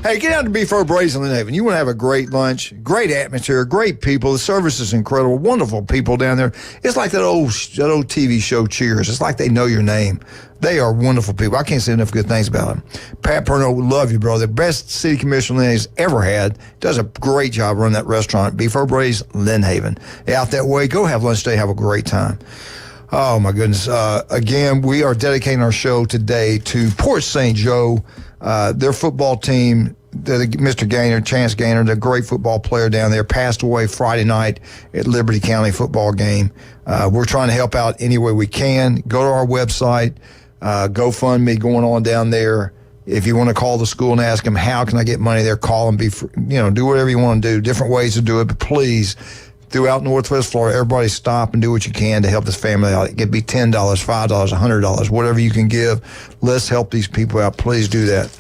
Hey, get out to Beefo Braised in Haven. You want to have a great lunch, great atmosphere, great people. The service is incredible, wonderful people down there. It's like that old TV show Cheers. It's like they know your name. They are wonderful people. I can't say enough good things about them. Pat Perno, love you, bro. The best city commissioner he's ever had. Does a great job running that restaurant. Beefo Braised, Lynnhaven. Out that way. Go have lunch today. Have a great time. Oh, my goodness. Again, we are dedicating our show today to Port St. Joe. Their football team, Mr. Gaynor, Chance Gaynor, the great football player down there, passed away Friday night at Liberty County football game. We're trying to help out any way we can. Go to our website, GoFundMe going on down there. If you want to call the school and ask them, how can I get money there, call them, do whatever you want to do. Different ways to do it, but please, throughout Northwest Florida, everybody stop and do what you can to help this family out. It could be $10, $5, $100, whatever you can give. Let's help these people out. Please do that.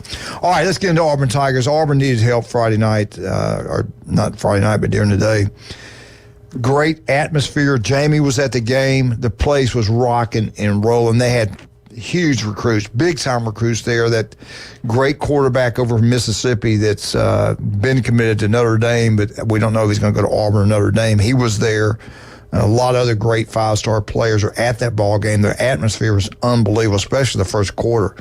All right, let's get into Auburn Tigers. Auburn needed help Friday night, or not Friday night, but during the day. Great atmosphere. Jamie was at the game. The place was rocking and rolling. They had huge recruits, big-time recruits there. That great quarterback over from Mississippi that's been committed to Notre Dame, but we don't know if he's going to go to Auburn or Notre Dame. He was there. A lot of other great five-star players are at that ball game. The atmosphere was unbelievable, especially the first quarter.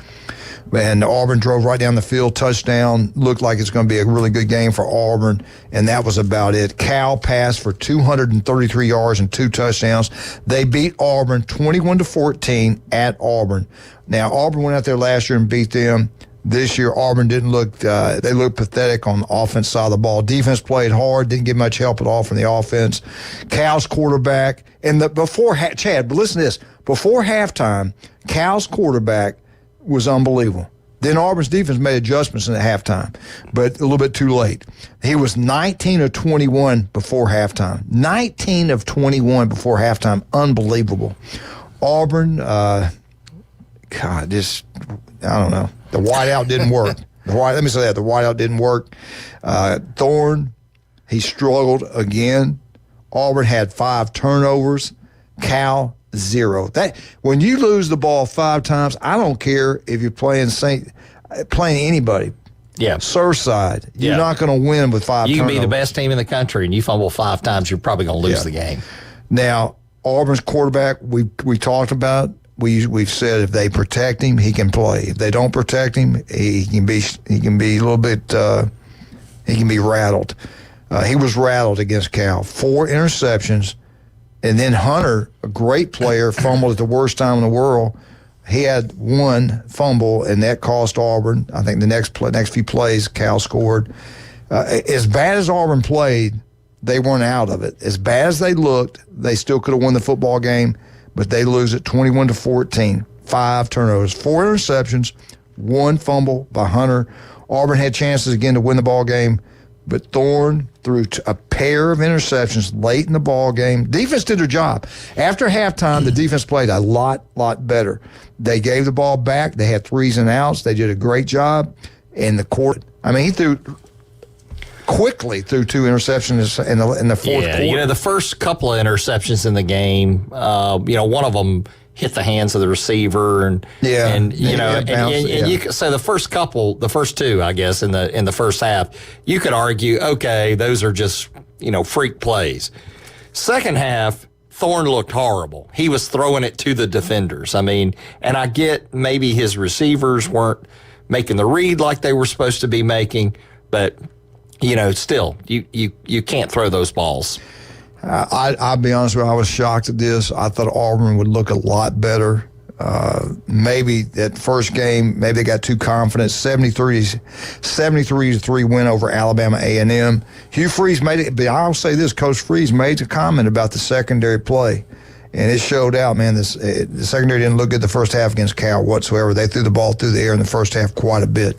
And Auburn drove right down the field, touchdown. Looked like it's going to be a really good game for Auburn, and that was about it. Cal passed for 233 yards and 2 touchdowns. They beat Auburn 21-14 at Auburn. Now, Auburn went out there last year and beat them. This year, Auburn didn't look, they looked pathetic on the offense side of the ball. Defense played hard, didn't get much help at all from the offense. Cal's quarterback, and Chad, but listen to this. Before halftime, Cal's quarterback was unbelievable. Then Auburn's defense made adjustments in the halftime, but a little bit too late. He was 19 of 21 before halftime. 19 of 21 before halftime. Unbelievable. Auburn, I don't know. The whiteout didn't work. Let me say that. The whiteout didn't work. Thorne, he struggled again. Auburn had 5 turnovers. Cal, 0. That when you lose the ball 5 times, I don't care if you're playing anybody. Yeah. Surfside, you're not going to win with 5 You can turnovers. be the best team in the country, and you fumble 5 times, you're probably going to lose the game. Now, Auburn's quarterback, we talked about. We've said if they protect him, he can play. If they don't protect him, he can be a little bit. He can be rattled. He was rattled against Cal. 4 interceptions. And then Hunter, a great player, fumbled at the worst time in the world. He had 1 fumble, and that cost Auburn. I think the next few plays, Cal scored. As bad as Auburn played, they weren't out of it. As bad as they looked, they still could have won the football game, but they lose it 21-14. 5 turnovers, 4 interceptions, 1 fumble by Hunter. Auburn had chances again to win the ball game, but Thorne threw a pair of interceptions late in the ball game. Defense did their job. After halftime, the defense played a lot better. They gave the ball back. They had 3s and outs. They did a great job. And the court, he quickly threw 2 interceptions in the fourth quarter. The first couple of interceptions in the game, one of them hit the hands of the receiver, and you could say the first 2, I guess, in the first half, you could argue, okay, those are just freak plays. Second half, Thorne looked horrible. He was throwing it to the defenders. I mean, and I get maybe his receivers weren't making the read like they were supposed to be making, but, still, you can't throw those balls. I'll be honest with you, I was shocked at this. I thought Auburn would look a lot better. Maybe that first game, maybe they got too confident. 73-3 win over Alabama A&M. Hugh Freeze made it, but I'll say this, Coach Freeze made a comment about the secondary play, and it showed out, man. The secondary didn't look good the first half against Cal whatsoever. They threw the ball through the air in the first half quite a bit.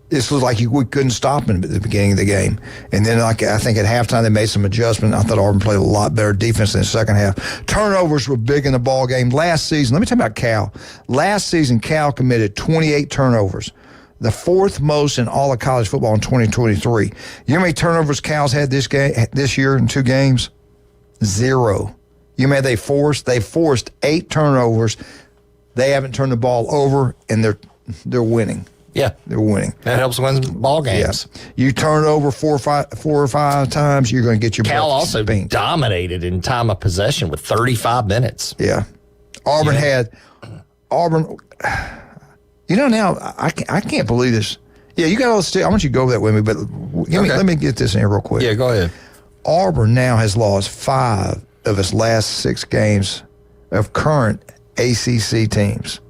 This was like we couldn't stop them at the beginning of the game. And then I think at halftime they made some adjustment. I thought Auburn played a lot better defense in the second half. Turnovers were big in the ball game. Last season, let me tell you about Cal. Last season, Cal committed 28 turnovers, the fourth most in all of college football in 2023. You know how many turnovers Cal's had this year in 2 games? 0. You know how they forced 8 turnovers. They haven't turned the ball over, and they're winning. Yeah, they're winning. That helps win ball games. Yeah. You turn it over 4 or 5 times, you're going to get your Cal also dominated in time of possession with 35 minutes. Yeah, Auburn. Now I can't believe this. Yeah, you got all the. I want you to go over that with me, but let me get this in here real quick. Yeah, go ahead. Auburn now has lost 5 of its last 6 games of current ACC teams.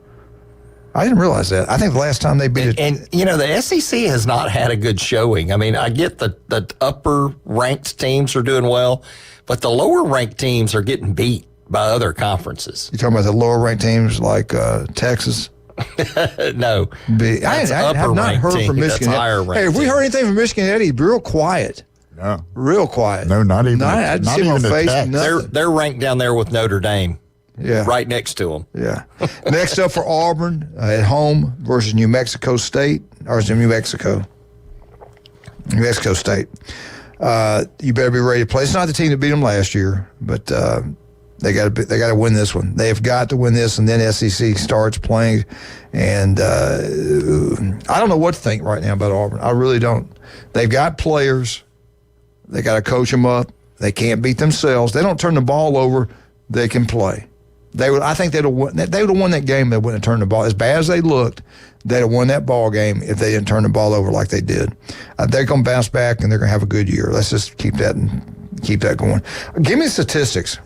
I didn't realize that. I think the last time they beat it. And the SEC has not had a good showing. I mean, I get the upper-ranked teams are doing well, but the lower-ranked teams are getting beat by other conferences. You're talking about the lower-ranked teams like Texas? No. I have not heard from Michigan. Hey, have we heard anything from Michigan Eddie? Real quiet. No. Real quiet. No, not even. I didn't see him on Facebook. They're ranked down there with Notre Dame. Yeah. Right next to them. Yeah. Next up for Auburn at home versus New Mexico State. Or is it New Mexico? New Mexico State. You better be ready to play. It's not the team that beat them last year, but they got to win this one. They have got to win this, and then SEC starts playing. And I don't know what to think right now about Auburn. I really don't. They've got players. They got to coach them up. They can't beat themselves. They don't turn the ball over. They can play. I think they would have won that game. They wouldn't have turned the ball. As bad as they looked, they'd have won that ball game if they didn't turn the ball over like they did. They're going to bounce back, and they're going to have a good year. Let's just keep that going. Give me statistics.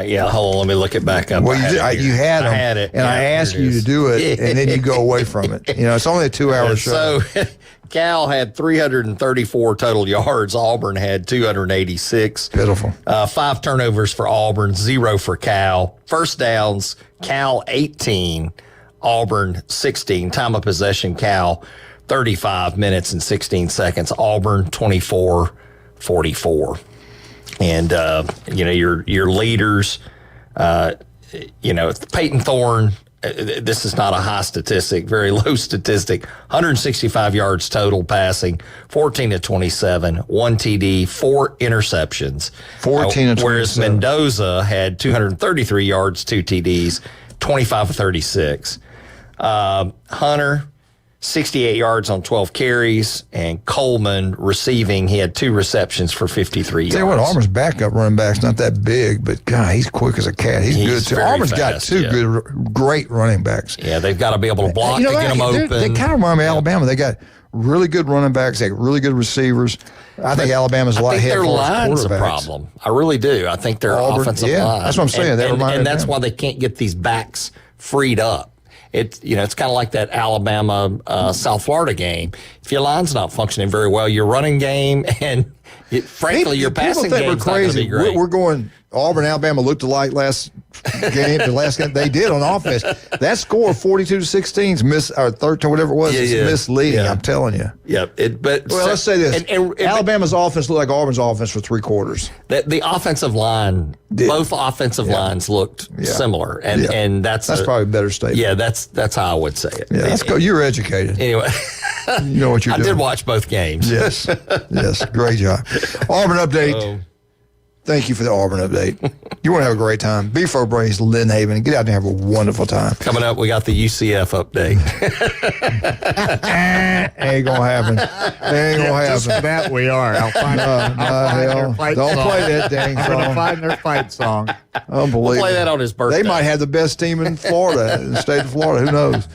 Yeah, hold on. Let me look it back up. Well, you had them. I had it. And I asked you to do it, and then you go away from it. It's only a 2-hour show. So Cal had 334 total yards. Auburn had 286. Pitiful. 5 turnovers for Auburn, 0 for Cal. First downs, Cal 18, Auburn 16. Time of possession, Cal 35 minutes and 16 seconds. Auburn 24-44. And, your leaders, Peyton Thorne, this is not a high statistic, very low statistic, 165 yards total passing, 14-27, 1 TD, 4 interceptions. 14-27. Whereas Mendoza had 233 yards, 2 TDs, 25-36. Hunter, 68 yards on 12 carries, and Coleman receiving, he had 2 receptions for 53 yards. Tell you what, Auburn's backup running back's not that big, but God, he's quick as a cat. He's good too. Auburn's got 2 great running backs. Yeah, they've got to be able to block to get them open. They kind of remind me of Alabama. They got really good running backs. They got really good receivers. I think Alabama's a lot ahead. I think their line's a problem. I really do. I think their offensive line. That's what I'm saying. And that's why they can't get these backs freed up. It's kind of like that Alabama South Florida game. If your line's not functioning very well, your running game and frankly your passing game's not going to be great. We're going Auburn, Alabama looked alike last game. The last game they did on offense. That score 42-16 is or 13, whatever it was, is misleading. I'm telling you. Yep. Let's say this: Alabama's offense looked like Auburn's offense for 3 quarters. The offensive line, both offensive lines looked similar, and that's probably a better statement. Yeah, that's how I would say it. Yeah, that's good. You're educated. Anyway, you know what you're doing. I did watch both games. Yes, great job. Auburn update. Thank you for the Auburn update. You want to have a great time. Be for Braves, Lynn Haven. Get out there and have a wonderful time. Coming up, we got the UCF update. Ain't going to happen. Ain't going to happen. Just for that, we are. I'll find their fight Don't song. play that dang I'm going to song. find their fight song. Unbelievable. We'll play that on his birthday. They might have the best team in Florida, in the state of Florida. Who knows?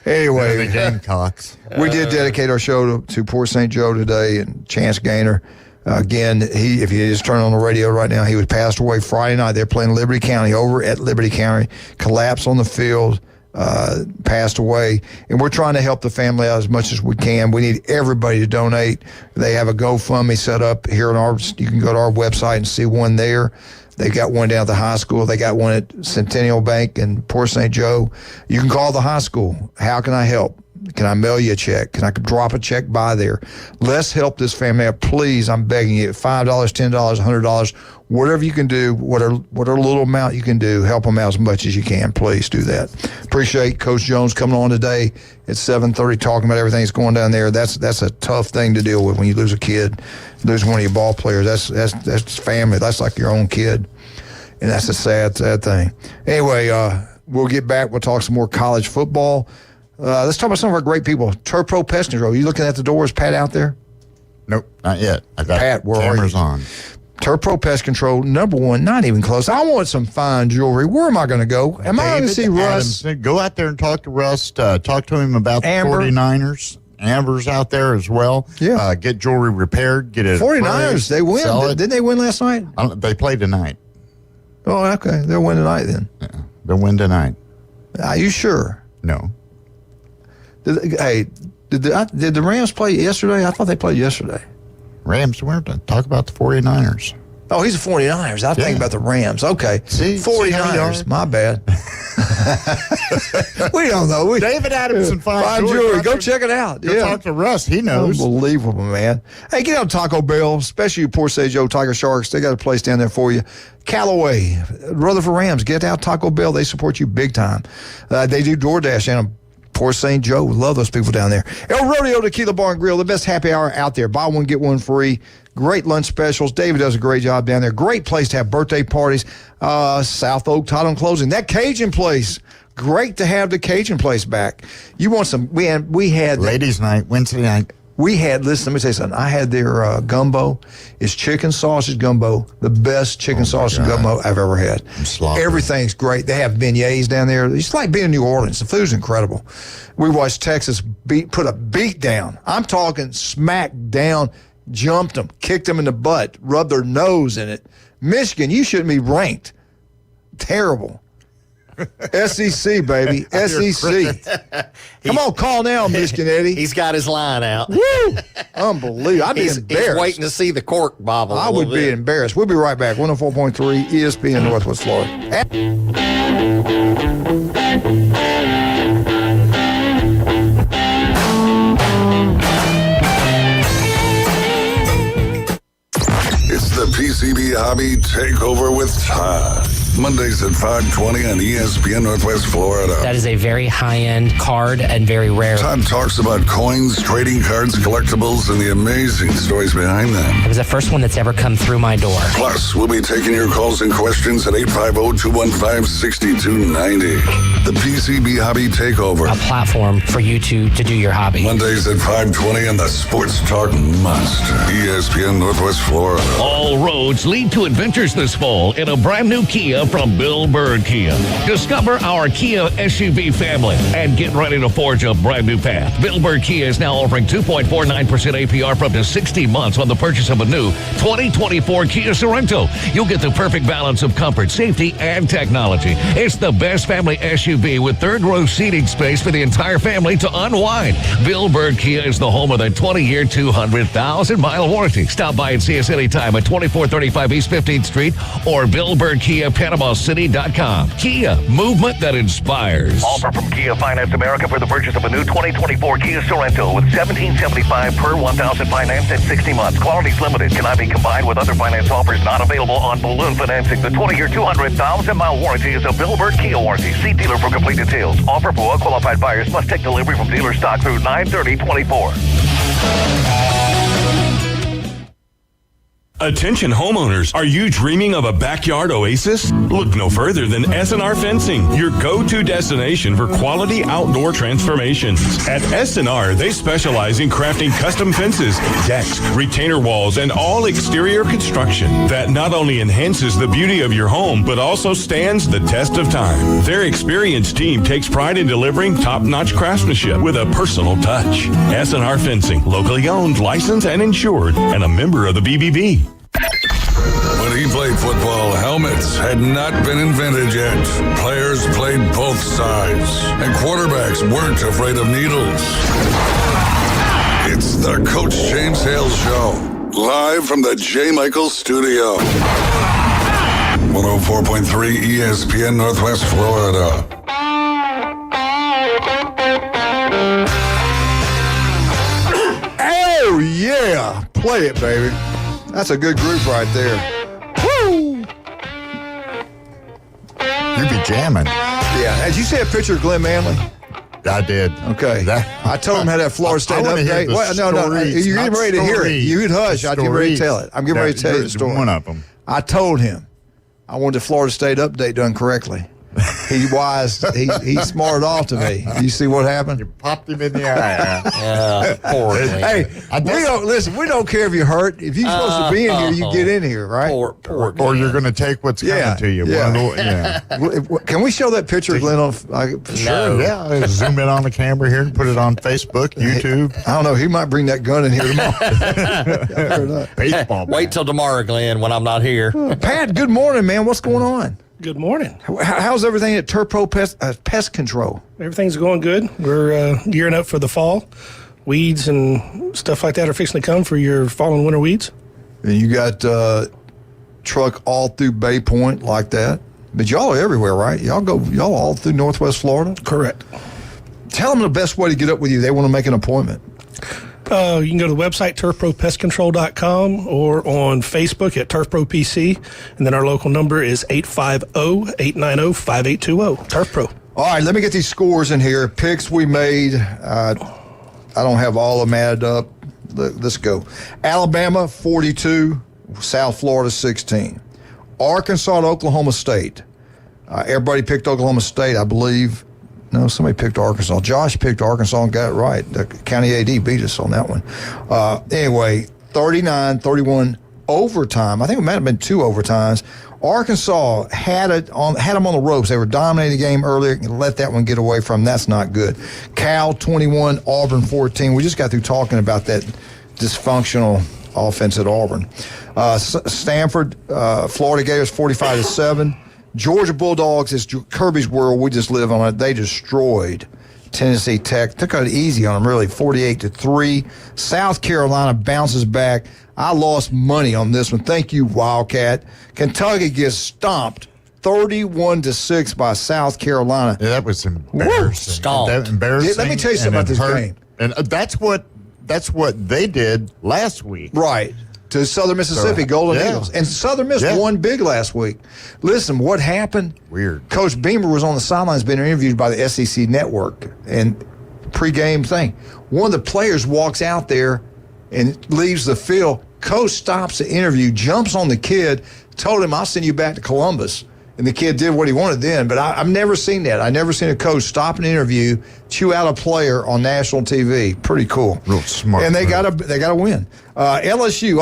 Anyway, The Gamecocks. we did dedicate our show to poor St. Joe today, and Chance Gaynor. Again, if you just turn on the radio right now, he was passed away Friday night. They're playing Liberty County over at Liberty County. Collapsed on the field, passed away. And we're trying to help the family out as much as we can. We need everybody to donate. They have a GoFundMe set up here on our. You can go to our website and see one there. They got one down at the high school. They got one at Centennial Bank in Port St. Joe. You can call the high school. How can I help? Can I mail you a check? Can I drop a check by there? Let's help this family out. Please, I'm begging you. $5, $10, $100, whatever you can do, whatever little amount you can do, help them out as much as you can. Please do that. Appreciate Coach Jones coming on today at 7:30 talking about everything that's going down there. That's a tough thing to deal with when you lose a kid, lose one of your ball players. That's family. That's like your own kid. And that's a sad thing. Anyway, we'll get back. We'll talk some more college football. Let's talk about some of our great people. Turf Pro Pest Control. You looking at the door? Is Pat out there? Nope, not yet. I got Pat, where cameras are you? on. Turf Pro Pest Control, number one, not even close. I want some fine jewelry. Where am I going to go? Am I going to see Russ? Adams. Go out there and talk to Russ. Talk to him about Amber. the 49ers. Amber's out there as well. Yeah. Get jewelry repaired. Get it 49ers, appraised, they win. sell it. Didn't they win last night? They play tonight. Oh, okay. They'll win tonight then. Yeah, they'll win tonight. Are you sure? No. Did the Rams play yesterday? I thought they played yesterday. Rams, we're to talk about the 49ers. Oh, he's the 49ers. I think about the Rams. Okay. See, 49ers. My bad. We don't know. David Adams and Fine Jewelry. Go check it out. Go talk to Russ. He knows. Unbelievable, man. Hey, get out to Taco Bell, especially you Port St. Joe Tiger Sharks. They got a place down there for you. Callaway, Rutherford Rams. Get out Taco Bell. They support you big time. They do DoorDash and Port St. Joe. Love those people down there. El Rodeo Tequila Bar and Grill, the best happy hour out there. Buy one, get one free. Great lunch specials. David does a great job down there. Great place to have birthday parties. South Oak Title and Closing. That Cajun place. Great to have the Cajun place back. You want some? We had Ladies' night, Wednesday night. We had, listen, let me tell you something. I had their gumbo. It's chicken sausage gumbo, the best chicken sausage gumbo I've ever had. Everything's great. They have beignets down there. It's like being in New Orleans. The food's incredible. We watched Texas put a beat down. I'm talking smack down, jumped them, kicked them in the butt, rubbed their nose in it. Michigan, you shouldn't be ranked. Terrible. SEC, baby. SEC. Come on, call now, Michigan Eddie. He's got his line out. Woo! Unbelievable. I'd be embarrassed. He's waiting to see the cork bobble. I would be embarrassed. We'll be right back. 104.3 ESPN Northwest Florida. It's the PCB Hobby Takeover with Todd. Mondays at 5:20 on ESPN Northwest Florida. That is a very high-end card and very rare. Todd talks about coins, trading cards, collectibles, and the amazing stories behind them. It was the first one that's ever come through my door. Plus, we'll be taking your calls and questions at 850-215-6290. The PCB Hobby Takeover. A platform for you to do your hobby. Mondays at 5:20 on the Sports Talk Monster. ESPN Northwest Florida. All roads lead to adventures this fall in a brand new Kia from Bill Bird Kia. Discover our Kia SUV family and get ready to forge a brand new path. Bill Bird Kia is now offering 2.49% APR for up to 60 months on the purchase of a new 2024 Kia Sorento. You'll get the perfect balance of comfort, safety, and technology. It's the best family SUV with third-row seating space for the entire family to unwind. Bill Bird Kia is the home of the 20-year, 200,000-mile warranty. Stop by and see us anytime at 2435 East 15th Street or BillBirdKia.PanamaCity.com. Kia, movement that inspires. Offer from Kia Finance America for the purchase of a new 2024 Kia Sorento with $1,775 per $1,000 financed at 60 months. Quality's limited. Cannot be combined with other finance offers not available on balloon financing. The 20-year, 200,000-mile warranty is a Bill Bird Kia warranty. See dealer for complete details. Offer for well-qualified buyers. Must take delivery from dealer stock through 9/30/24. Attention homeowners, are you dreaming of a backyard oasis? Look no further than S&R Fencing, your go-to destination for quality outdoor transformations. At S&R, they specialize in crafting custom fences, decks, retainer walls, and all exterior construction that not only enhances the beauty of your home, but also stands the test of time. Their experienced team takes pride in delivering top-notch craftsmanship with a personal touch. S&R Fencing, locally owned, licensed, and insured, and a member of the BBB. When he played football, helmets had not been invented yet. Players played both sides, and quarterbacks weren't afraid of needles. It's the Coach James Hale Show, live from the J. Michael Studio. 104.3 ESPN Northwest Florida. Oh, yeah. Play it, baby. That's a good group right there. Woo! You be jamming. Yeah. Did you see a picture of Glenn Manley? I did. Okay. I told him how that Florida State update. No. You're getting ready to hear it. You'd hush. I'm getting ready to tell it. I'm getting ready to tell you the story. One of them. I told him I wanted the Florida State update done correctly. He smarted off to me. You see what happened? You popped him in the eye. Yeah, poor thing. Hey, we don't care if you're hurt. If you're supposed to be in here, you get in here, right? Poor or you're going to take what's coming to you. Yeah. Can we show that picture of Glenn on? Sure. Yeah. Zoom in on the camera here and put it on Facebook, YouTube. I don't know. He might bring that gun in here tomorrow. Baseball. Wait till tomorrow, Glenn, when I'm not here. Pat, good morning, man. What's going on? Good morning. How's everything at Turpro Pest Control? Everything's going good. We're gearing up for the fall. Weeds and stuff like that are fixing to come for your fall and winter weeds. And you got truck all through Bay Point like that. But y'all are everywhere, right? Y'all all through Northwest Florida? Correct. Tell them the best way to get up with you. They want to make an appointment. You can go to the website, turfpropestcontrol.com, or on Facebook at TurfProPC. And then our local number is 850-890-5820. TurfPro. All right, let me get these scores in here. Picks we made. I don't have all of them added up. Let's go. Alabama, 42. South Florida, 16. Arkansas and Oklahoma State. Everybody picked Oklahoma State, I believe. No, somebody picked Arkansas. Josh picked Arkansas and got it right. The county AD beat us on that one. Anyway, 39-31 overtime. I think it might have been 2 overtimes. Arkansas had them on the ropes. They were dominating the game earlier and let that one get away from them. That's not good. Cal 21, Auburn 14. We just got through talking about that dysfunctional offense at Auburn. Stanford, Florida Gators 45-7. Georgia Bulldogs is Kirby's world. We just live on it. They destroyed Tennessee Tech. Took it easy on them, really, 48-3. South Carolina bounces back. I lost money on this one. Thank you, Wildcat. Kentucky gets stomped 31-6 by South Carolina. Yeah, that was embarrassing. Stomped. Embarrassing. Let me tell you something about this game. And that's what they did last week. Right. To Southern Mississippi, Golden Eagles. And Southern Miss won big last week. Listen, what happened? Weird. Coach Beamer was on the sidelines being interviewed by the SEC Network and pregame thing. One of the players walks out there and leaves the field. Coach stops the interview, jumps on the kid, told him, I'll send you back to Columbus. And the kid did what he wanted then. But I've never seen that. I've never seen a coach stop an interview, chew out a player on national TV. Pretty cool. Real smart. And they got to win. LSU,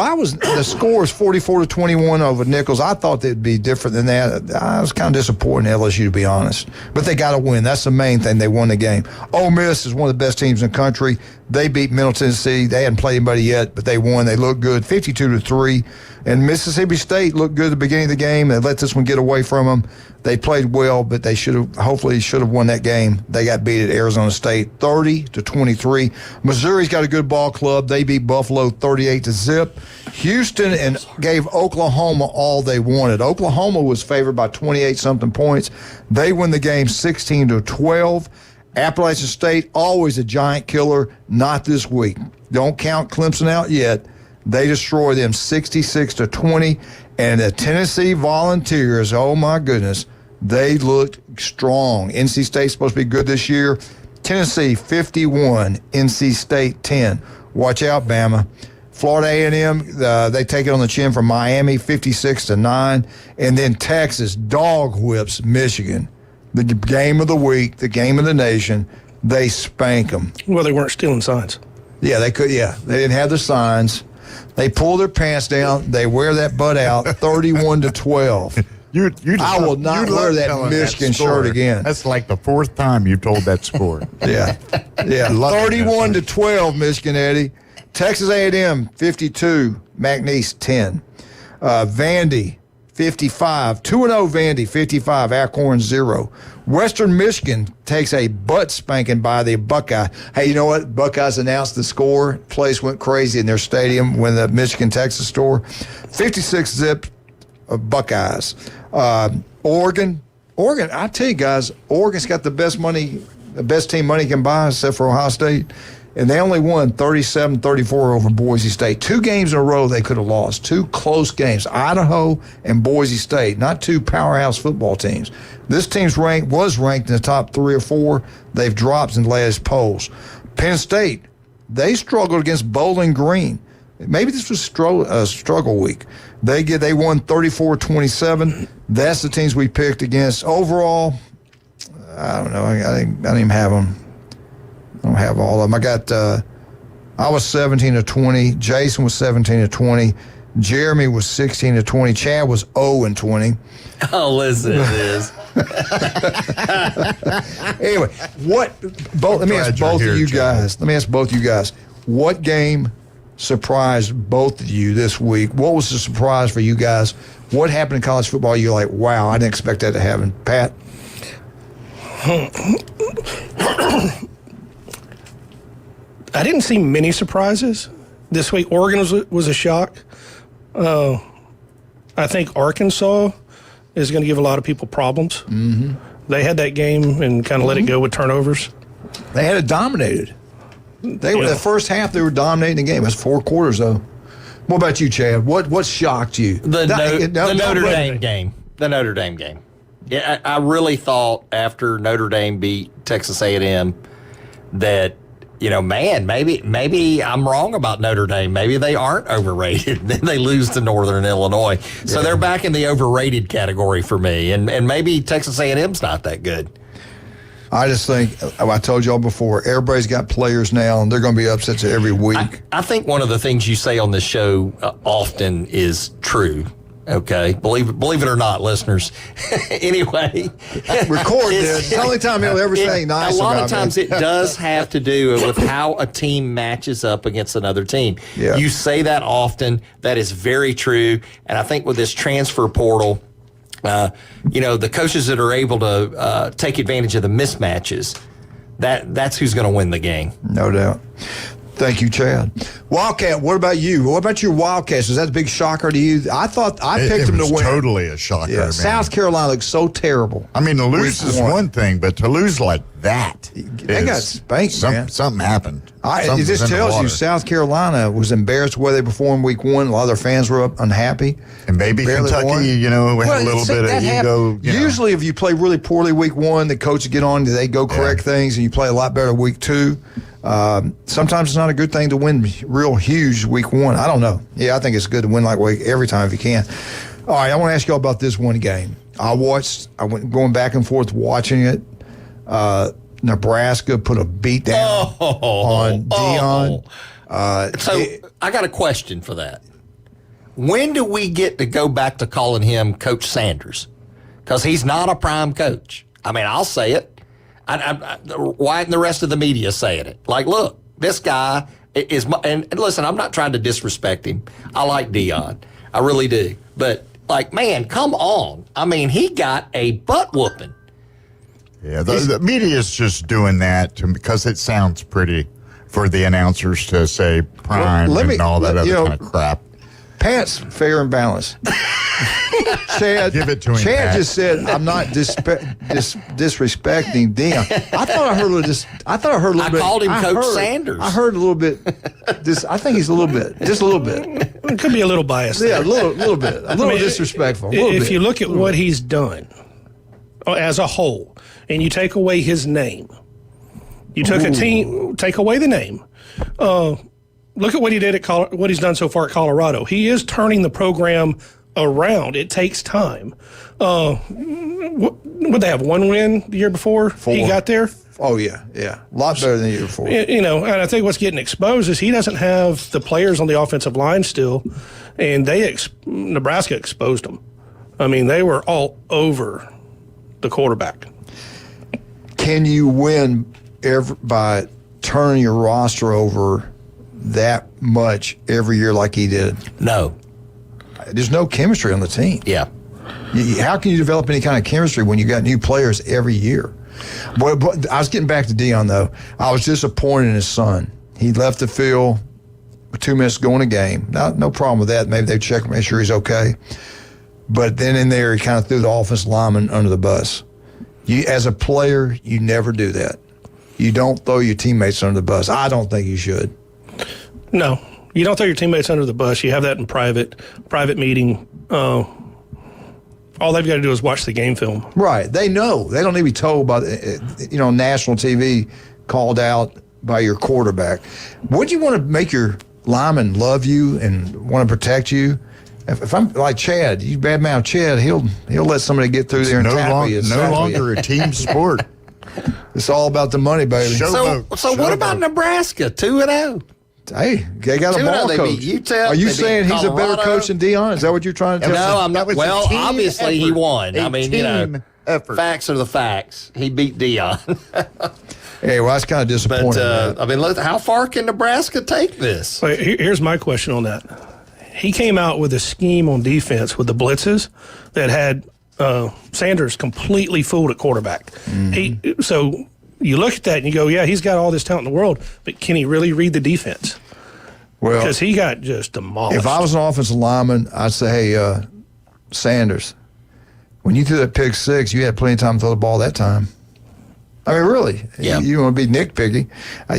the score is 44-21 over Nichols. I thought they'd be different than that. I was kind of disappointed in LSU, to be honest. But they got to win. That's the main thing. They won the game. Ole Miss is one of the best teams in the country. They beat Middle Tennessee. They hadn't played anybody yet, but they won. They looked good, 52-3. And Mississippi State looked good at the beginning of the game. They let this one get away from them. They played well, but they should have won that game. They got beat at Arizona State 30-23. Missouri's got a good ball club. They beat Buffalo 38-0. Houston and gave Oklahoma all they wanted. Oklahoma was favored by 28-something points. They win the game 16-12. Appalachian State, always a giant killer, not this week. Don't count Clemson out yet. They destroy them 66-20. And the Tennessee Volunteers, oh my goodness, they looked strong. NC State's supposed to be good this year. Tennessee 51, NC State 10. Watch out, Bama. Florida A&M, they take it on the chin from Miami, 56-9. And then Texas dog whips Michigan. The game of the week, the game of the nation. They spank them. Well, they weren't stealing signs. Yeah, they could. Yeah, they didn't have the signs. They pull their pants down. They wear that butt out, 31-12. I will not wear that Michigan shirt again. That's like the fourth time you told that score. Yeah, 31-12, Michigan, Eddie. Texas A&M 52, McNeese 10. Vandy 55, 2-0 Vandy 55, Alcorn 0. Western Michigan takes a butt spanking by the Buckeye. Hey, you know what? Buckeyes announced the score. Place went crazy in their stadium when the Michigan-Texas score. 56-zip Buckeyes. Oregon, I tell you guys, Oregon's got the best team money can buy except for Ohio State. And they only won 37-34 over Boise State. 2 games in a row they could have lost. 2 close games, Idaho and Boise State, not 2 powerhouse football teams. This team's was ranked in the top 3 or 4. They've dropped in the latest polls. Penn State, they struggled against Bowling Green. Maybe this was struggle week. They won 34-27. That's the teams we picked against. Overall, I don't know. I didn't even have them. I don't have all of them. I was 17-20. Jason was 17-20. Jeremy was 16-20. Chad was 0-20. Oh, listen to this. Anyway, let me ask both of you guys. What game surprised both of you this week? What was the surprise for you guys? What happened in college football? You're like, wow, I didn't expect that to happen. Pat? I didn't see many surprises this week. Oregon was a shock. I think Arkansas is going to give a lot of people problems. Mm-hmm. They had that game and kind of let it go with turnovers. They had it dominated. The first half they were dominating the game. It was 4 quarters though. What about you, Chad? What shocked you? The Notre Dame game. The Notre Dame game. Yeah, I really thought after Notre Dame beat Texas A&M that, maybe I'm wrong about Notre Dame. Maybe they aren't overrated. Then they lose to Northern Illinois. So they're back in the overrated category for me. And maybe Texas A&M's not that good. I just think, I told y'all before, everybody's got players now, and they're going to be upsets every week. I think one of the things you say on this show often is true. Okay, believe it or not, listeners. Anyway, record this. It's the only time he'll ever say nice. A lot of times it does have to do with how a team matches up against another team. Yeah. You say that often. That is very true. And I think with this transfer portal, the coaches that are able to take advantage of the mismatches, that's who's going to win the game. No doubt. Thank you, Chad. Wildcat, what about you? What about your Wildcats? Was that a big shocker to you? I thought I picked them to win. Totally a shocker. Yeah, South Carolina looks so terrible. I mean, to lose is one thing, but to lose like that, they got spanked, man. Something happened. It just tells you South Carolina was embarrassed the way they performed week 1. A lot of their fans were unhappy. And maybe Kentucky, had a little bit of ego. Usually, if you play really poorly week 1, the coaches get on, they go correct things, and you play a lot better week 2. Sometimes it's not a good thing to win real huge week 1. I don't know. Yeah, I think it's good to win like week every time if you can. All right, I want to ask y'all about this one game. I went going back and forth watching it. Nebraska put a beat down on Deion. I got a question for that. When do we get to go back to calling him Coach Sanders? Because he's not a prime coach. I mean, I'll say it. Why isn't the rest of the media saying it? Like, look, this guy is, and listen, I'm not trying to disrespect him. I like Deion. I really do. But, man, come on. I mean, he got a butt whooping. Yeah, the media is just doing that because it sounds pretty for the announcers to say prime and all that other kind of crap. Pat's fair and balanced. Chad, give it to him. Chad Pat. just said, "I'm not disrespecting Deion." I thought I heard a little. I called him Coach Sanders. I heard a little bit. I think he's just a little bit. It could be a little biased. Yeah, a little bit. A little disrespectful. If you look at what he's done as a whole, and you take away his name, you took a team, take away the name. look at what he did at what he's done so far at Colorado. He is turning the program around. It takes time. Would they have one win the year before he got there? Oh, yeah. A lot better than the year before. You know, and I think what's getting exposed is he doesn't have the players on the offensive line still, and Nebraska exposed them. I mean, they were all over the quarterback. Can you win by turning your roster over that much every year like he did? No. There's no chemistry on the team. Yeah. How can you develop any kind of chemistry when you got new players every year? But I was getting back to Deion, though. I was disappointed in his son. He left the field with 2 minutes to go in the game. No problem with that. Maybe they check, make sure he's okay. But then in there, he kind of threw the offensive lineman under the bus. As a player, you never do that. You don't throw your teammates under the bus. I don't think you should. No, you don't throw your teammates under the bus. You have that in private meeting. All they've got to do is watch the game film. Right. They know. They don't need to be told by, national TV called out by your quarterback. Would you want to make your lineman love you and want to protect you? If I'm like Chad, you badmouth Chad, he'll let somebody get through there and tap you. No longer a team sport. It's all about the money, baby. So what about Nebraska? 2-0. Hey, they got a ball coach. Are you saying he's a better coach than Deion? Is that what you're trying to tell me? No, I'm not. Well, obviously effort. he won. I mean, effort. Facts are the facts. He beat Deion. Hey, well, that's kind of disappointing. But, I mean, look, how far can Nebraska take this? Here's my question on that. He came out with a scheme on defense with the blitzes that had Sanders completely fooled at quarterback. Mm-hmm. So you look at that and you go, yeah, he's got all this talent in the world, but can he really read the defense? Well, because he got just demolished. If I was an offensive lineman, I'd say, hey, Sanders, when you threw that pick six, you had plenty of time to throw the ball that time. I mean, really. Yeah. You want to be nitpicky.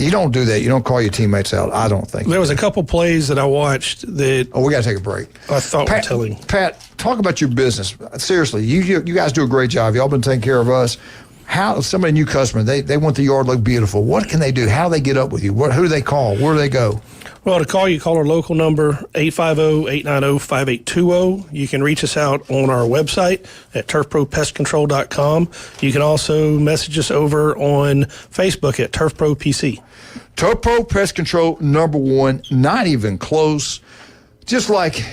You don't do that. You don't call your teammates out. I don't think. There was a couple plays that I watched that. Oh, we got to take a break. I thought were telling. Pat, talk about your business. Seriously, you guys do a great job. Y'all been taking care of us. How somebody new customer, they want the yard to look beautiful. What can they do? How do they get up with you? Who do they call? Where do they go? Well, to call our local number, 850-890-5820. You can reach us out on our website at turfpropestcontrol.com. You can also message us over on Facebook at TurfProPC. Turf Pro Pest Control, #1, not even close. Just like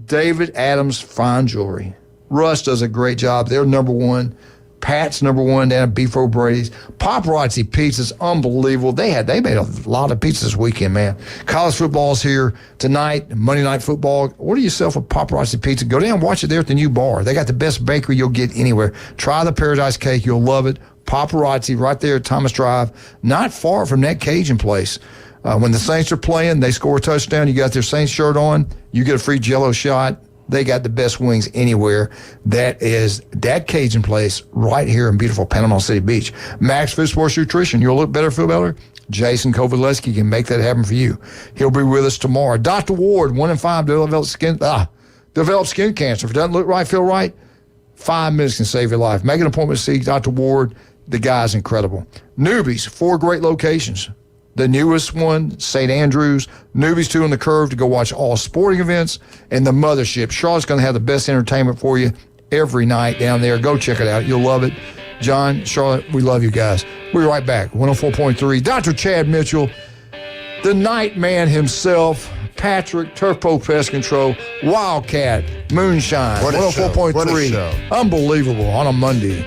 David Adams Fine Jewelry. Russ does a great job. They're #1. Pat's #1 down at Beef O'Brady's. Paparazzi Pizza's unbelievable. They made a lot of pizzas this weekend, man. College football's here tonight, Monday Night Football. Order yourself a Paparazzi Pizza. Go down and watch it there at the new bar. They got the best bakery you'll get anywhere. Try the Paradise Cake. You'll love it. Paparazzi right there at Thomas Drive, not far from that Cajun place. When the Saints are playing, they score a touchdown. You got their Saints shirt on, you get a free Jell-O shot. They got the best wings anywhere. That is that Cajun place right here in beautiful Panama City Beach. Max Food Sports Nutrition. You'll look better, feel better. Jason Kovaleski can make that happen for you. He'll be with us tomorrow. Dr. Ward, 1 in 5 develop skin cancer. If it doesn't look right, feel right, 5 minutes can save your life. Make an appointment to see Dr. Ward. The guy's incredible. Newbies, 4 great locations. The newest one, St. Andrews, Newbies 2 on the Curve to go watch all sporting events, and the Mothership. Charlotte's going to have the best entertainment for you every night down there. Go check it out. You'll love it. John, Charlotte, we love you guys. We're right back. 104.3. Dr. Chad Mitchell, the night man himself, Patrick, Turf Pro Pest Control, Wildcat, Moonshine, 104.3. Unbelievable on a Monday.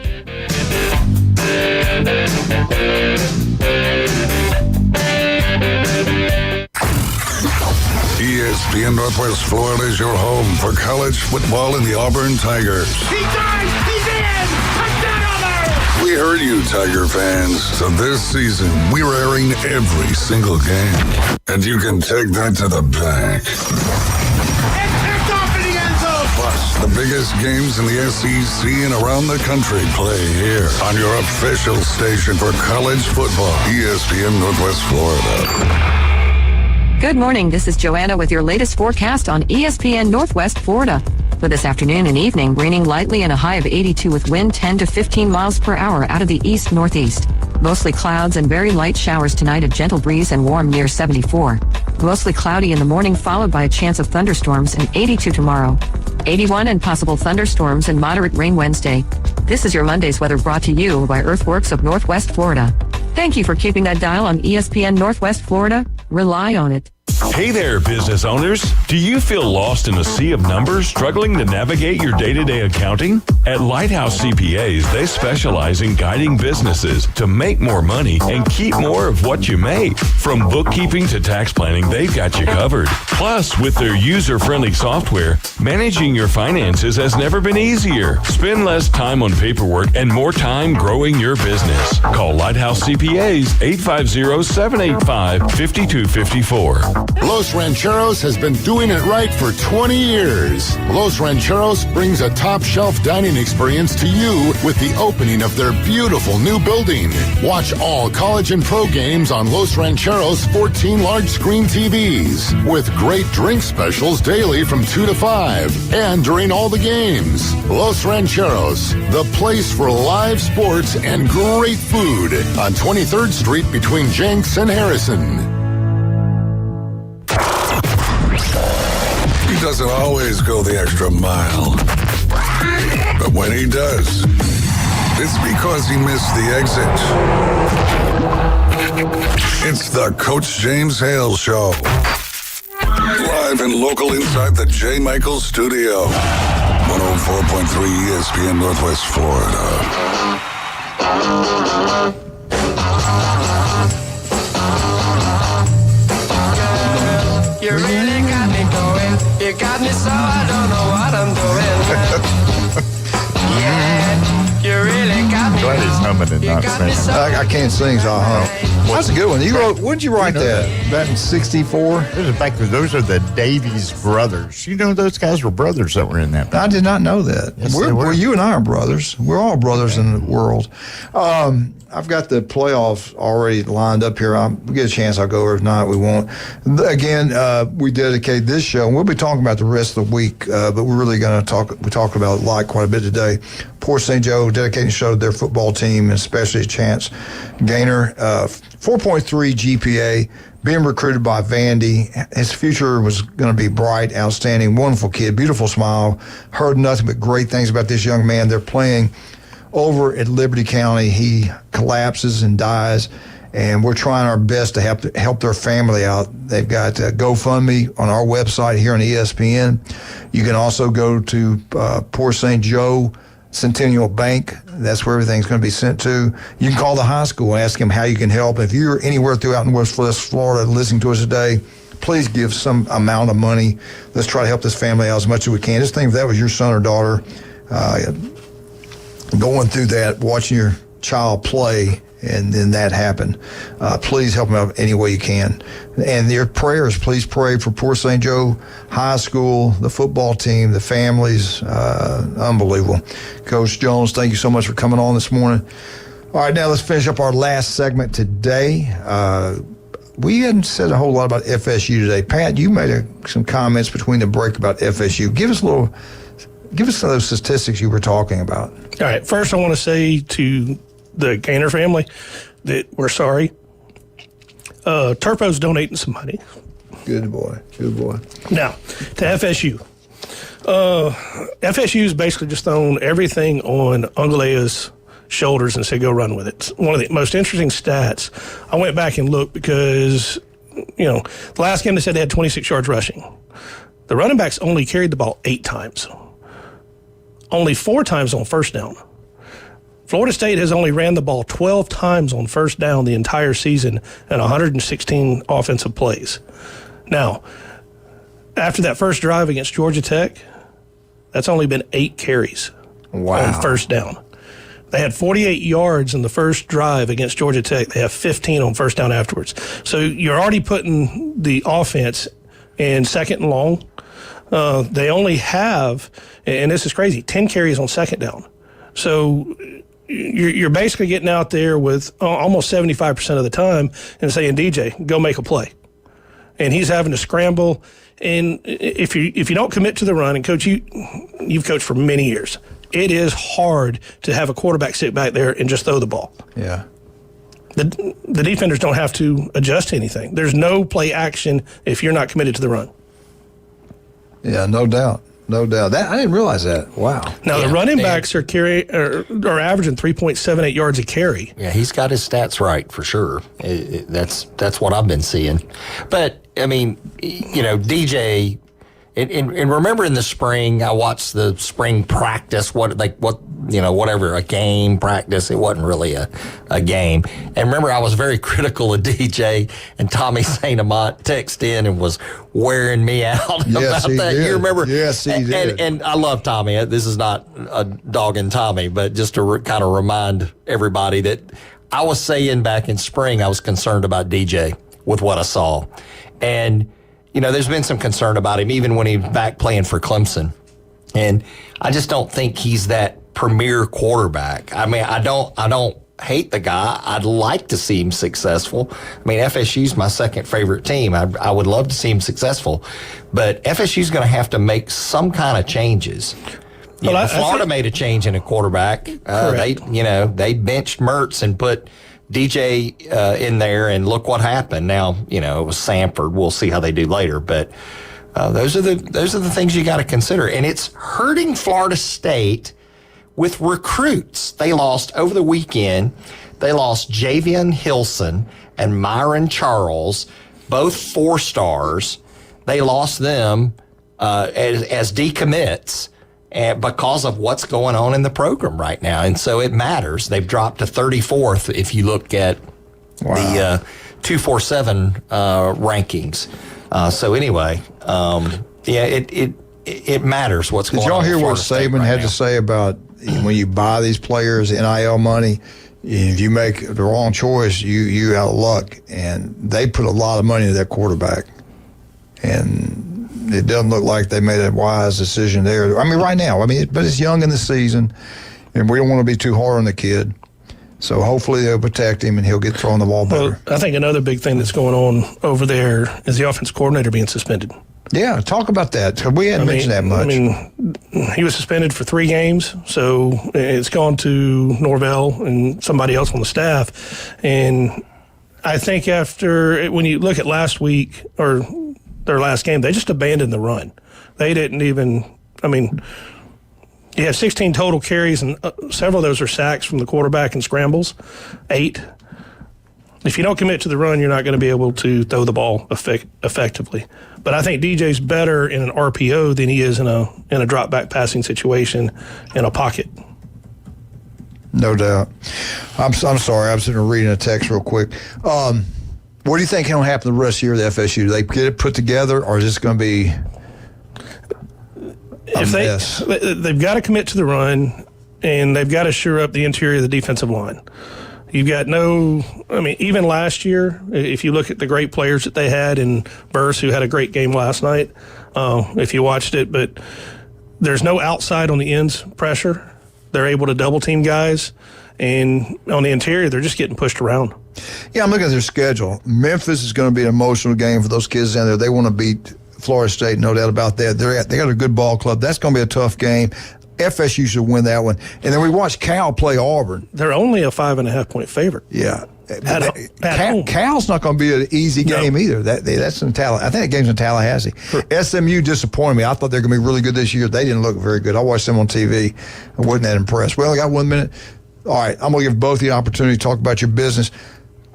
ESPN Northwest Florida is your home for college football and the Auburn Tigers. He dives! He's in! Touchdown Auburn! We heard you, Tiger fans. So this season, we're airing every single game. And you can take that to the bank. And picked off in the end zone! Plus, the biggest games in the SEC and around the country play here on your official station for college football, ESPN Northwest Florida. Good morning. This is Joanna with your latest forecast on ESPN Northwest Florida. For this afternoon and evening, raining lightly and a high of 82 with wind 10 to 15 miles per hour out of the east-northeast. Mostly clouds and very light showers tonight, a gentle breeze and warm near 74. Mostly cloudy in the morning, followed by a chance of thunderstorms, and 82 tomorrow. 81 and possible thunderstorms and moderate rain Wednesday. This is your Monday's weather brought to you by Earthworks of Northwest Florida. Thank you for keeping that dial on ESPN Northwest Florida. Rely on it. Hey there, business owners. Do you feel lost in a sea of numbers, struggling to navigate your day-to-day accounting? At Lighthouse CPAs, they specialize in guiding businesses to make more money and keep more of what you make. From bookkeeping to tax planning, they've got you covered. Plus, with their user-friendly software, managing your finances has never been easier. Spend less time on paperwork and more time growing your business. Call Lighthouse CPAs 850-785-5254. Los Rancheros has been doing it right for 20 years. Los Rancheros brings a top-shelf dining experience to you with the opening of their beautiful new building. Watch all college and pro games on Los Rancheros' 14 large-screen TVs with great drink specials daily from 2 to 5 and during all the games. Los Rancheros, the place for live sports and great food on 23rd Street between Jenks and Harrison. He doesn't always go the extra mile. But when he does, it's because he missed the exit. It's the Coach James Hale Show. Live and local inside the J. Michaels Studio. 104.3 ESPN Northwest Florida. You really got me going. You got me so I don't know what I'm doing. Yeah, you really got me. Glad he's humming and not singing. I can't sing, so I'll hum. That's a good one. You wrote? When did you write that? Back in '64. Those are the Davies brothers. You know, those guys were brothers that were in that band. I did not know that. Yes, they were. Well, you and I are brothers. We're all brothers in the world. I've got the playoffs already lined up here. We get a chance, I'll go over. If not, we won't. Again, we dedicate this show, and we'll be talking about the rest of the week, but we're really going to talk. We talked about it quite a bit today. Port St. Joe dedicating the show to their football team, and especially Chance Gaynor. 4.3 GPA, being recruited by Vandy. His future was going to be bright, outstanding, wonderful kid, beautiful smile. Heard nothing but great things about this young man. They're playing over at Liberty County. He collapses and dies, and we're trying our best to help their family out. They've got GoFundMe on our website here on ESPN. You can also go to Port St. Joe Centennial Bank. That's where everything's going to be sent to. You can call the high school and ask them how you can help. If you're anywhere throughout West Florida listening to us today, please give some amount of money. Let's try to help this family out as much as we can. Just think if that was your son or daughter going through that, watching your child play, and then that happened. Please help them out any way you can. And your prayers, please pray for Port St. Joe High School, the football team, the families. Unbelievable. Coach Jones, thank you so much for coming on this morning. All right, now let's finish up our last segment today. We hadn't said a whole lot about FSU today. Pat, you made some comments between the break about FSU. Give us some of those statistics you were talking about. All right. First, I want to say to the Gaynor family that we're sorry. Turpo's donating some money. Good boy. Good boy. Now, to FSU. FSU's basically just thrown everything on Ungalea's shoulders and said, go run with it. It's one of the most interesting stats. I went back and looked because, the last game they said they had 26 yards rushing. The running backs only carried the ball 8 times. Only 4 times on first down. Florida State has only ran the ball 12 times on first down the entire season and 116 offensive plays. Now, after that first drive against Georgia Tech, that's only been 8 carries on first down. They had 48 yards in the first drive against Georgia Tech. They have 15 on first down afterwards. So you're already putting the offense in second and long. They only have, and this is crazy, 10 carries on second down. So you're basically getting out there with almost 75% of the time and saying, DJ, go make a play. And he's having to scramble. And if you don't commit to the run, and Coach, you've coached for many years, it is hard to have a quarterback sit back there and just throw the ball. Yeah. The defenders don't have to adjust to anything. There's no play action if you're not committed to the run. Yeah, no doubt. No doubt. That I didn't realize that. Wow. Now the running backs are averaging 3.78 yards a carry. Yeah, he's got his stats right for sure. That's what I've been seeing. But I mean, DJ. And remember in the spring, I watched the spring practice, whatever, a game practice. It wasn't really a game. And remember, I was very critical of DJ, and Tommy St. Amant texted in and was wearing me out yes, about that. Did. You remember? Yes, he did. And I love Tommy. This is not a dog and Tommy, but just to kind of remind everybody that I was saying back in spring, I was concerned about DJ with what I saw. And there's been some concern about him, even when he's back playing for Clemson. And I just don't think he's that premier quarterback. I mean, I don't hate the guy. I'd like to see him successful. I mean, FSU's my second favorite team. I would love to see him successful. But FSU's going to have to make some kind of changes. Florida made a change in a quarterback. They benched Mertz and put DJ in there, and look what happened. Now, it was Samford. We'll see how they do later, but those are the things you got to consider, and it's hurting Florida State with recruits. They lost over the weekend. They lost Javian Hilson and Myron Charles, both 4 stars. They lost them as decommits. And because of what's going on in the program right now. And so it matters. They've dropped to 34th if you look at the 247 rankings. So anyway, it matters what's going on. Did y'all hear what Saban had to say about when you buy these players, NIL money, if you make the wrong choice, you out of luck. And they put a lot of money into that quarterback. And it doesn't look like they made a wise decision there. I mean, right now, but it's young in the season, and we don't want to be too hard on the kid. So hopefully they'll protect him, and he'll get thrown the ball better. Well, I think another big thing that's going on over there is the offense coordinator being suspended. Yeah, talk about that, because we hadn't mentioned that much. He was suspended for 3 games, so it's gone to Norvell and somebody else on the staff. And I think when you look at last week, or their last game, they just abandoned the run. They didn't even, you had 16 total carries, and several of those are sacks from the quarterback and scrambles, 8. If you don't commit to the run, you're not going to be able to throw the ball effectively. But I think DJ's better in an RPO than he is in a drop back passing situation in a pocket. No doubt. I'm sorry, I was reading a text real quick. What do you think will happen the rest of the year at FSU? Do they get it put together, or is this going to be mess? They've got to commit to the run, and they've got to shore up the interior of the defensive line. You've got even last year, if you look at the great players that they had in Burse, who had a great game last night, if you watched it, but there's no outside on the ends pressure. They're able to double team guys, and on the interior, they're just getting pushed around. Yeah, I'm looking at their schedule. Memphis is going to be an emotional game for those kids down there. They want to beat Florida State, no doubt about that. They got a good ball club. That's going to be a tough game. FSU should win that one. And then we watched Cal play Auburn. They're only a 5.5-point favorite. Yeah. At Cal's not going to be an easy game either. That's in Tallahassee. I think that game's in Tallahassee. Sure. SMU disappointed me. I thought they were going to be really good this year. They didn't look very good. I watched them on TV. I wasn't that impressed. We only got 1 minute. All right, I'm going to give both of you an opportunity to talk about your business.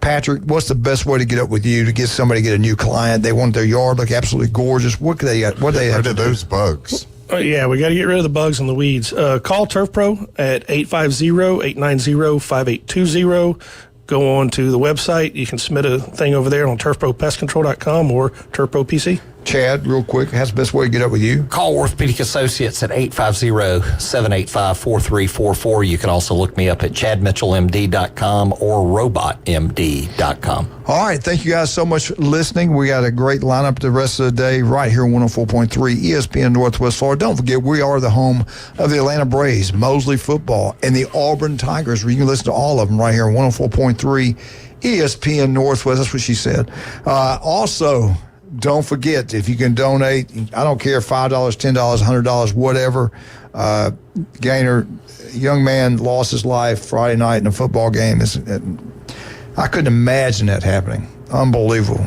Patrick, what's the best way to get up with you to get somebody to get a new client? They want their yard look absolutely gorgeous. What do they have to do? Those bugs. Yeah, we got to get rid of the bugs and the weeds. Call Turf Pro at 850-890-5820. Go on to the website. You can submit a thing over there on turfpropestcontrol.com or Turf Pro PC. Chad, real quick, how's the best way to get up with you? Call Orthopedic Associates at 850-785-4344. You can also look me up at chadmitchellmd.com or robotmd.com. All right, thank you guys so much for listening. We got a great lineup the rest of the day right here on 104.3 ESPN Northwest Florida. Don't forget, we are the home of the Atlanta Braves, Mosley Football, and the Auburn Tigers. You can listen to all of them right here on 104.3 ESPN Northwest. That's what she said. Also, don't forget, if you can donate, I don't care, $5, $10, $100, whatever. Gaynor, young man lost his life Friday night in a football game. I I couldn't imagine that happening. Unbelievable.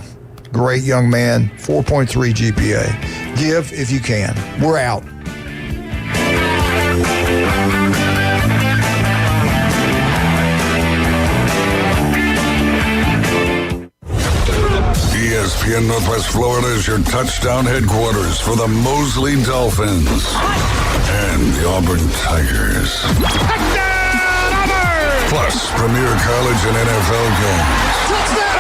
Great young man, 4.3 GPA. Give if you can. We're out. ESPN Northwest Florida is your touchdown headquarters for the Mosley Dolphins and the Auburn Tigers. Touchdown, Auburn! Plus, premier college and NFL games. Touchdown!